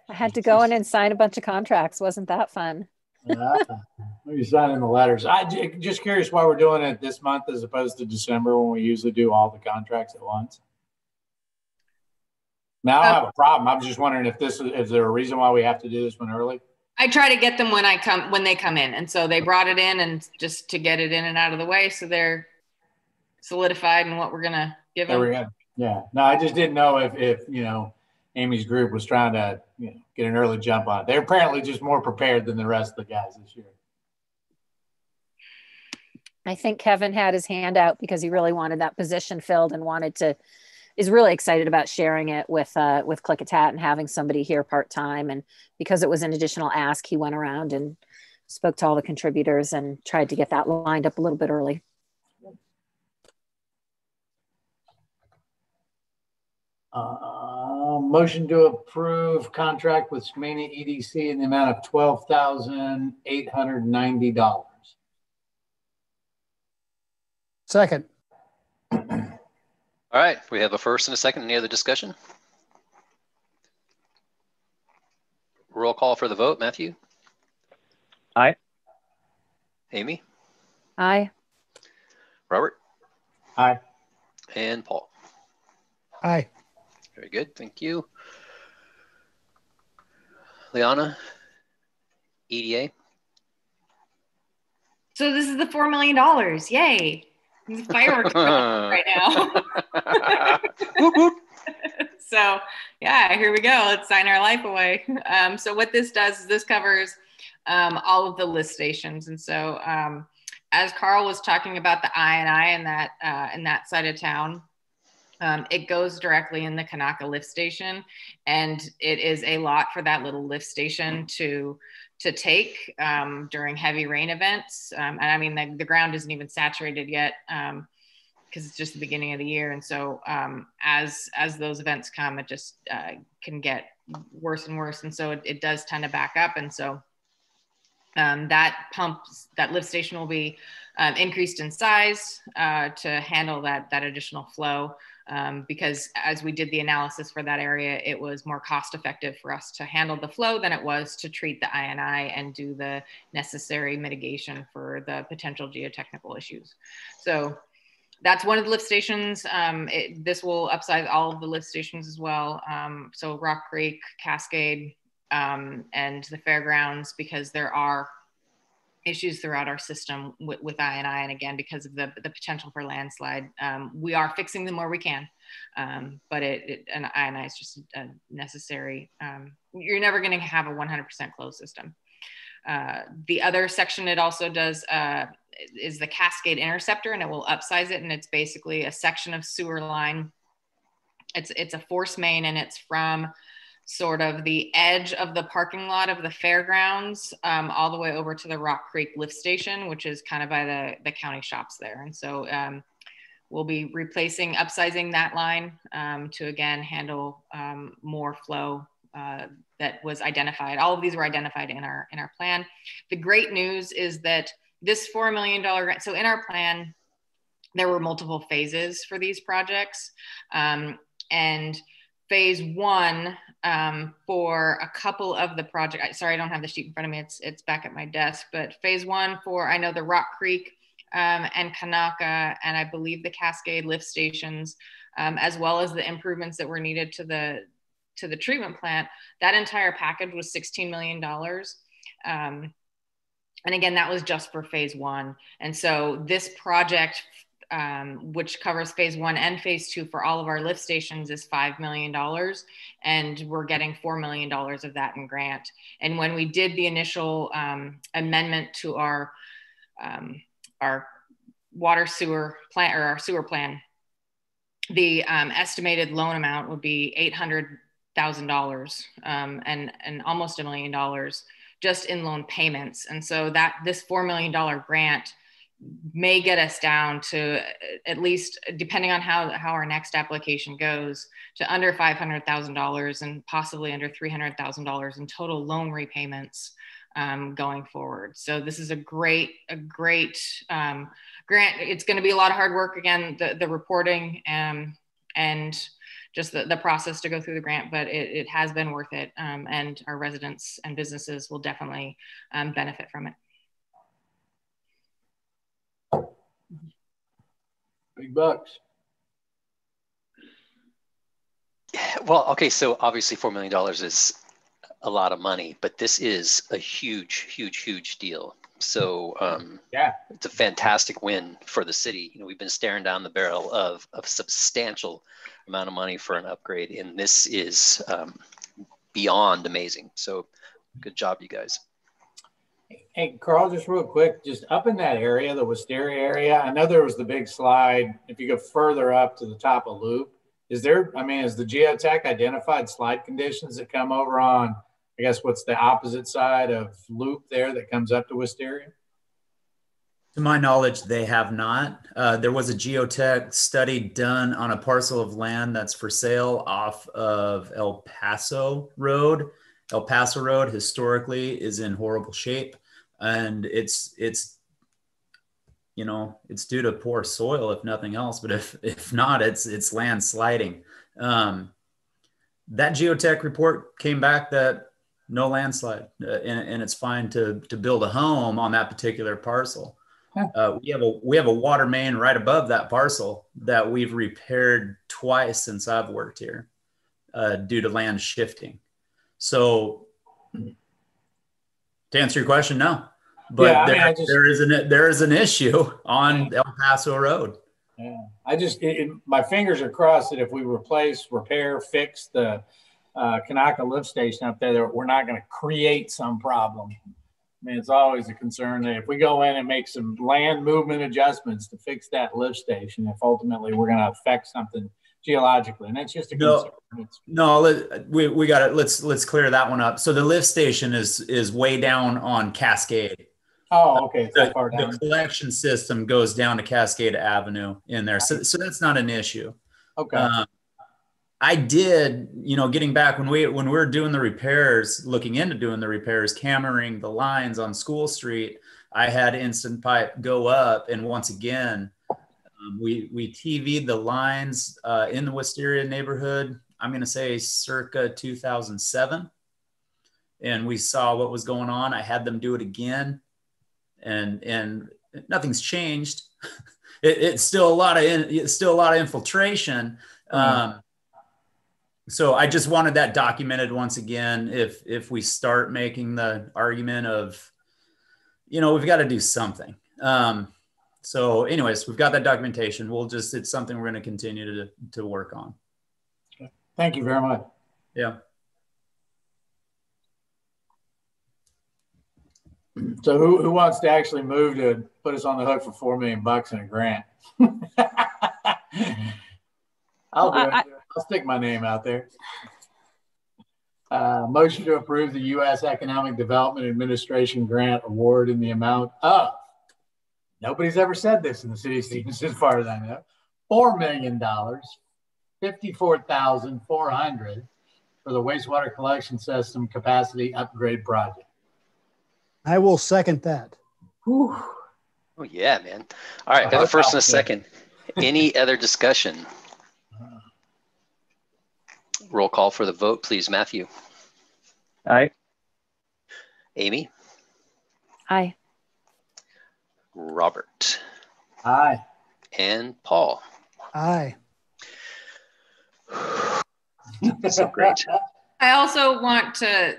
had to go in and sign a bunch of contracts. Wasn't that fun?
Maybe signing the letters. I'm just curious why we're doing it this month as opposed to December when we usually do all the contracts at once. Now I don't have a problem. I'm just wondering if is there a reason why we have to do this one early?
I try to get them when they come in, and so they brought it in, and just to get it in and out of the way, so they're solidified in what we're gonna give them.
There we go. Yeah. No, I just didn't know if you know Amy's group was trying to get an early jump on it. They're apparently just more prepared than the rest of the guys this year.
I think Kevin had his hand out because he really wanted that position filled and is really excited about sharing it with Klickitat and having somebody here part-time. And because it was an additional ask, he went around and spoke to all the contributors and tried to get that lined up a little bit early.
Motion to approve contract with Skamania EDC in the amount of $12,890.
Second.
All right, we have a first and a second. Any other discussion? Roll call for the vote, Matthew.
Aye.
Amy?
Aye.
Robert?
Aye.
And Paul?
Aye.
Very good. Thank you. Liana? EDA?
So this is the $4 million. Yay. There's fireworks going on right now.
Whoop, whoop.
So yeah, here we go. Let's sign our life away. So what this does is this covers all of the lift stations. And so as Carl was talking about the I in that side of town, it goes directly in the Kanaka lift station, and it is a lot for that little lift station to take during heavy rain events. And I mean, the ground isn't even saturated yet because it's just the beginning of the year. And so as those events come, it just can get worse and worse. And so it does tend to back up. And so that lift station will be increased in size to handle that additional flow. Because as we did the analysis for that area, it was more cost effective for us to handle the flow than it was to treat the INI and do the necessary mitigation for the potential geotechnical issues. So that's one of the lift stations. This will upsize all of the lift stations as well. So Rock Creek, Cascade, and the fairgrounds, because there are issues throughout our system with INI, and again, because of the potential for landslide, we are fixing them where we can, but an INI is just a necessary. You're never going to have a 100% closed system. The other section it also does is the Cascade Interceptor, and it will upsize it, and it's basically a section of sewer line. It's a force main, and it's from sort of the edge of the parking lot of the fairgrounds all the way over to the Rock Creek lift station, which is kind of by the county shops there. And so we'll be upsizing that line to again handle more flow that was identified. All of these were identified in our plan. The great news is that this $4 million grant, so in our plan, there were multiple phases for these projects. And phase one for a couple of the project, sorry, I don't have the sheet in front of me. It's back at my desk, but phase one for, I know the Rock Creek and Kanaka, and I believe the Cascade lift stations, as well as the improvements that were needed to the treatment plant, that entire package was $16 million. And again, that was just for phase one. And so this project, which covers phase one and phase two for all of our lift stations, is $5 million. And we're getting $4 million of that in grant. And when we did the initial amendment to our water sewer plant, or our sewer plan, the estimated loan amount would be $800,000 and almost $1 million just in loan payments. And so that this $4 million grant may get us down to, at least depending on how our next application goes, to under $500,000 and possibly under $300,000 in total loan repayments going forward. So this is a great grant. It's going to be a lot of hard work, again, the reporting and just the process to go through the grant, but it has been worth it. And our residents and businesses will definitely benefit from it.
Big bucks.
Well, okay, so obviously $4 million is a lot of money, but this is a huge deal. So
yeah,
it's a fantastic win for the city. You know, we've been staring down the barrel of a substantial amount of money for an upgrade, and this is beyond amazing. So good job, you guys.
Hey, Carl, just real quick, just up in that area, the Wisteria area, I know there was the big slide. If you go further up to the top of Loop, is the geotech identified slide conditions that come over on, I guess, what's the opposite side of Loop there that comes up to Wisteria?
To my knowledge, they have not. There was a geotech study done on a parcel of land that's for sale off of El Paso Road. El Paso Road historically is in horrible shape, and it's you know, it's due to poor soil, if nothing else. But if not, it's landsliding. That geotech report came back that no landslide, and it's fine to build a home on that particular parcel. We have a water main right above that parcel that we've repaired twice since I've worked here, due to land shifting. So, to answer your question, no. But yeah, there is an issue on El Paso Road.
Yeah, my fingers are crossed that if we replace, repair, fix the Kanaka lift station up there, that we're not going to create some problem. I mean, it's always a concern that if we go in and make some land movement adjustments to fix that lift station, if ultimately we're going to affect something geologically, and that's just a concern.
We got it. Let's clear that one up. So the lift station is way down on Cascade.
Oh, okay. It's that far down.
The collection system goes down to Cascade Avenue in there, so that's not an issue.
Okay.
I did, getting back when we were doing the repairs, looking into doing the repairs, cammering the lines on School Street, I had Instant Pipe go up, and once again, we TV'd the lines in the Wisteria neighborhood. I'm going to say circa 2007, and we saw what was going on. I had them do it again, and nothing's changed. It's still a lot of infiltration. So I just wanted that documented once again. If we start making the argument of, we've got to do something. So anyways, we've got that documentation. It's something we're going to continue to work on.
Thank you very much.
Yeah.
So who wants to actually move to put us on the hook for $4 million in a grant? I'll do it. I'll stick my name out there. Motion to approve the U.S. Economic Development Administration grant award in the amount of, nobody's ever said this in the city of Stevens as far as I know, $4 million, $54,400 for the wastewater collection system capacity upgrade project.
I will second that.
Whew.
Oh yeah, man. All right, we have a first and a second. Any other discussion? Roll call for the vote, please. Matthew.
Aye.
Amy.
Aye.
Robert.
Aye.
And Paul.
Aye.
So great.
I also want to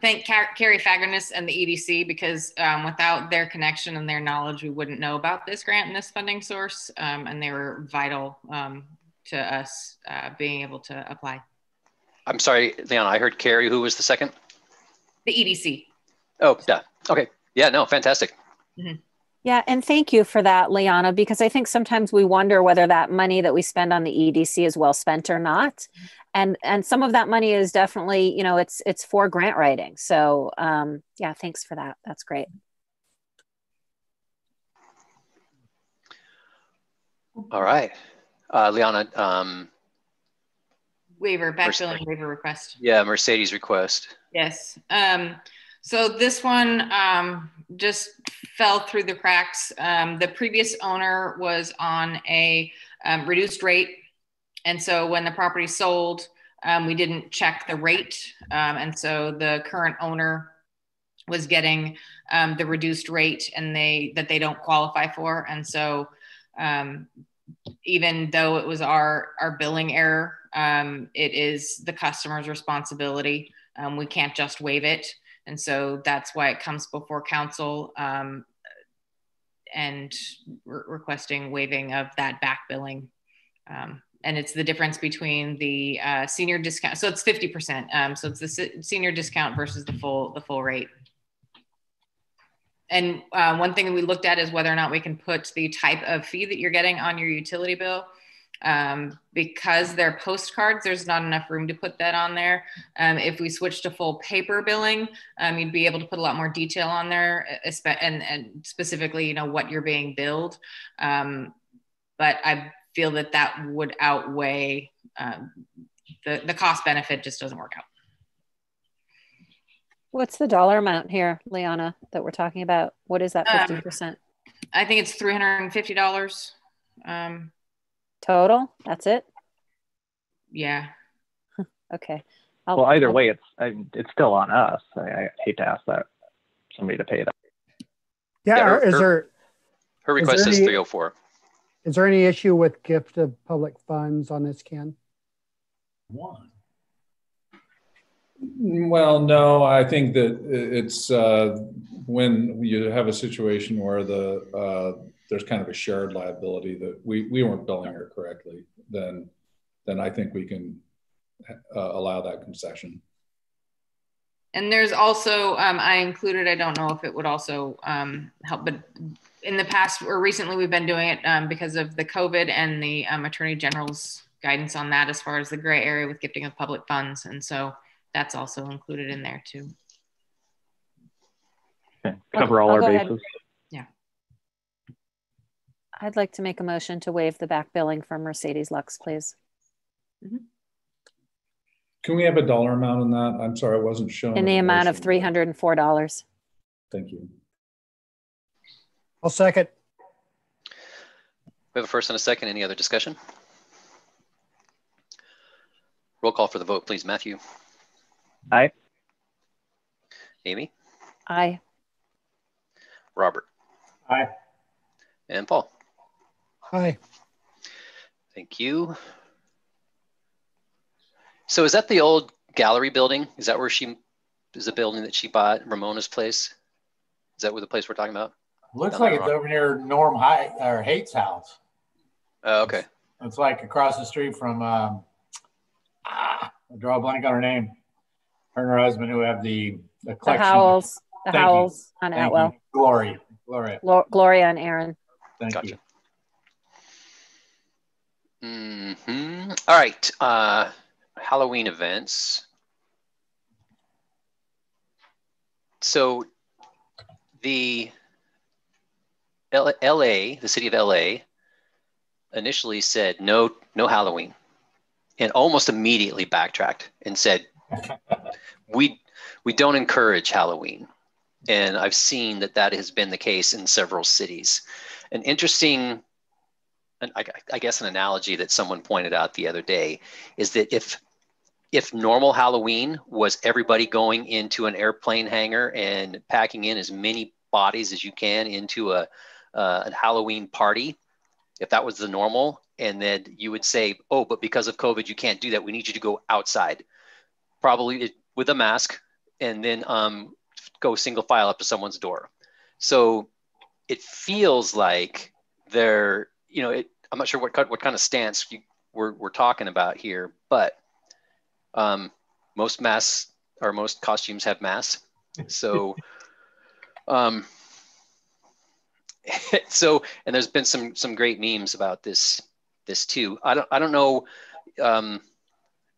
thank Carrie Fagerness and the EDC, because without their connection and their knowledge, we wouldn't know about this grant and this funding source, and they were vital to us being able to apply.
I'm sorry, Leon, I heard Carrie. Who was the second?
The EDC.
Oh, yeah. Okay. Yeah, no, fantastic.
Mm-hmm.
Yeah, and thank you for that, Liana, because I think sometimes we wonder whether that money that we spend on the EDC is well spent or not. And some of that money is definitely, it's for grant writing. So yeah, thanks for that. That's great.
All right. Liana.
Backfilling waiver request.
Yeah, Mercedes request.
Yes. So this one just fell through the cracks. The previous owner was on a reduced rate. And so when the property sold, we didn't check the rate. And so the current owner was getting the reduced rate that they don't qualify for. And so even though it was our billing error, it is the customer's responsibility. We can't just waive it. And so that's why it comes before council and requesting waiving of that back billing. And it's the difference between the senior discount. So it's 50%. So it's the senior discount versus the full rate. And one thing that we looked at is whether or not we can put the type of fee that you're getting on your utility bill. Because they're postcards, there's not enough room to put that on there. If we switch to full paper billing, you'd be able to put a lot more detail on there, and specifically, what you're being billed. But I feel that would outweigh the cost benefit. Just doesn't work out.
What's the dollar amount here, Liana, that we're talking about? What is that 50%?
I think it's $350.
Total? That's it?
Yeah.
Okay.
Well, either way, it's still on us. I hate to ask somebody to pay that.
Yeah,
her request is 304.
Is there any issue with gift of public funds on this, Ken?
One. Well, no, I think that it's when you have a situation where there's kind of a shared liability that we weren't billing her correctly, then I think we can allow that concession.
And there's also, I included, I don't know if it would also help, but in the past or recently we've been doing it because of the COVID and the Attorney General's guidance on that as far as the gray area with gifting of public funds. And so that's also included in there too.
Okay. Cover all our bases.
Yeah.
I'd like to make a motion to waive the back billing for Mercedes Lux, please.
Mm-hmm.
Can we have a dollar amount on that? I'm sorry, I wasn't shown.
In the amount of $304.
Thank you.
I'll second.
We have a first and a second. Any other discussion? Roll call for the vote, please. Matthew.
Aye.
Amy.
Aye.
Robert.
Aye.
And Paul.
Aye.
Thank you. So is that the old gallery building? Is that where is the building that she bought, Ramona's place? Is that where the place we're talking about?
Looks like it's over near Norm Haight's house.
Oh, okay.
It's like across the street from, I draw a blank on her name. Her and her husband who have the collection.
The Howells on Atwell.
Gloria.
Gloria and Aaron.
Thank you.
Mm-hmm. All right. Halloween events. So the LA, the city of LA, initially said no Halloween, and almost immediately backtracked and said we don't encourage Halloween. And I've seen that has been the case in several cities. An interesting, I guess, an analogy that someone pointed out the other day is that if normal Halloween was everybody going into an airplane hangar and packing in as many bodies as you can into a Halloween party, if that was the normal, and then you would say, oh, but because of COVID, you can't do that. We need you to go outside, probably with a mask, and then go single file up to someone's door. So it feels like I'm not sure what kind of stance we're talking about here, but most masks or most costumes have masks. So, and there's been some great memes about this too. I don't know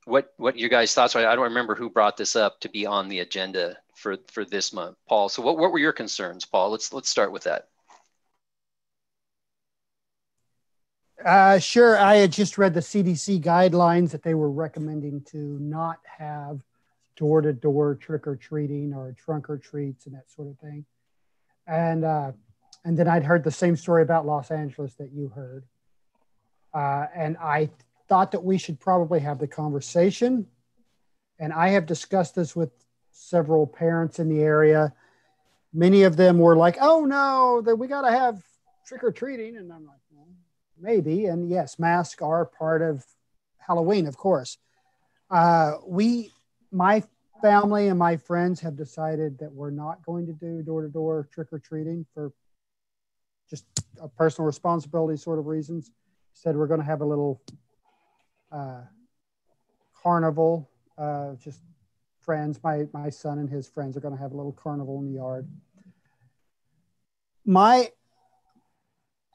what your guys' thoughts are. I don't remember who brought this up to be on the agenda for this month, Paul. So what were your concerns, Paul? Let's start with that.
Sure. I had just read the CDC guidelines that they were recommending to not have door-to-door trick-or-treating or trunk-or-treats and that sort of thing. And then I'd heard the same story about Los Angeles that you heard. And I thought that we should probably have the conversation. And I have discussed this with several parents in the area. Many of them were like, oh no, that we got to have trick-or-treating. And I'm like, well, maybe. And yes, masks are part of Halloween, of course. My family and my friends have decided that we're not going to do door-to-door trick-or-treating for just a personal responsibility sort of reasons. Said we're going to have a little carnival, just friends. My son and his friends are going to have a little carnival in the yard.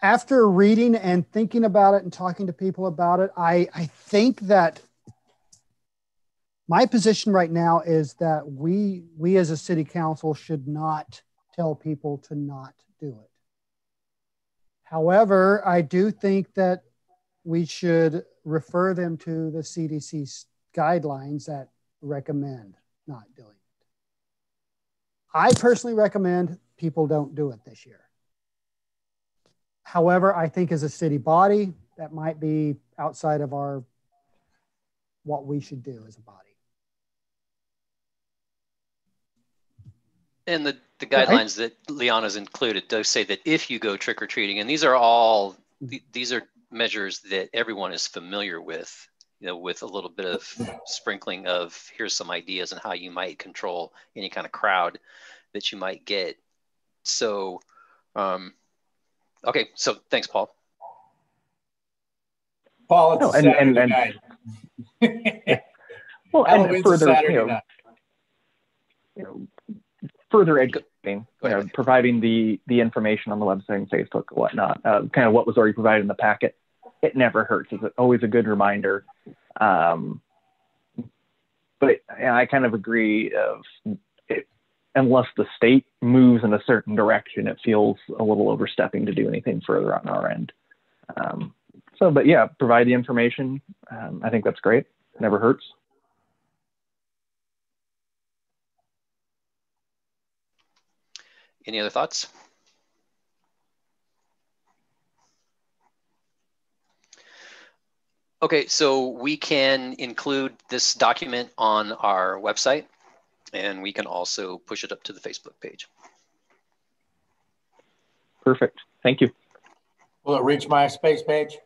After reading and thinking about it and talking to people about it, I think that my position right now is that we as a city council should not tell people to not do it. However, I do think that we should refer them to the CDC guidelines that recommend not doing it. I personally recommend people don't do it this year. However, I think as a city body, that might be outside of what we should do as a body.
And the guidelines that Liana's included does say that if you go trick-or-treating, and these are measures that everyone is familiar with, with a little bit of sprinkling of here's some ideas on how you might control any kind of crowd that you might get. So, okay, so thanks, Paul.
Paul, it's Saturday night.
Well, and further, further educating, providing the information on the website and Facebook and whatnot, kind of what was already provided in the packet. It never hurts. It's always a good reminder. But I kind of agree unless the state moves in a certain direction, it feels a little overstepping to do anything further on our end. But yeah, provide the information. I think that's great. It never hurts.
Any other thoughts? Okay, so we can include this document on our website, and we can also push it up to the Facebook page.
Perfect. Thank you.
Will it reach my MySpace page?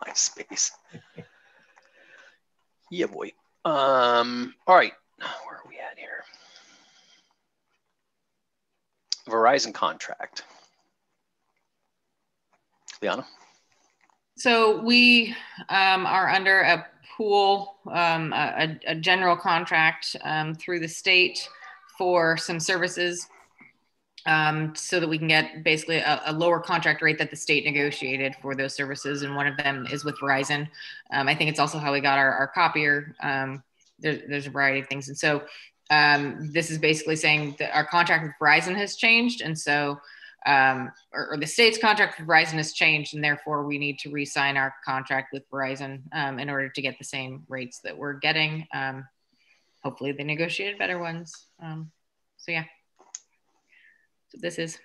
MySpace. Yeah, boy. All right. Where are we at here? Verizon contract. Liana?
So we are under a pool, a general contract through the state for some services so that we can get basically a lower contract rate that the state negotiated for those services. And one of them is with Verizon. I think it's also how we got our copier. There's a variety of things. And so this is basically saying that our contract with Verizon has changed. And so, or the state's contract with Verizon has changed, and therefore we need to re-sign our contract with Verizon in order to get the same rates that we're getting. Hopefully they negotiated better ones. So yeah, so this is.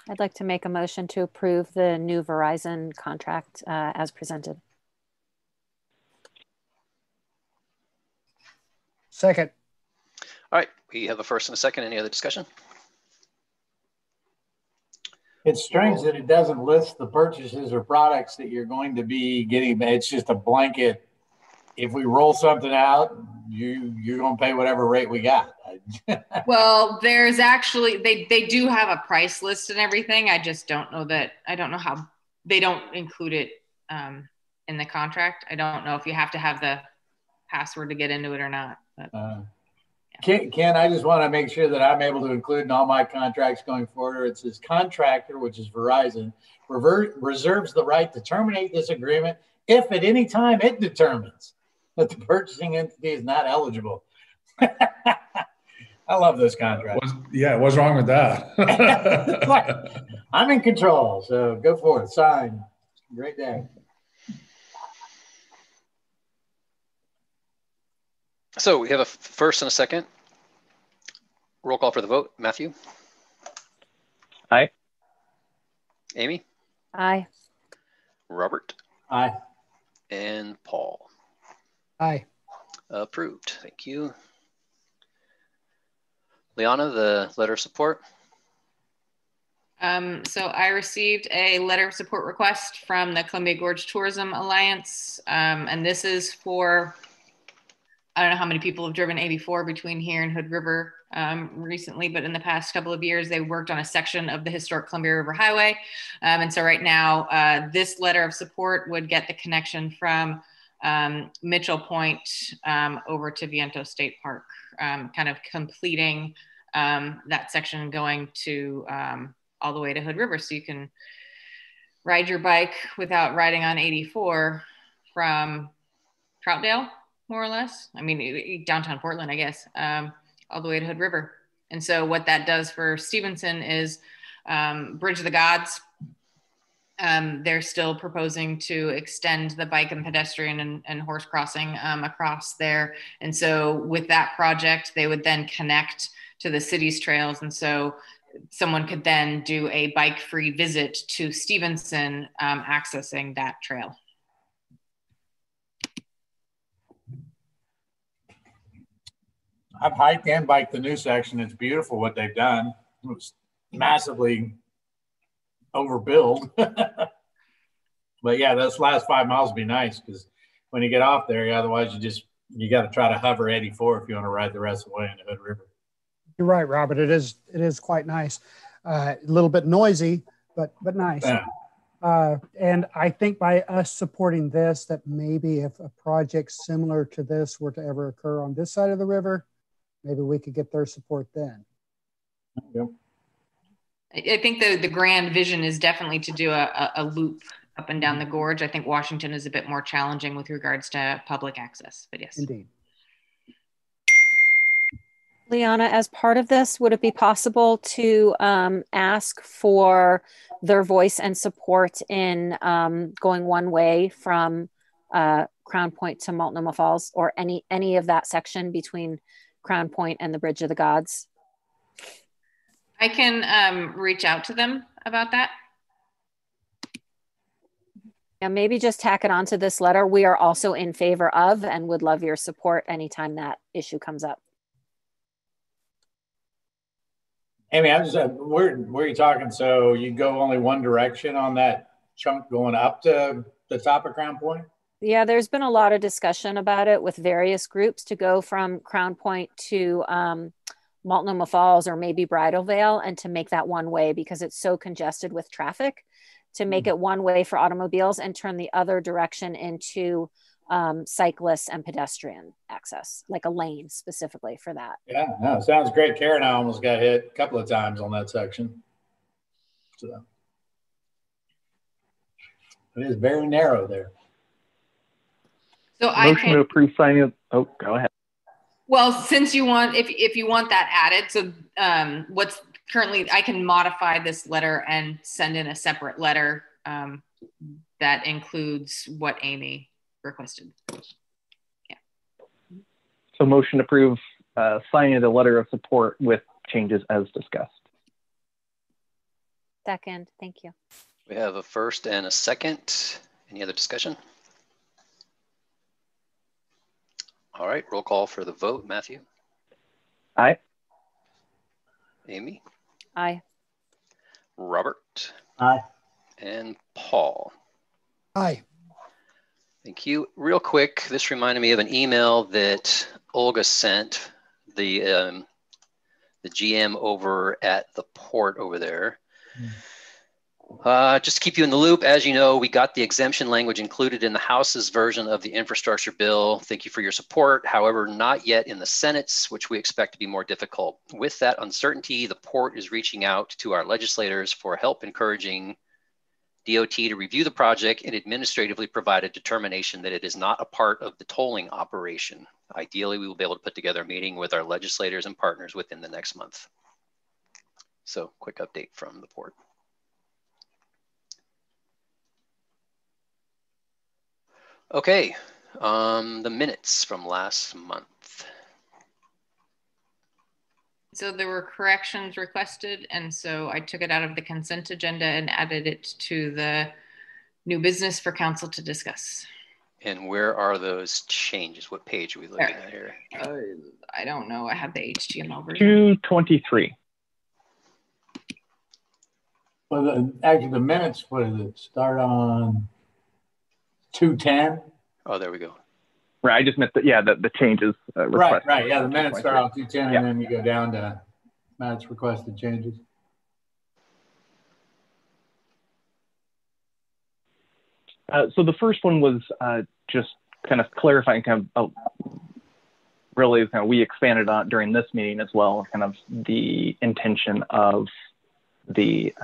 I'd like to make a motion to approve the new Verizon contract as presented.
Second.
All right, we have a first and a second. Any other discussion?
It's strange that it doesn't list the purchases or products that you're going to be getting. It's just a blanket. If we roll something out, you're going to pay whatever rate we got.
Well, there's actually, they do have a price list and everything. I just don't know that, I don't know how, they don't include it in the contract. I don't know if you have to have the password to get into it or not. But,
Ken, I just want to make sure that I'm able to include in all my contracts going forward. It says contractor, which is Verizon, reserves the right to terminate this agreement if at any time it determines that the purchasing entity is not eligible. I love those contracts.
What's wrong with that?
I'm in control, so go for it. Sign. Great day.
So we have a first and a second. Roll call for the vote. Matthew?
Aye.
Amy?
Aye.
Robert?
Aye.
And Paul?
Aye.
Approved. Thank you. Liana, the letter of support?
So I received a letter of support request from the Columbia Gorge Tourism Alliance. And this is for, I don't know how many people have driven 84 between here and Hood River recently, but in the past couple of years, they worked on a section of the historic Columbia River Highway. And so right now, this letter of support would get the connection from Mitchell Point over to Viento State Park, kind of completing that section going to all the way to Hood River. So you can ride your bike without riding on 84 from Troutdale, more or less. I mean, downtown Portland, I guess, all the way to Hood River. And so what that does for Stevenson is Bridge of the Gods. They're still proposing to extend the bike and pedestrian and horse crossing across there. And so with that project, they would then connect to the city's trails. And so someone could then do a bike-free visit to Stevenson, accessing that trail.
I've hiked and biked the new section. It's beautiful what they've done. It was massively overbuild. But yeah, those last 5 miles would be nice because when you get off there, otherwise you got to try to hover 84 if you want to ride the rest of the way in the Hood River.
You're right, Robert. It is quite nice. A little bit noisy, but nice.
Yeah.
And I think by us supporting this, that maybe if a project similar to this were to ever occur on this side of the river, maybe we could get their support then.
Yep.
I think the grand vision is definitely to do a loop up and down the gorge. I think Washington is a bit more challenging with regards to public access, but yes.
Indeed.
Liana, as part of this, would it be possible to ask for their voice and support in going one way from Crown Point to Multnomah Falls, or any of that section between Crown Point and the Bridge of the Gods?
I can reach out to them about that.
Yeah, maybe just tack it onto this letter. We are also in favor of and would love your support anytime that issue comes up.
Amy, I'm just where are you talking? So you go only one direction on that chunk going up to the top of Crown Point?
Yeah, there's been a lot of discussion about it with various groups to go from Crown Point to Multnomah Falls or maybe Bridal Veil, and to make that one way because it's so congested with traffic, to make it one way for automobiles and turn the other direction into cyclists and pedestrian access, like a lane specifically for that.
Yeah, no, sounds great. Karen, I almost got hit a couple of times on that section. So it is very narrow there.
So
Motion to approve signing of, oh, go ahead.
Well, since you want, if you want that added, so what's currently, I can modify this letter and send in a separate letter that includes what Amy requested. Yeah.
So motion to approve signing of the letter of support with changes as discussed.
Second, thank you.
We have a first and a second. Any other discussion? All right, roll call for the vote. Matthew?
Aye.
Amy?
Aye.
Robert?
Aye.
And Paul?
Aye.
Thank you. Real quick, this reminded me of an email that Olga sent the GM over at the port over there. Just to keep you in the loop, as you know, we got the exemption language included in the House's version of the infrastructure bill. Thank you for your support. However, not yet in the Senate's, which we expect to be more difficult. With that uncertainty, the port is reaching out to our legislators for help encouraging DOT to review the project and administratively provide a determination that it is not a part of the tolling operation. Ideally, we will be able to put together a meeting with our legislators and partners within the next month. So, quick update from the port. Okay, the minutes from last month.
So there were corrections requested, and so I took it out of the consent agenda and added it to the new business for council to discuss.
And where are those changes? What page are we looking at here?
I don't know. I have the HTML version.
223.
Well, actually, the minutes, what does it start on? 210.
Oh, there we go.
Right, I just meant the changes.
Right. Yeah, the minutes start on 210, and then you go down to Matt's requested changes.
So the first one was just kind of clarifying, really kind of we expanded on during this meeting as well, kind of the intention of the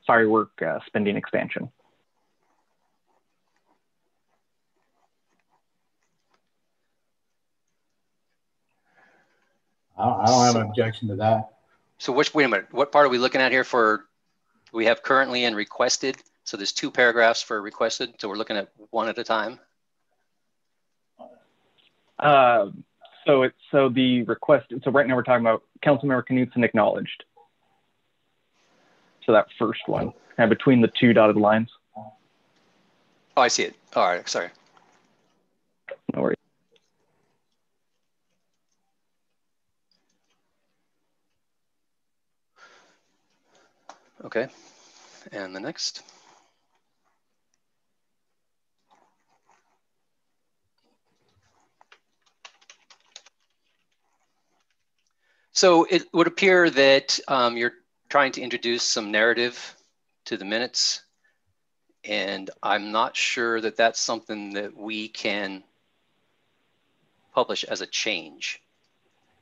firework spending expansion.
I don't have an objection to that.
So wait a minute, what part are we looking at here for, we have currently and requested? So there's two paragraphs for requested. So we're looking at one at a time. So the requested, so right now we're talking about Councilmember Knutson acknowledged. So that first one, kind of between the two dotted lines. Oh, I see it. All right, sorry. No worries. Okay, and the next. So it would appear that you're trying to introduce some narrative to the minutes, and I'm not sure that that's something that we can publish as a change.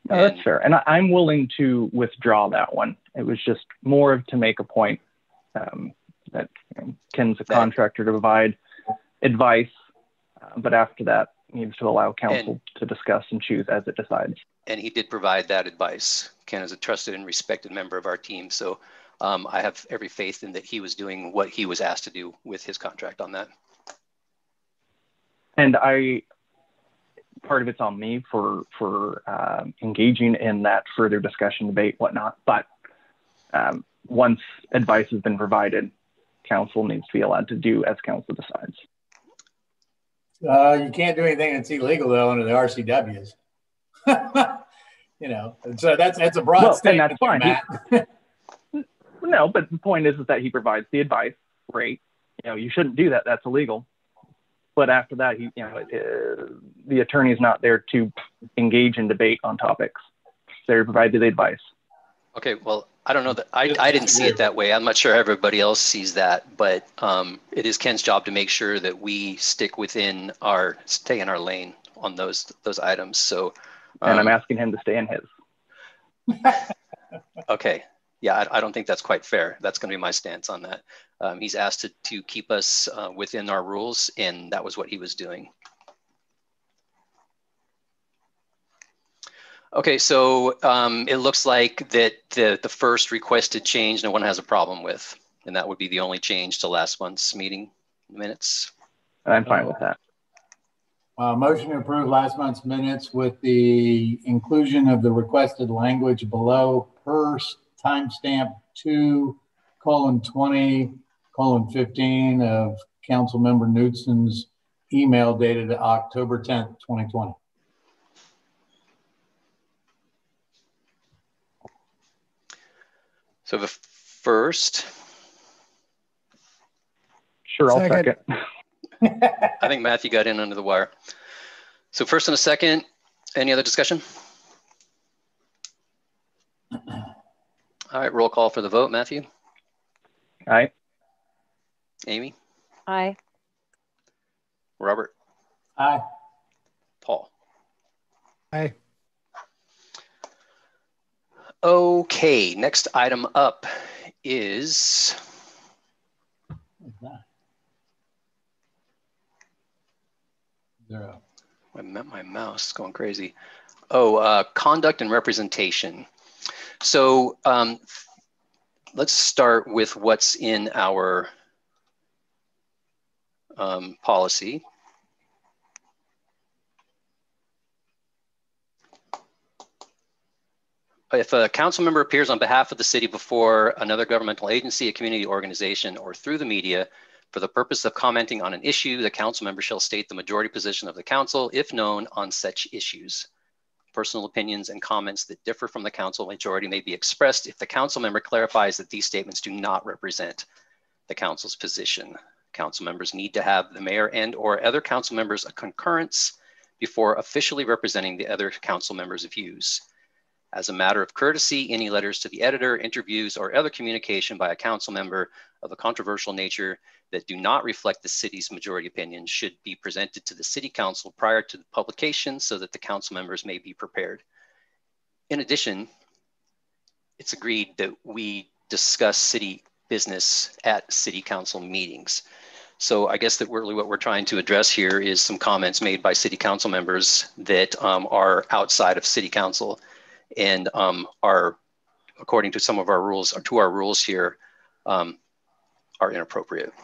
No, that's fair. And I'm willing to withdraw that one. It was just more of to make a point that Ken's a contractor to provide advice, but after that needs to allow council to discuss and choose as it decides.
And he did provide that advice. Ken is a trusted and respected member of our team. So I have every faith in that he was doing what he was asked to do with his contract on that.
And part of it's on me for engaging in that further discussion, debate, whatnot. But once advice has been provided, council needs to be allowed to do as council decides.
You can't do anything that's illegal though under the RCWs. You know, so that's a broad statement.
And that's fine. No, but the point is that he provides the advice. Great. You know, you shouldn't do that. That's illegal. But after that, the attorney is not there to engage in debate on topics. They're provided the advice.
Okay, well, I don't know that I didn't see it that way. I'm not sure everybody else sees that, but it is Ken's job to make sure that we stay in our lane on those items. So,
and I'm asking him to stay in his.
Okay. Yeah, I don't think that's quite fair. That's going to be my stance on that. He's asked to keep us within our rules, and that was what he was doing. Okay, so it looks like that the first requested change no one has a problem with, and that would be the only change to last month's meeting minutes.
I'm fine with that.
Motion to approve last month's minutes with the inclusion of the requested language below per timestamp 2:20:15 of Councilmember Knudsen's email dated October 10th, 2020.
So the first.
Sure, I'll second.
I think Matthew got in under the wire. So first and a second, any other discussion? All right, roll call for the vote. Matthew?
Aye.
Amy?
Aye.
Robert?
Aye.
Paul?
Aye.
Okay, next item up is my mouse is going crazy. Oh, conduct and representation. So let's start with what's in our policy. If a council member appears on behalf of the city before another governmental agency, a community organization, or through the media for the purpose of commenting on an issue, the council member shall state the majority position of the council, if known, on such issues. Personal opinions and comments that differ from the council majority may be expressed if the council member clarifies that these statements do not represent the council's position. Council members need to have the mayor and/or other council members a concurrence before officially representing the other council members' views. As a matter of courtesy, any letters to the editor, interviews, or other communication by a council member of a controversial nature that do not reflect the city's majority opinion should be presented to the city council prior to the publication so that the council members may be prepared. In addition, it's agreed that we discuss city business at city council meetings. So I guess that really what we're trying to address here is some comments made by city council members that are outside of city council and are, according to some of our rules, or to our rules here, are inappropriate.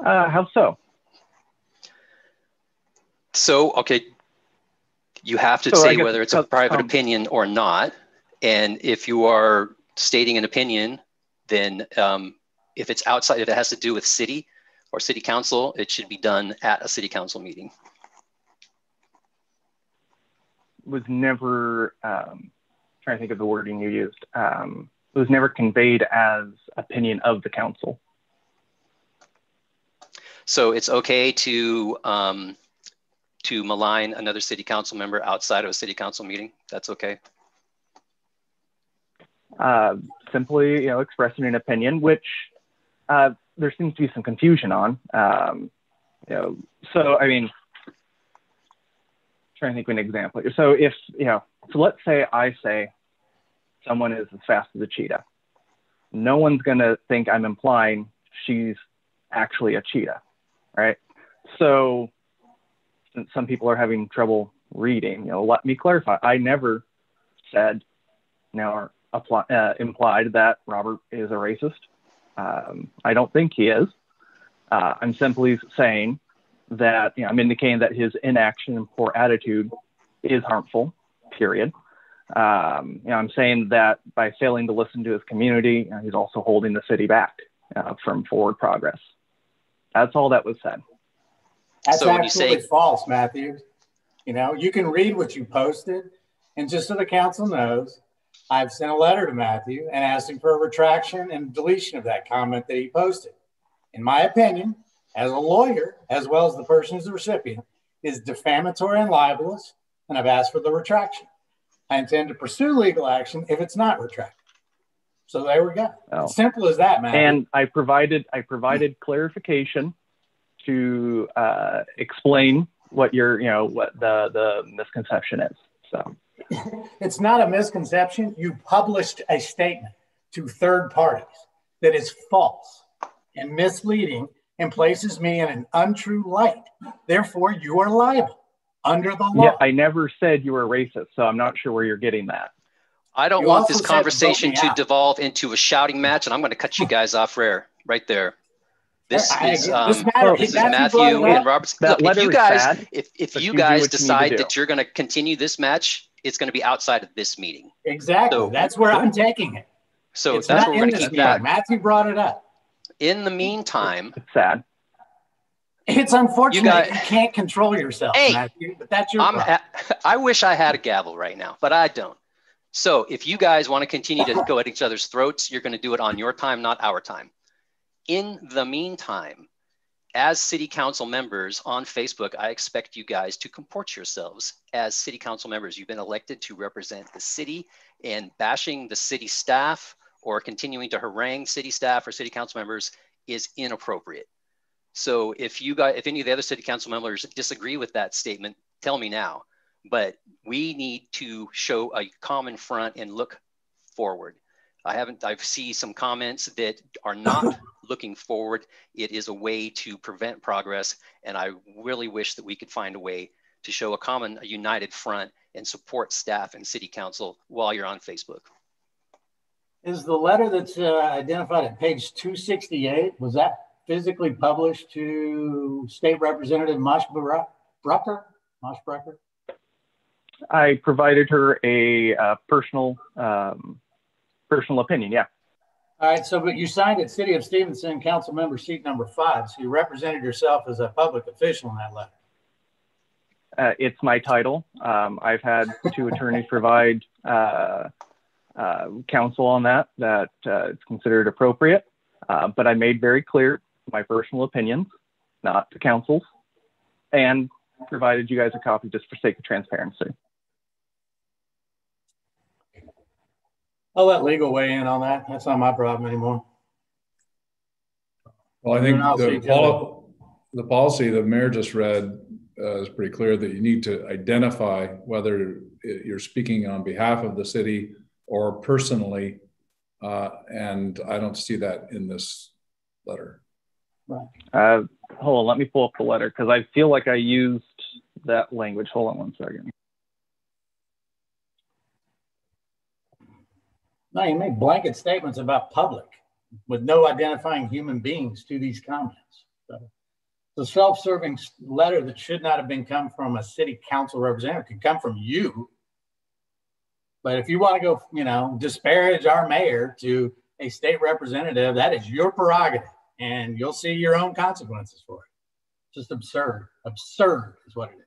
How so?
So, okay, you have to say whether it's a private opinion or not. And if you are stating an opinion, then if it's outside, if it has to do with city or city council, it should be done at a city council meeting.
Was never, trying to think of the wording you used, It was never conveyed as opinion of the council.
So it's okay to malign another city council member outside of a city council meeting? That's okay?
Simply, expressing an opinion, which there seems to be some confusion on. So I mean, trying to think of an example here. So if, so let's say I say someone is as fast as a cheetah. No one's going to think I'm implying she's actually a cheetah, right? So since some people are having trouble reading, let me clarify. I never said, or implied that Robert is a racist. I don't think he is. I'm simply saying that, I'm indicating that his inaction and poor attitude is harmful, period. I'm saying that by failing to listen to his community, he's also holding the city back from forward progress. That's all that was said.
That's so absolutely false, Matthew. You can read what you posted, and just so the council knows, I've sent a letter to Matthew and asked him for a retraction and deletion of that comment that he posted. In my opinion, as a lawyer, as well as the person who's the recipient, is defamatory and libelous, and I've asked for the retraction. I intend to pursue legal action if it's not retracted. So there we go. Oh. As simple as that, Matthew.
And I provided clarification to explain what what the misconception is. So
it's not a misconception. You published a statement to third parties that is false and misleading and places me in an untrue light. Therefore, you are liable under the law.
Yeah, I never said you were racist, so I'm not sure where you're getting that.
I don't want this conversation to devolve into a shouting match, and I'm going to cut you guys off right there. This is Matthew and Robert. Look, if you guys decide that you're going to continue this match, it's going to be outside of this meeting.
Exactly. So, that's where I'm taking it.
So that's where we're going to keep that.
Matthew brought it up.
In the meantime,
it's sad.
It's unfortunate you can't control yourself, Matthew, but that's your problem.
I wish I had a gavel right now, but I don't. So if you guys want to continue to go at each other's throats, you're going to do it on your time, not our time. In the meantime, as city council members on Facebook, I expect you guys to comport yourselves as city council members. You've been elected to represent the city, and bashing the city staff or continuing to harangue city staff or city council members is inappropriate. So if any of the other city council members disagree with that statement, tell me now. But we need to show a common front and look forward. I see some comments that are not looking forward. It is a way to prevent progress, and I really wish that we could find a way to show a united front and support staff and city council while you're on Facebook.
Is the letter that's identified at page 268, was that physically published to State Representative Moshbrucker?
I provided her a personal opinion, yeah.
All right, so but you signed it, City of Stevenson, council member seat number 5, so you represented yourself as a public official in that letter.
It's my title. I've had 2 attorneys provide counsel on that it's considered appropriate, but I made very clear my personal opinions, not the council's, and provided you guys a copy just for sake of transparency.
I'll let legal weigh in on that. That's not my problem anymore.
Well, I think the policy the mayor just read is pretty clear that you need to identify whether you're speaking on behalf of the city or personally, and I don't see that in this letter.
Right. Hold on, let me pull up the letter because I feel like I used that language. Hold on one second.
No, you make blanket statements about public with no identifying human beings to these comments. So the self-serving letter that should not have been come from a city council representative could come from you. But if you want to go, disparage our mayor to a state representative, that is your prerogative, and you'll see your own consequences for it. Just absurd. Absurd is what it is.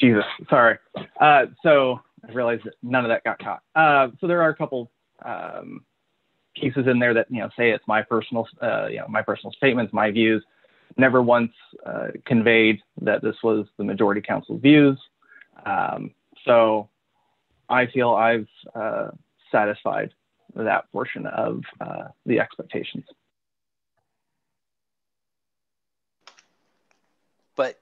Jesus, sorry. So I realized that none of that got caught. So there are a couple pieces in there that, say it's my personal, my personal statements, my views. Never once conveyed that this was the majority council's views. So I feel I've satisfied that portion of the expectations.
But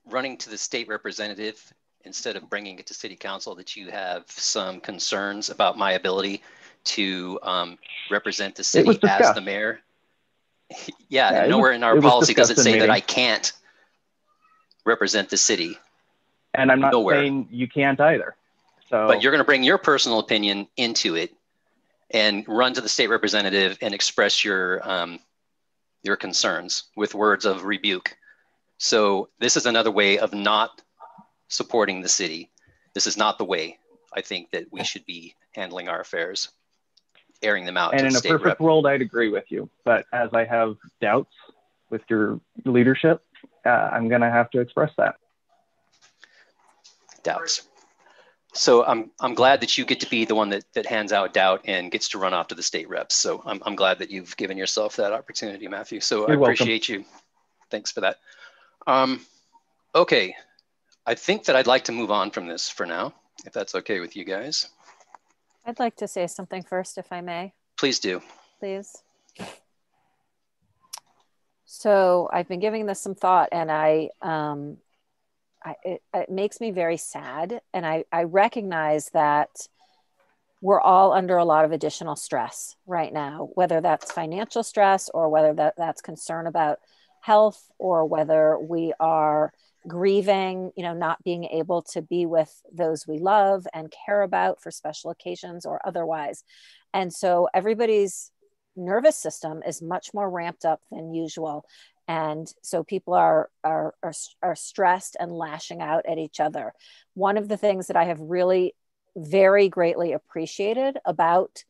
running to the state representative instead of bringing it to city council, that you have some concerns about my ability to represent the city as the mayor. Yeah, and nowhere in our policy does it say that I can't represent the city.
And I'm not saying you can't either. So,
but you're going to bring your personal opinion into it and run to the state representative and express your concerns with words of rebuke. So this is another way of not supporting the city. This is not the way I think that we should be handling our affairs, airing them out.
And in a perfect world, I'd agree with you. But as I have doubts with your leadership, I'm going to have to express that.
Doubts. So I'm glad that you get to be the one that hands out doubt and gets to run off to the state reps. So I'm glad that you've given yourself that opportunity, Matthew. So I appreciate you. Thanks for that. Okay. I think that I'd like to move on from this for now, if that's okay with you guys.
I'd like to say something first, if I may.
Please do.
Please. So I've been giving this some thought, and it makes me very sad. And I recognize that we're all under a lot of additional stress right now, whether that's financial stress or whether that's concern about health, or whether we are grieving, not being able to be with those we love and care about for special occasions or otherwise. And so everybody's nervous system is much more ramped up than usual. And so people are stressed and lashing out at each other. One of the things that I have really very greatly appreciated about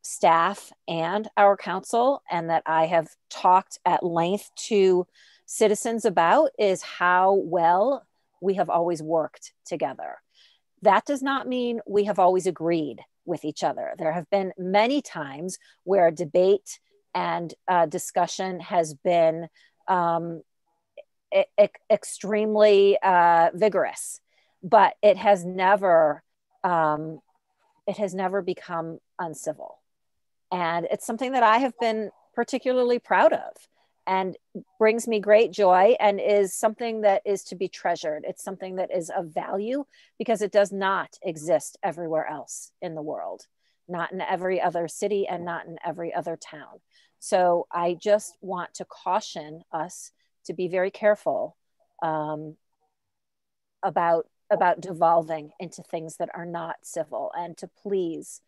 staff and our council, and that I have talked at length to citizens about, is how well we have always worked together. That does not mean we have always agreed with each other. There have been many times where debate and discussion has been extremely vigorous, but it has never become uncivil. And it's something that I have been particularly proud of, and brings me great joy, and is something that is to be treasured. It's something that is of value because it does not exist everywhere else in the world, not in every other city and not in every other town. So I just want to caution us to be very careful about devolving into things that are not civil, and to please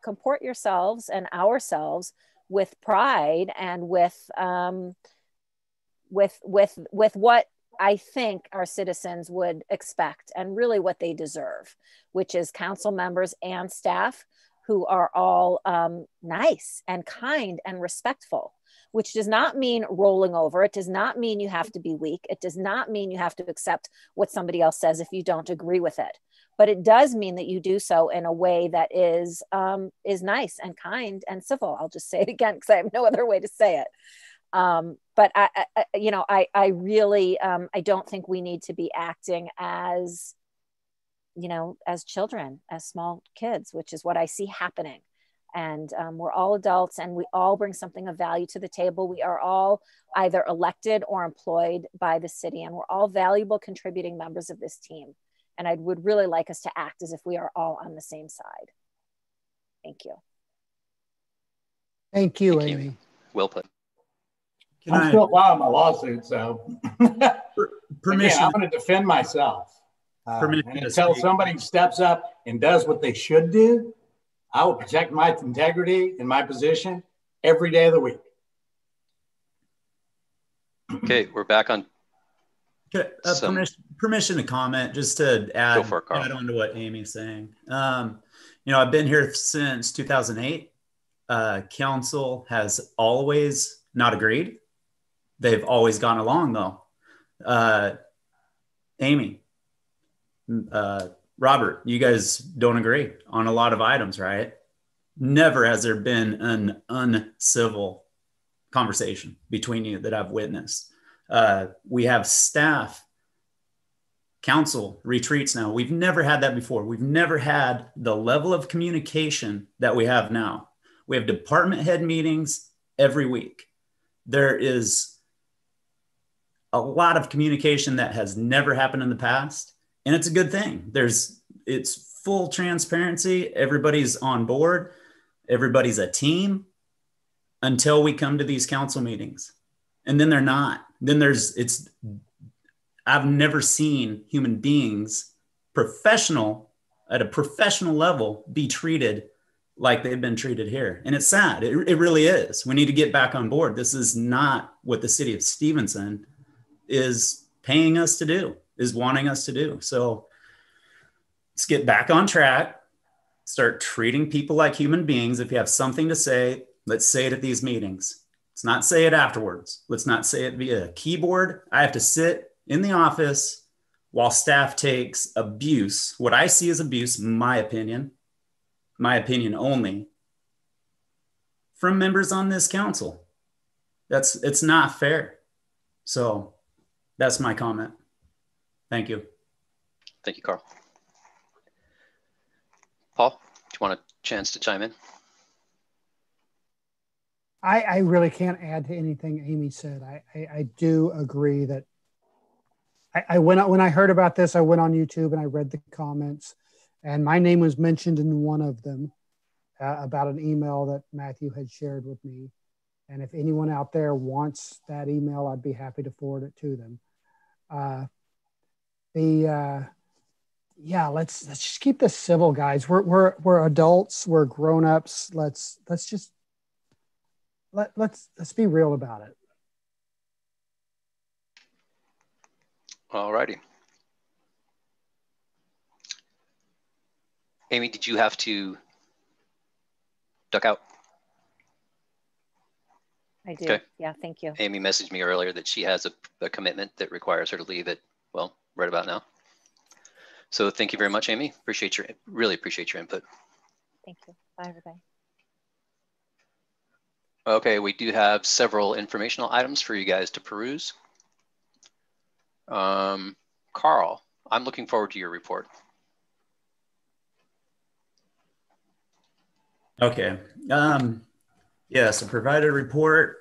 comport yourselves and ourselves with pride and with what I think our citizens would expect, and really what they deserve, which is council members and staff who are all nice and kind and respectful, which does not mean rolling over. It does not mean you have to be weak. It does not mean you have to accept what somebody else says if you don't agree with it. But it does mean that you do so in a way that is nice and kind and civil. I'll just say it again because I have no other way to say it. But I really I don't think we need to be acting as children, as small kids, which is what I see happening. And we're all adults, and we all bring something of value to the table. We are all either elected or employed by the city, and we're all valuable contributing members of this team. And I would really like us to act as if we are all on the same side. Thank you.
Thank you, Amy.
Well put.
I'm still filing my lawsuit, so permission. Again, I'm going to defend myself. And until somebody steps up and does what they should do, I will protect my integrity and my position every day of the week.
Okay, we're back on.
Permission to comment, just to add on to what Amy's saying. I've been here since 2008. Council has always not agreed. They've always gone along, though. Amy, Robert, you guys don't agree on a lot of items, right? Never has there been an uncivil conversation between you that I've witnessed. We have staff council retreats now. We've never had that before. We've never had the level of communication that we have now. We have department head meetings every week. There is a lot of communication that has never happened in the past, and it's a good thing. It's full transparency. Everybody's on board. Everybody's a team until we come to these council meetings. And then they're not. Then I've never seen human beings at a professional level be treated like they've been treated here. And it's sad. It really is. We need to get back on board. This is not what the city of Stevenson is paying us to do, is wanting us to do. So let's get back on track, start treating people like human beings. If you have something to say, let's say it at these meetings. Let's not say it afterwards. Let's not say it via keyboard. I have to sit in the office while staff takes abuse, what I see as abuse, my opinion only, from members on this council. It's not fair. So that's my comment. Thank you.
Thank you, Carl. Paul, do you want a chance to chime in?
I really can't add to anything Amy said. I do agree that when I heard about this, I went on YouTube and I read the comments, and my name was mentioned in one of them about an email that Matthew had shared with me. And if anyone out there wants that email, I'd be happy to forward it to them. Yeah, let's just keep this civil, guys. We're adults, we're grown-ups. Let's be real about it.
All righty. Amy, did you have to duck out?
I do.
Okay.
Yeah, thank you.
Amy messaged me earlier that she has a commitment that requires her to leave at, well, right about now. So thank you very much, Amy. Really appreciate your input.
Thank you. Bye, everybody.
Okay, we do have several informational items for you guys to peruse. Carl, I'm looking forward to your report.
Okay. Yeah, so provided report,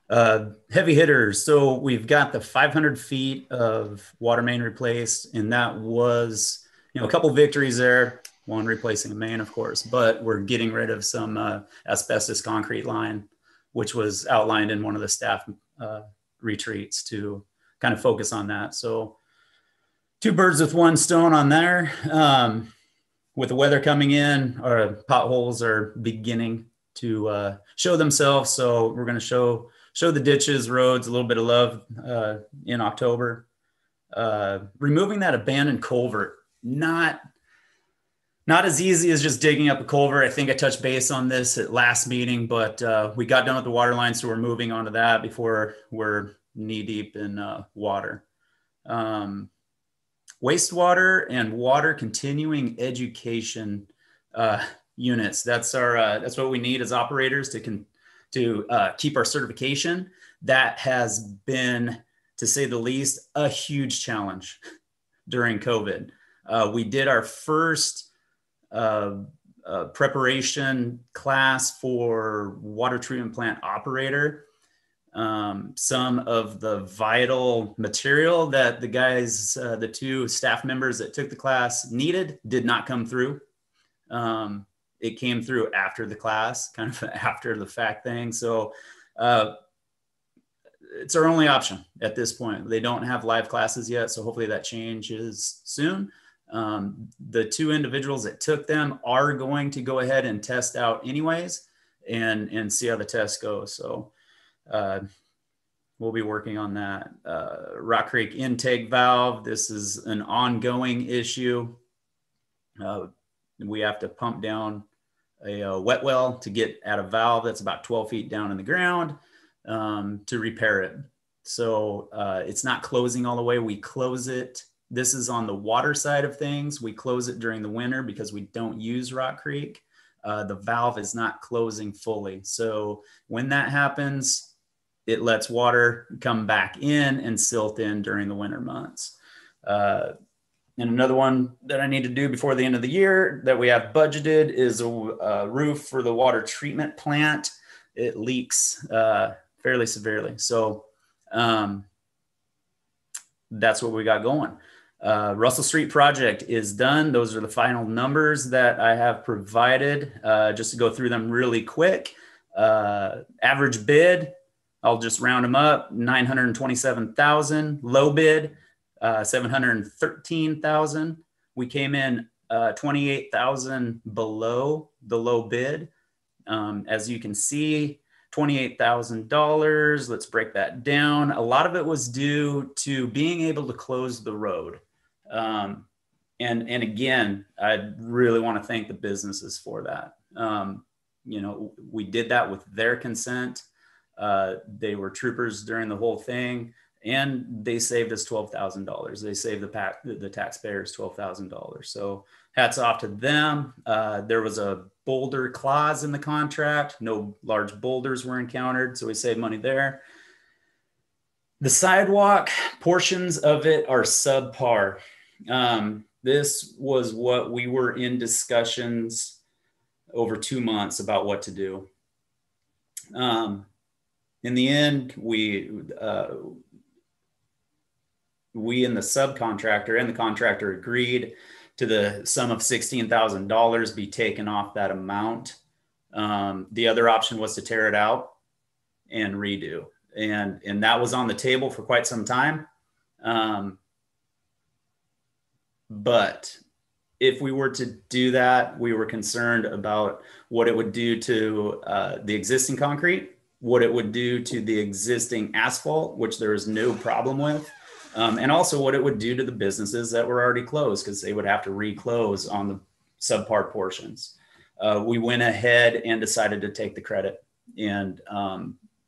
heavy hitters. So we've got the 500 feet of water main replaced, and that was, a couple victories there. One replacing a main, of course, but we're getting rid of some asbestos concrete line, which was outlined in one of the staff retreats to kind of focus on that. So 2 birds with 1 stone on there. With the weather coming in, our potholes are beginning to show themselves. So we're going to show the ditches, roads, a little bit of love in October. Removing that abandoned culvert, not as easy as just digging up a culvert. I think I touched base on this at last meeting, but we got done with the water line, so we're moving on to that before we're knee deep in water. Wastewater and water continuing education units. That's what we need as operators to keep our certification. That has been, to say the least, a huge challenge during COVID. We did our first preparation class for water treatment plant operator. Some of the vital material that the guys, the 2 staff members that took the class needed, did not come through. It came through after the class, kind of after the fact thing. So it's our only option at this point. They don't have live classes yet, so hopefully that changes soon. The 2 individuals that took them are going to go ahead and test out anyways and see how the test goes. So we'll be working on that. Rock Creek intake valve. This is an ongoing issue. We have to pump down a wet well to get at a valve that's about 12 feet down in the ground to repair it. So it's not closing all the way. We close it This is on the water side of things. We close it during the winter because we don't use Rock Creek. The valve is not closing fully. So when that happens, it lets water come back in and silt in during the winter months. And another one that I need to do before the end of the year that we have budgeted is a roof for the water treatment plant. It leaks fairly severely. So that's what we got going. Russell Street project is done. Those are the final numbers that I have provided. Just to go through them really quick. Average bid, I'll just round them up, 927,000. Low bid, 713,000. We came in 28,000 below the low bid. As you can see, $28,000. Let's break that down. A lot of it was due to being able to close the road. And again, I really want to thank the businesses for that. You know, we did that with their consent. They were troopers during the whole thing, and they saved us $12,000. They saved the taxpayers $12,000. So hats off to them. There was a boulder clause in the contract. No large boulders were encountered, so we saved money there. The sidewalk portions of it are subpar. This was what we were in discussions over 2 months about what to do. In the end, we and the subcontractor and the contractor agreed to the sum of $16,000 be taken off that amount. The other option was to tear it out and redo. And that was on the table for quite some time. But if we were to do that, we were concerned about what it would do to the existing concrete, what it would do to the existing asphalt, which there is no problem with, and also what it would do to the businesses that were already closed, because they would have to reclose on the subpar portions. We went ahead and decided to take the credit. And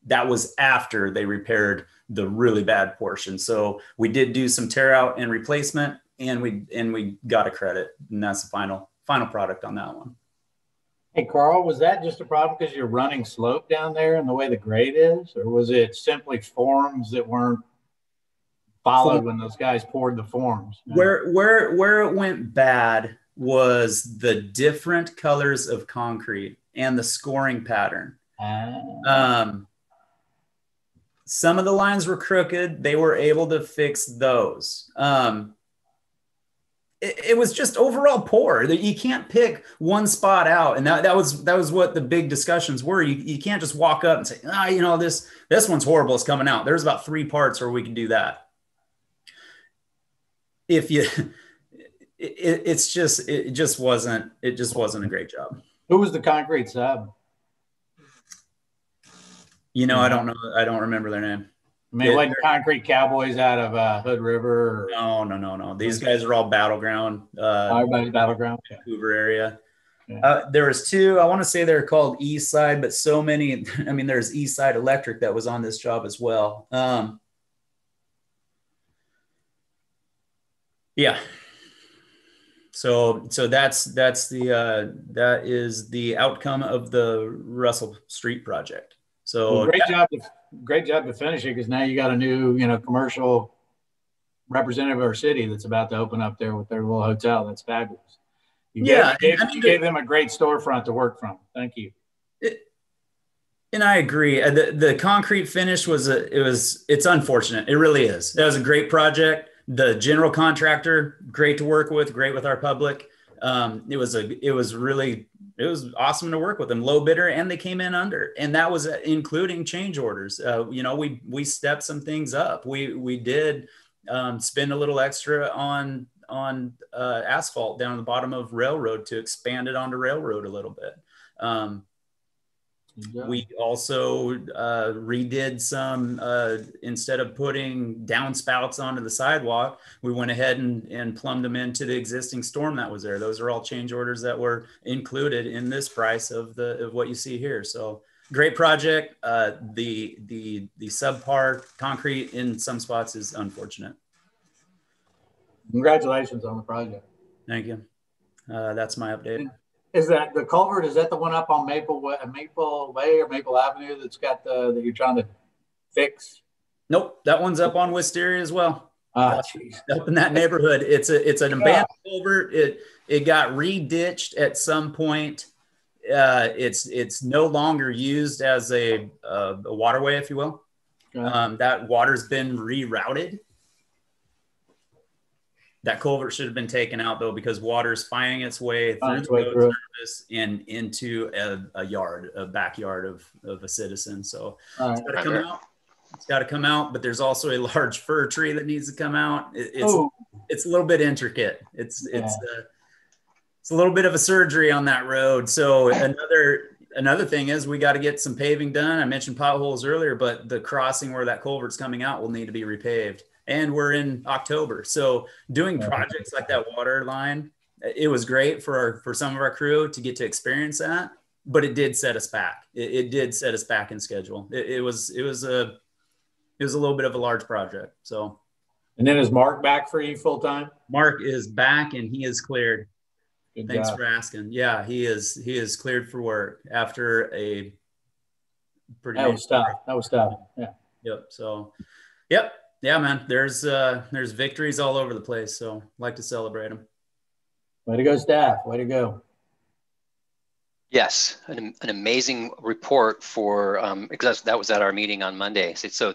that was after they repaired the really bad portion. So we did do some tear out and replacement, and we got a credit, and that's the final product on that one.
Hey, Carl, was that just a problem because you're running slope down there and the way the grade is, or was it simply forms that weren't followed when those guys poured the forms? No.
Where it went bad was the different colors of concrete and the scoring pattern. Some of the lines were crooked. They were able to fix those. It was just overall poor. You can't pick one spot out, and that was what the big discussions were. You can't just walk up and say, you know, this one's horrible. It's coming out. There's about 3 parts where we can do that. It just wasn't a great job.
Who was the concrete sub?
You know, I don't know. I don't remember their name.
I mean, like Concrete Cowboys out of Hood River? Or...
No. These guys are all Battleground.
Everybody's Battleground.
Vancouver area.
Yeah.
There was 2. I want to say they're called East Side, but so many. I mean, there's East Side Electric that was on this job as well. Yeah. So that is the outcome of the Russell Street project. So
well, great job to finish it, because now you got a new, commercial representative of our city that's about to open up there with their little hotel. That's fabulous. You gave them a great storefront to work from. Thank you.
And I agree. The concrete finish it's unfortunate. It really is. That was a great project. The general contractor, great to work with, great with our public. It was awesome to work with them. Low bidder, and they came in under, and that was including change orders. We stepped some things up. We did spend a little extra on asphalt down the bottom of Railroad to expand it onto Railroad a little bit. We also redid some, instead of putting downspouts onto the sidewalk, we went ahead and plumbed them into the existing storm that was there. Those are all change orders that were included in this price of what you see here. So great project. The subpar concrete in some spots is unfortunate.
Congratulations on the project.
Thank you. That's my update.
Is that the culvert? Is that the one up on Maple Way or Maple Avenue that's got that you're trying to fix?
Nope, that one's up on Wisteria as well.
Ah,
up in that neighborhood. It's an abandoned culvert. It got re-ditched at some point. It's no longer used as a waterway, if you will. That water's been rerouted. That culvert should have been taken out though, because water's finding its way through the road surface and into a backyard of a citizen. So it's got to come out. It's got to come out, but there's also a large fir tree that needs to come out. It's a little bit intricate. It's a little bit of a surgery on that road. So another thing is we got to get some paving done. I mentioned potholes earlier, but the crossing where that culvert's coming out will need to be repaved. And we're in October. So doing projects like that water line, it was great for some of our crew to get to experience that, but it did set us back. It did set us back in schedule. It was a little bit of a large project. So.
And then is Mark back for you full time?
Mark is back and he is cleared.
Good
Thanks
job.
for asking. Yeah, he is cleared for work after a pretty.
That was tough. Yeah.
Yep. So, yep. Yeah, man. There's victories all over the place. So, like to celebrate them.
Way to go, staff. Way to go.
Yes, an amazing report for because that was at our meeting on Monday. So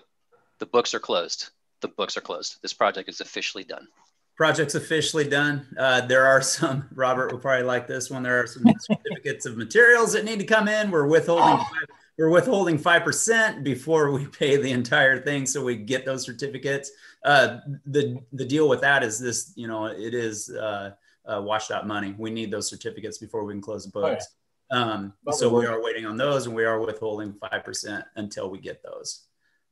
the books are closed. The books are closed. This project is officially done.
Project's officially done. There are some, Robert will probably like this one. There are some certificates of materials that need to come in. We're withholding 5% before we pay the entire thing. So we get those certificates. The deal with that is this, it is washed out money. We need those certificates before we can close the books. So we are waiting on those and we are withholding 5% until we get those.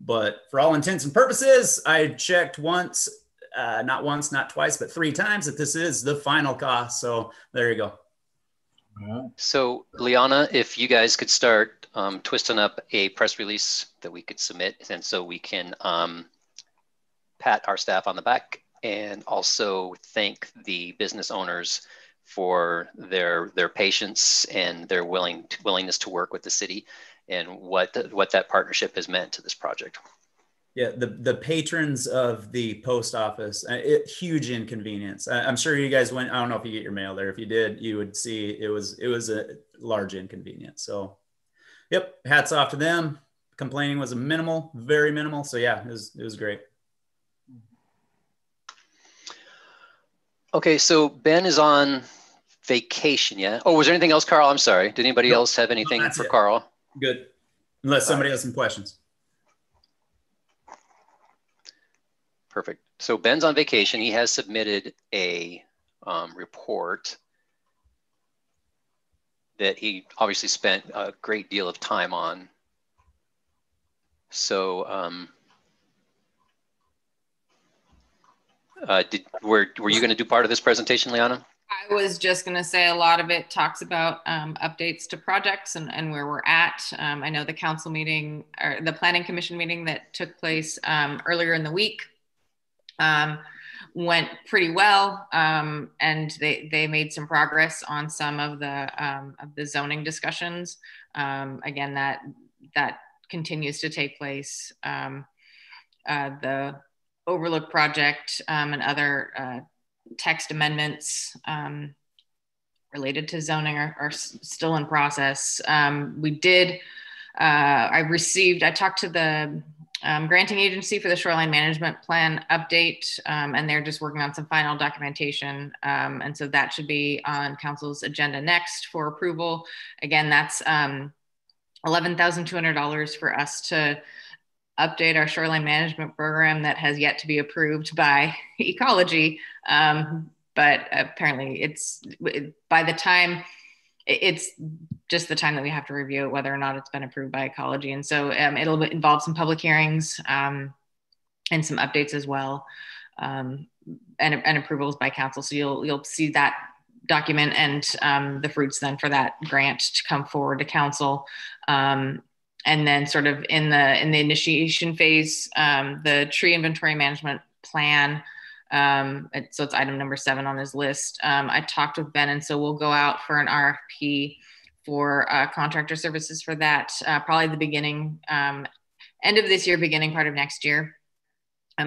But for all intents and purposes, I checked once, not twice, but 3 times that this is the final cost. So there you go.
So Liana, if you guys could start twisting up a press release that we could submit, and so we can pat our staff on the back and also thank the business owners for their patience and their willingness to work with the city and what that partnership has meant to this project.
Yeah, the patrons of the post office, huge inconvenience. I'm sure you guys went, I don't know if you get your mail there. If you did, you would see it was a large inconvenience. So, yep, hats off to them. Complaining was minimal, very minimal. So yeah, it was great.
Okay, so Ben is on vacation, yeah? Oh, was there anything else, Carl? I'm sorry. Did anybody else have anything for Carl?
Good. Unless somebody has some questions.
Perfect. So Ben's on vacation. He has submitted a report that he obviously spent a great deal of time on. So were you going to do part of this presentation, Liana?
I was just going to say a lot of it talks about updates to projects and where we're at. I know the council meeting or the planning commission meeting that took place earlier in the week went pretty well, and they made some progress on some of the zoning discussions. Again, that continues to take place. The Overlook project and other text amendments related to zoning are still in process. I talked to the granting agency for the shoreline management plan update, and they're just working on some final documentation. And so that should be on council's agenda next for approval. Again, that's $11,200 for us to update our shoreline management program that has yet to be approved by Ecology. But apparently it's just the time that we have to review it, whether or not it's been approved by Ecology. And so it'll involve some public hearings and some updates as well, and approvals by council. So you'll see that document and the fruits then for that grant to come forward to council. And then sort of in the initiation phase, the tree inventory management plan So it's item number 7 on his list. I talked with Ben, and so we'll go out for an RFP for contractor services for that, probably the beginning, end of this year, beginning part of next year.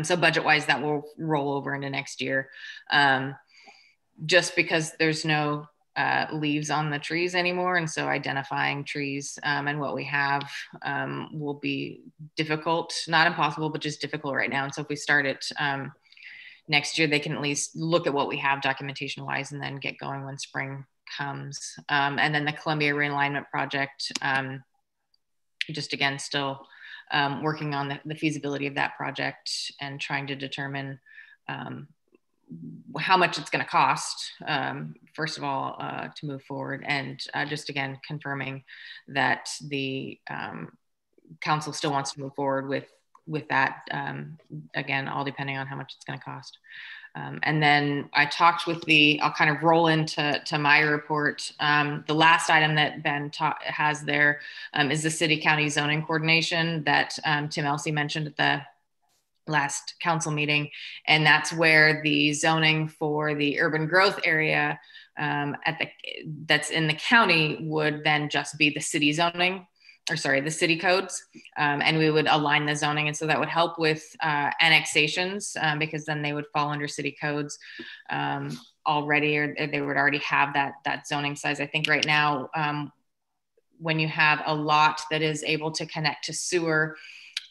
So budget-wise, that will roll over into next year, just because there's no leaves on the trees anymore. And so identifying trees and what we have will be difficult, not impossible, but just difficult right now. And so if we start it next year, they can at least look at what we have documentation-wise and then get going when spring comes. And then the Columbia realignment project, just again, still working on the feasibility of that project and trying to determine how much it's going to cost, first of all, to move forward. And just again, confirming that the council still wants to move forward with that, again, all depending on how much it's going to cost. And then I talked with I'll kind of roll into my report. The last item that Ben has there is the city county zoning coordination that Tim Elsey mentioned at the last council meeting. And that's where the zoning for the urban growth area that's in the county would then just be the city zoning, or sorry, the city codes, and we would align the zoning. And so that would help with annexations because then they would fall under city codes already, or they would already have that zoning size. I think right now, when you have a lot that is able to connect to sewer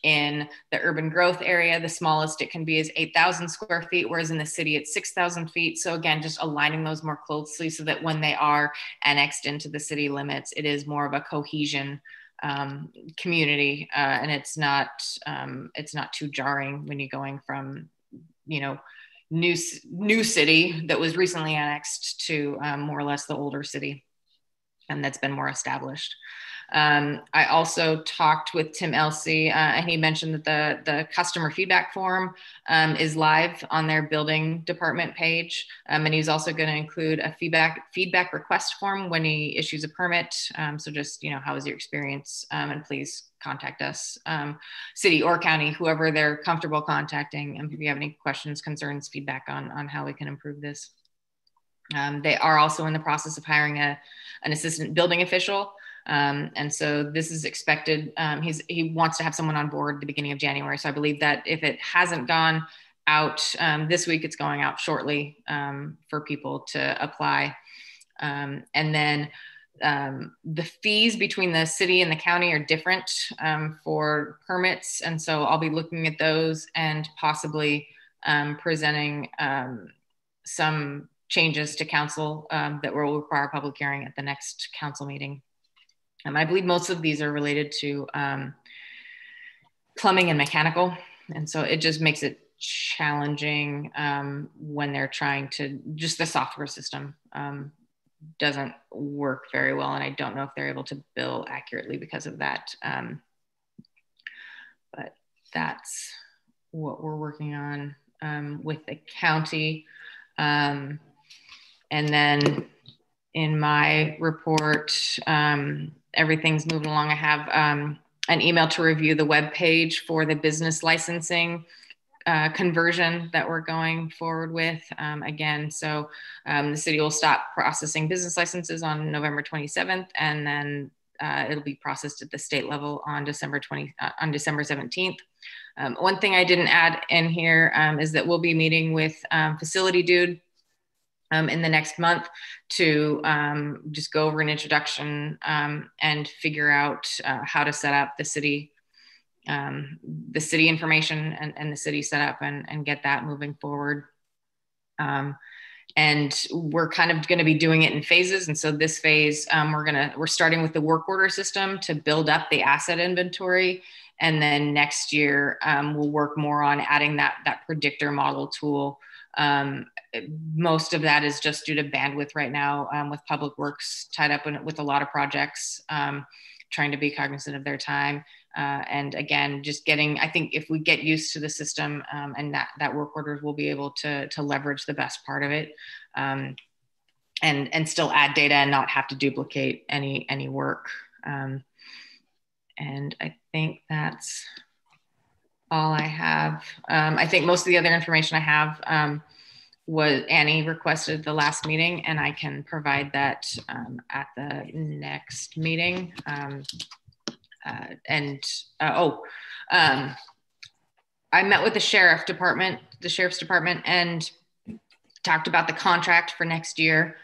in the urban growth area, the smallest it can be is 8,000 square feet, whereas in the city it's 6,000 feet. So again, just aligning those more closely so that when they are annexed into the city limits, it is more of a cohesion community, and it's not too jarring when you're going from, new city that was recently annexed to more or less the older city, and that's been more established. I also talked with Tim Elsey, and he mentioned that the customer feedback form is live on their building department page. And he's also going to include a feedback request form when he issues a permit. So just, how was your experience? And please contact us, city or county, whoever they're comfortable contacting. And if you have any questions, concerns, feedback on how we can improve this. They are also in the process of hiring an assistant building official. And so this is expected. He wants to have someone on board at the beginning of January. So I believe that if it hasn't gone out this week, it's going out shortly for people to apply. And then the fees between the city and the county are different for permits. And so I'll be looking at those and possibly presenting some changes to council that will require public hearing at the next council meeting. I believe most of these are related to plumbing and mechanical. And so it just makes it challenging when they're trying to, just the software system doesn't work very well. And I don't know if they're able to bill accurately because of that. But that's what we're working on with the county. And then in my report, everything's moving along. I have an email to review the web page for the business licensing conversion that we're going forward with. Again, so the city will stop processing business licenses on November 27th, and then it'll be processed at the state level on December 17th. One thing I didn't add in here is that we'll be meeting with Facility Dude in the next month to just go over an introduction and figure out how to set up the city information and the city setup and get that moving forward. And we're kind of going to be doing it in phases. And so this phase, we're starting with the work order system to build up the asset inventory. And then next year, we'll work more on adding that predictor model tool. Most of that is just due to bandwidth right now with Public Works tied up with a lot of projects, trying to be cognizant of their time. And again, just I think if we get used to the system and that work orders, we'll be able to leverage the best part of it and still add data and not have to duplicate any work. And I think that's all I have. I think most of the other information I have was Annie requested the last meeting, and I can provide that at the next meeting. I met with the sheriff's department, and talked about the contract for next year,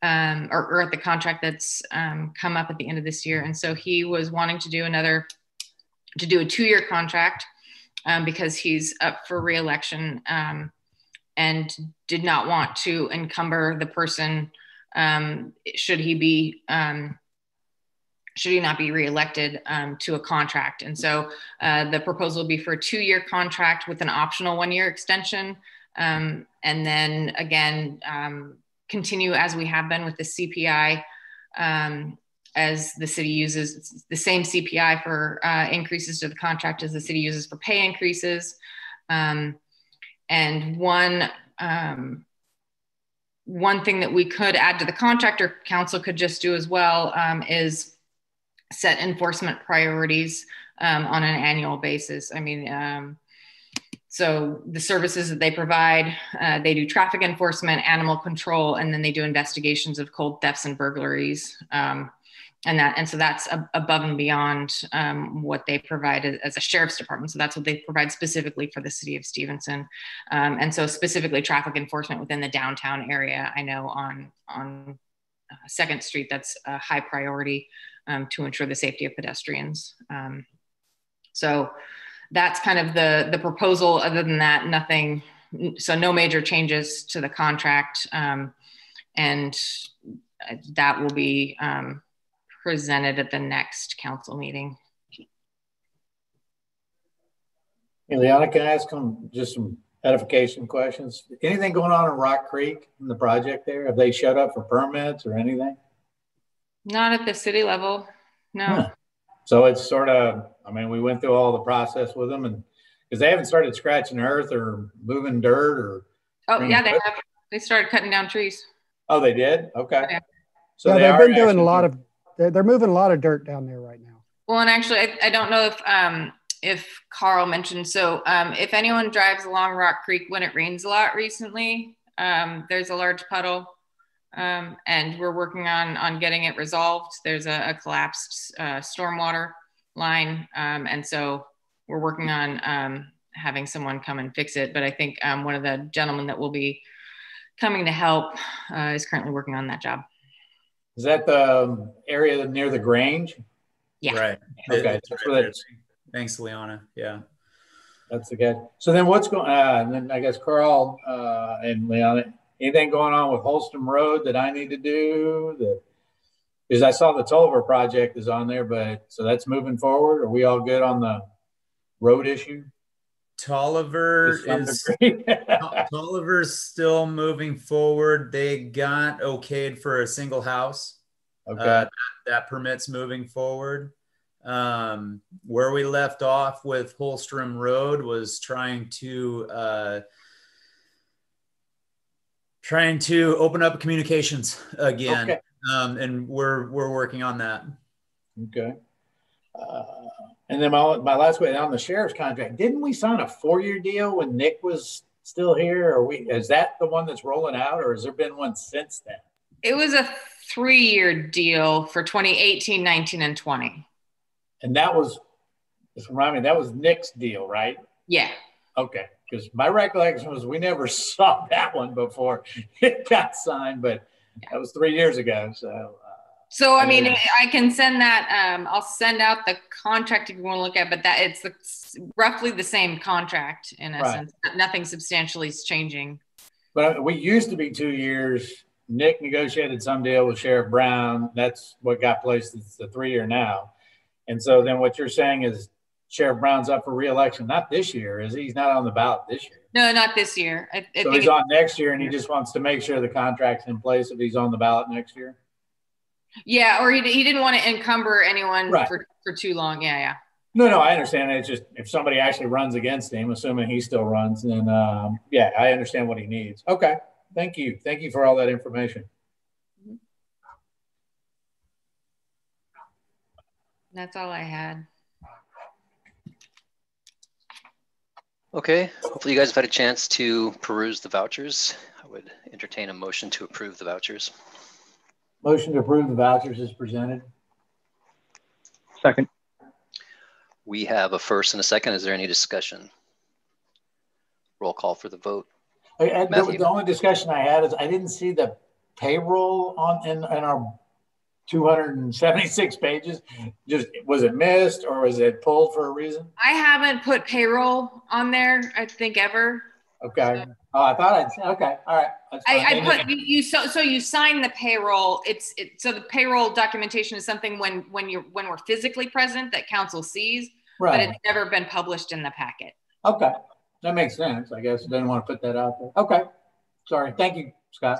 or the contract that's come up at the end of this year. And so he was wanting to do a 2-year contract because he's up for reelection, and did not want to encumber the person should he not be reelected to a contract. And so the proposal would be for a 2-year contract with an optional 1-year extension. And then again, continue as we have been with the CPI, as the city uses the same CPI for increases to the contract as the city uses for pay increases. And one thing that we could add to the contract, or council could just do as well, is set enforcement priorities on an annual basis. I mean, so the services that they provide, they do traffic enforcement, animal control, and then they do investigations of cold thefts and burglaries. And so that's above and beyond what they provide as a sheriff's department. So that's what they provide specifically for the city of Stevenson. And so specifically traffic enforcement within the downtown area. I know on 2nd Street, that's a high priority to ensure the safety of pedestrians. So that's kind of the proposal. Other than that, nothing, so no major changes to the contract. And that will be presented at the next council meeting.
Hey, Liana, can I ask just some edification questions? Anything going on in Rock Creek in the project there? Have they showed up for permits or anything?
Not at the city level, no.
Huh. So it's sort of, I mean, we went through all the process with them, and because they haven't started scratching earth or moving dirt or.
Oh yeah, they have. They started cutting down trees.
Oh, they did? Okay.
Yeah.
So
yeah, they've been doing a lot of. They're moving a lot of dirt down there right now.
Well, and actually, I don't know if Carl mentioned. So if anyone drives along Rock Creek when it rains a lot recently, there's a large puddle. And we're working on getting it resolved. There's a collapsed stormwater line. And so we're working on having someone come and fix it. But I think one of the gentlemen that will be coming to help is currently working on that job.
Is that the area near the Grange?
Yeah.
Right.
Okay.
Thanks, Liana. Yeah.
That's the guy. So then what's going on? And then I guess Carl and Liana, anything going on with Holston Road that I need to do? Because I saw the Tolliver project is on there, but so that's moving forward. Are we all good on the road issue?
Tolliver's still moving forward. They got okayed for a single house.
Okay.
That permits moving forward. Where we left off with Holstrom Road was trying to open up communications again.
Okay.
And we're working on that.
Okay. And then my last question on the sheriff's contract, didn't we sign a 4-year deal when Nick was still here? Or is that the one that's rolling out, or has there been one since then?
It was a 3-year deal for 2018, 19, and 20.
And that was, just remind me, that was Nick's deal, right?
Yeah.
Okay. Because my recollection was we never saw that one before it got signed, but that was 3 years ago.
So I mean, I can send that. I'll send out the contract if you want to look at, but that it's roughly the same contract in a sense. Nothing substantially is changing.
But we used to be 2 years. Nick negotiated some deal with Sheriff Brown. That's what got placed. It's the 3-year now. And so then what you're saying is Sheriff Brown's up for re-election, not this year, is he? He's not on the ballot this year.
No, not this year. I
so
think
he's on next year, and he just wants to make sure the contract's in place if he's on the ballot next year.
Yeah, or he didn't want to encumber anyone
Right.
for too long. Yeah.
No, I understand. It's just if somebody actually runs against him, assuming he still runs, then yeah, I understand what he needs. Okay, thank you. Thank you for all that information.
That's all I had.
Okay, hopefully you guys have had a chance to peruse the vouchers. I would entertain a motion to approve the vouchers.
Motion to approve the vouchers is presented.
Second.
We have a first and a second. Is there any discussion? Roll call for the vote.
The only discussion I had is I didn't see the payroll in our 276 pages. Just was it missed or was it pulled for a reason?
I haven't put payroll on there, I think, ever.
Okay. So, oh, I thought I'd. Okay. All right.
I put you. So you sign the payroll. So the payroll documentation is something when we're physically present that council sees, right. But it's never been published in the packet.
Okay, that makes sense. I guess I didn't want to put that out there. Okay. Sorry. Thank you, Scott.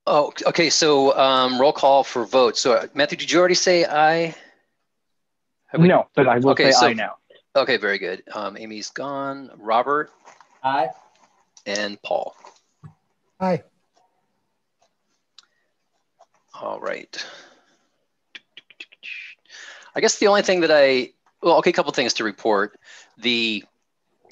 Oh, okay. So roll call for vote. So Matthew, did you already say aye?
No, but I will say aye now.
Okay, very good. Amy's gone. Robert?
Aye.
And Paul?
Aye.
All right. I guess the only thing that a couple things to report. The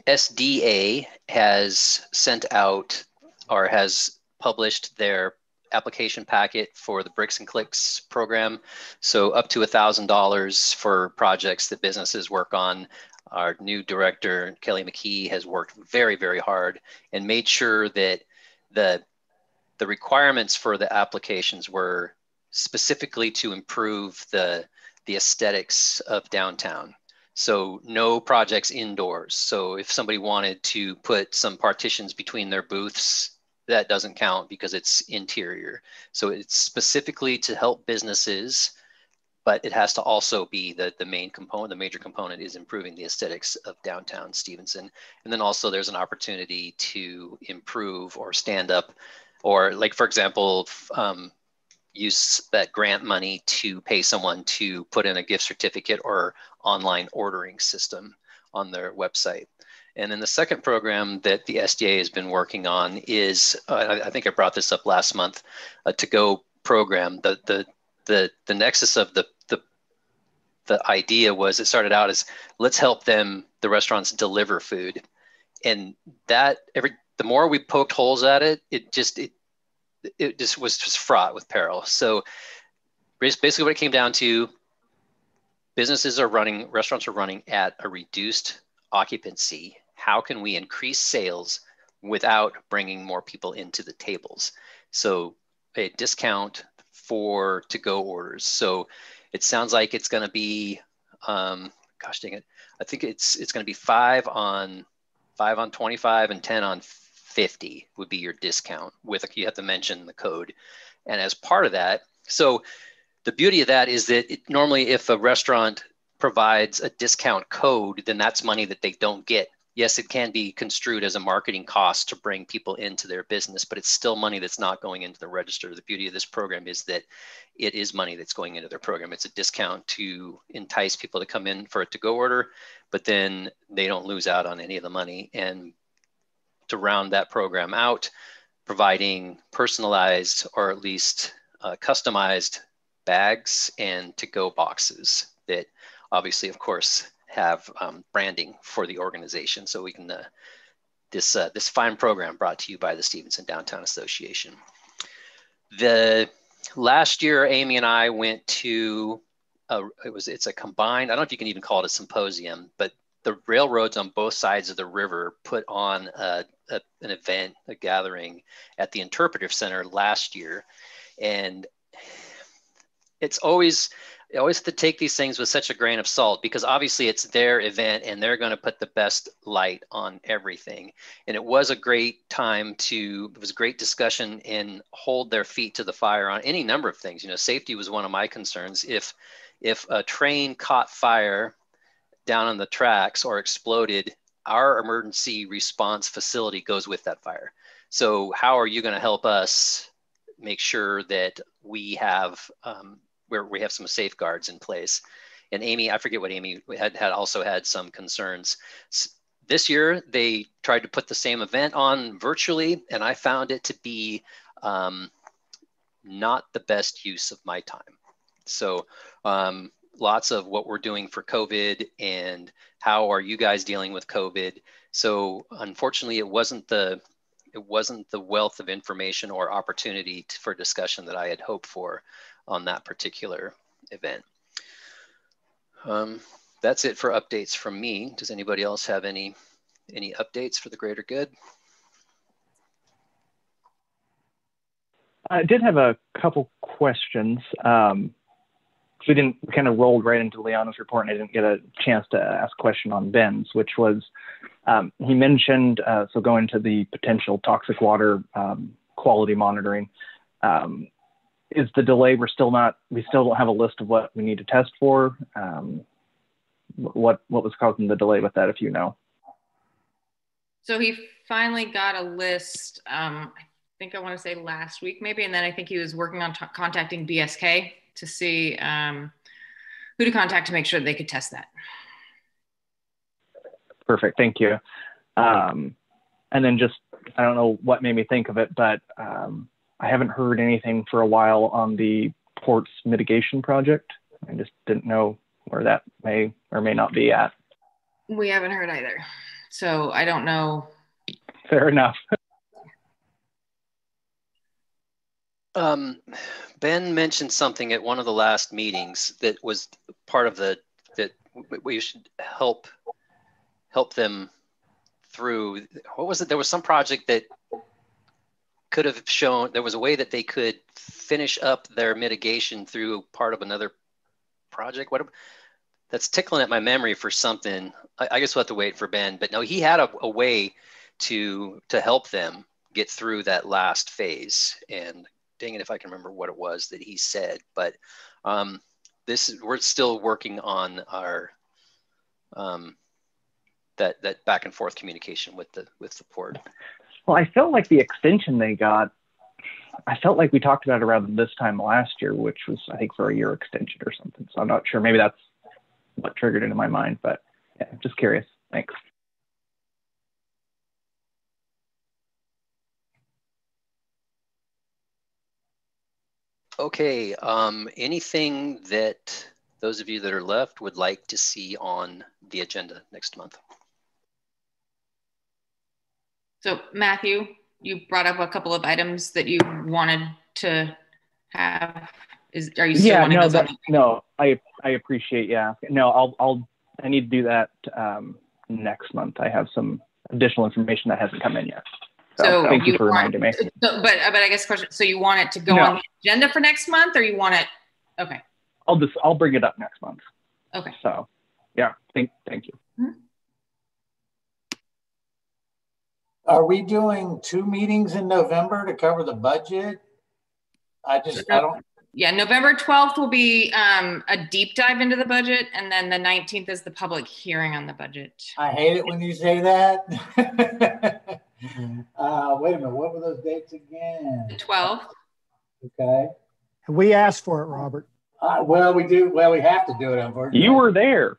SDA has sent out or has published their application packet for the Bricks and Clicks program. So up to $1,000 for projects that businesses work on. Our new director, Kelly McKee, has worked very, very hard and made sure that the requirements for the applications were specifically to improve the aesthetics of downtown. So no projects indoors. So if somebody wanted to put some partitions between their booths, that doesn't count because it's interior. So it's specifically to help businesses, but it has to also be the main component. The major component is improving the aesthetics of downtown Stevenson. And then also there's an opportunity to improve or stand up, or like, for example, use that grant money to pay someone to put in a gift certificate or online ordering system on their website. And then the second program that the SDA has been working on is, I think I brought this up last month, a to-go program. The nexus of the idea was, it started out as, let's help the restaurants deliver food. And that the more we poked holes at it, it just was just fraught with peril. So basically what it came down to, restaurants are running at a reduced occupancy. How can we increase sales without bringing more people into the tables? So a discount for to-go orders. So it sounds like it's going to be, gosh dang it, I think it's going to be 5 on 25 and 10 on 50 would be your discount. You have to mention the code. And as part of that, so the beauty of that is that normally if a restaurant provides a discount code, then that's money that they don't get. Yes, it can be construed as a marketing cost to bring people into their business, but it's still money that's not going into the register. The beauty of this program is that it is money that's going into their program. It's a discount to entice people to come in for a to-go order, but then they don't lose out on any of the money. And to round that program out, providing personalized or at least customized bags and to-go boxes that obviously, of course, have branding for the organization. So we can, this fine program brought to you by the Stevenson Downtown Association. Last year, Amy and I went to, it's a combined, I don't know if you can even call it a symposium, but the railroads on both sides of the river put on an event, a gathering at the Interpretive Center last year. And it's always to take these things with such a grain of salt, because obviously it's their event and they're going to put the best light on everything. And it was a great time it was a great discussion and hold their feet to the fire on any number of things. You know, safety was one of my concerns. If a train caught fire down on the tracks or exploded, our emergency response facility goes with that fire. So how are you going to help us make sure that we have we have some safeguards in place? And Amy, I forget what Amy had also had some concerns. This year, they tried to put the same event on virtually, and I found it to be not the best use of my time. So lots of what we're doing for COVID and how are you guys dealing with COVID. So unfortunately, it wasn't the wealth of information or opportunity for discussion that I had hoped for on that particular event. That's it for updates from me. Does anybody else have any updates for the greater good?
I did have a couple questions. We kind of rolled right into Leona's report, and I didn't get a chance to ask a question on Ben's, which was, he mentioned, so going to the potential toxic water quality monitoring. Is the delay, we still don't have a list of what we need to test for? What was causing the delay with that, if you know?
So he finally got a list, I think I want to say last week maybe, and then I think he was working on contacting BSK to see who to contact to make sure they could test that.
Perfect, thank you. And then just, I don't know what made me think of it, but I haven't heard anything for a while on the ports mitigation project. I just didn't know where that may or may not be at.
We haven't heard either. So I don't know.
Fair enough.
Ben mentioned something at one of the last meetings that was part of that we should help them through. What was it? There was some project that could have shown, there was a way that they could finish up their mitigation through part of another project. That's tickling at my memory for something. I guess we'll have to wait for Ben, but no, he had a way to help them get through that last phase. And dang it if I can remember what it was that he said, but we're still working on our that back and forth communication with the port.
Well, I felt like the extension they got, I felt like we talked about it around this time last year, which was, I think, for a year extension or something. So I'm not sure. Maybe that's what triggered it in my mind, but yeah, just curious. Thanks.
Okay, anything that those of you that are left would like to see on the agenda next month?
So Matthew, you brought up a couple of items that you wanted to have. Are you still wanting those?
No, I appreciate, yeah. No, I need to do that next month. I have some additional information that hasn't come in yet. So thank you for reminding me.
But I guess question, so you want it to go on the agenda for next month, or you want it, okay.
I'll bring it up next month.
Okay.
So yeah, thank you.
Mm-hmm. Are we doing 2 meetings in November to cover the budget? I don't.
Yeah, November 12th will be a deep dive into the budget, and then the 19th is the public hearing on the budget.
I hate it when you say that. Wait a minute, what were those dates again?
The 12th.
Okay.
We asked for it, Robert.
Well, we do. Well, we have to do it, unfortunately.
You were there.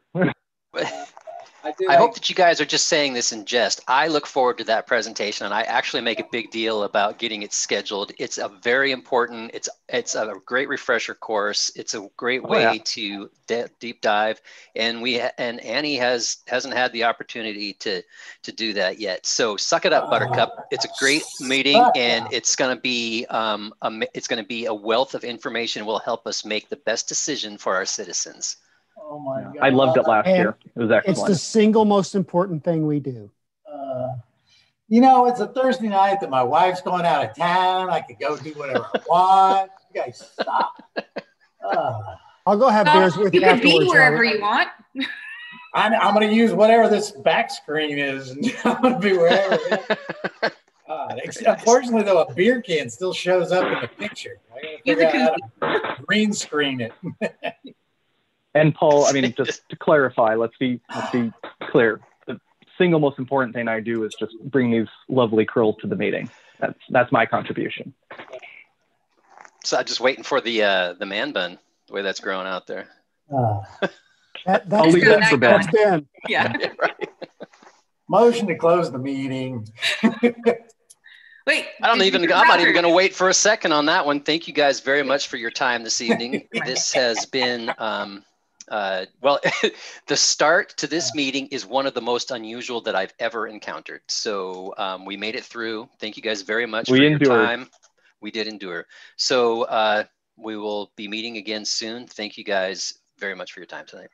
I hope that you guys are just saying this in jest. I look forward to that presentation, and I actually make a big deal about getting it scheduled. It's a very important, it's a great refresher course. It's a great way to deep dive, and Annie hasn't had the opportunity to do that yet. So suck it up, Buttercup. It's a great meeting, and it's going to be a wealth of information. Will help us make the best decision for our citizens.
Oh my God.
I loved it last year. It was excellent.
It's the single most important thing we do.
You know, it's a Thursday night that my wife's going out of town. I could go do whatever I want. You guys stop.
I'll go have beers with you afterwards.
You can be wherever you want.
I'm going to use whatever this back screen is. And I'm going to be wherever. Unfortunately, though, a beer can still shows up in the picture. I got to figure out how to green screen it.
And Paul, I mean, just to clarify, let's be clear. The single most important thing I do is just bring these lovely curls to the meeting. That's my contribution.
So I'm just waiting for the man bun, the way that's growing out there.
I'll leave that for Ben.
Yeah.
Right.
Motion to close the meeting.
Wait.
I'm not even going to wait for a second on that one. Thank you guys very much for your time this evening. This has been Well, the start to this meeting is one of the most unusual that I've ever encountered. So we made it through. Thank you guys very much for your time. We did endure. So we will be meeting again soon. Thank you guys very much for your time tonight.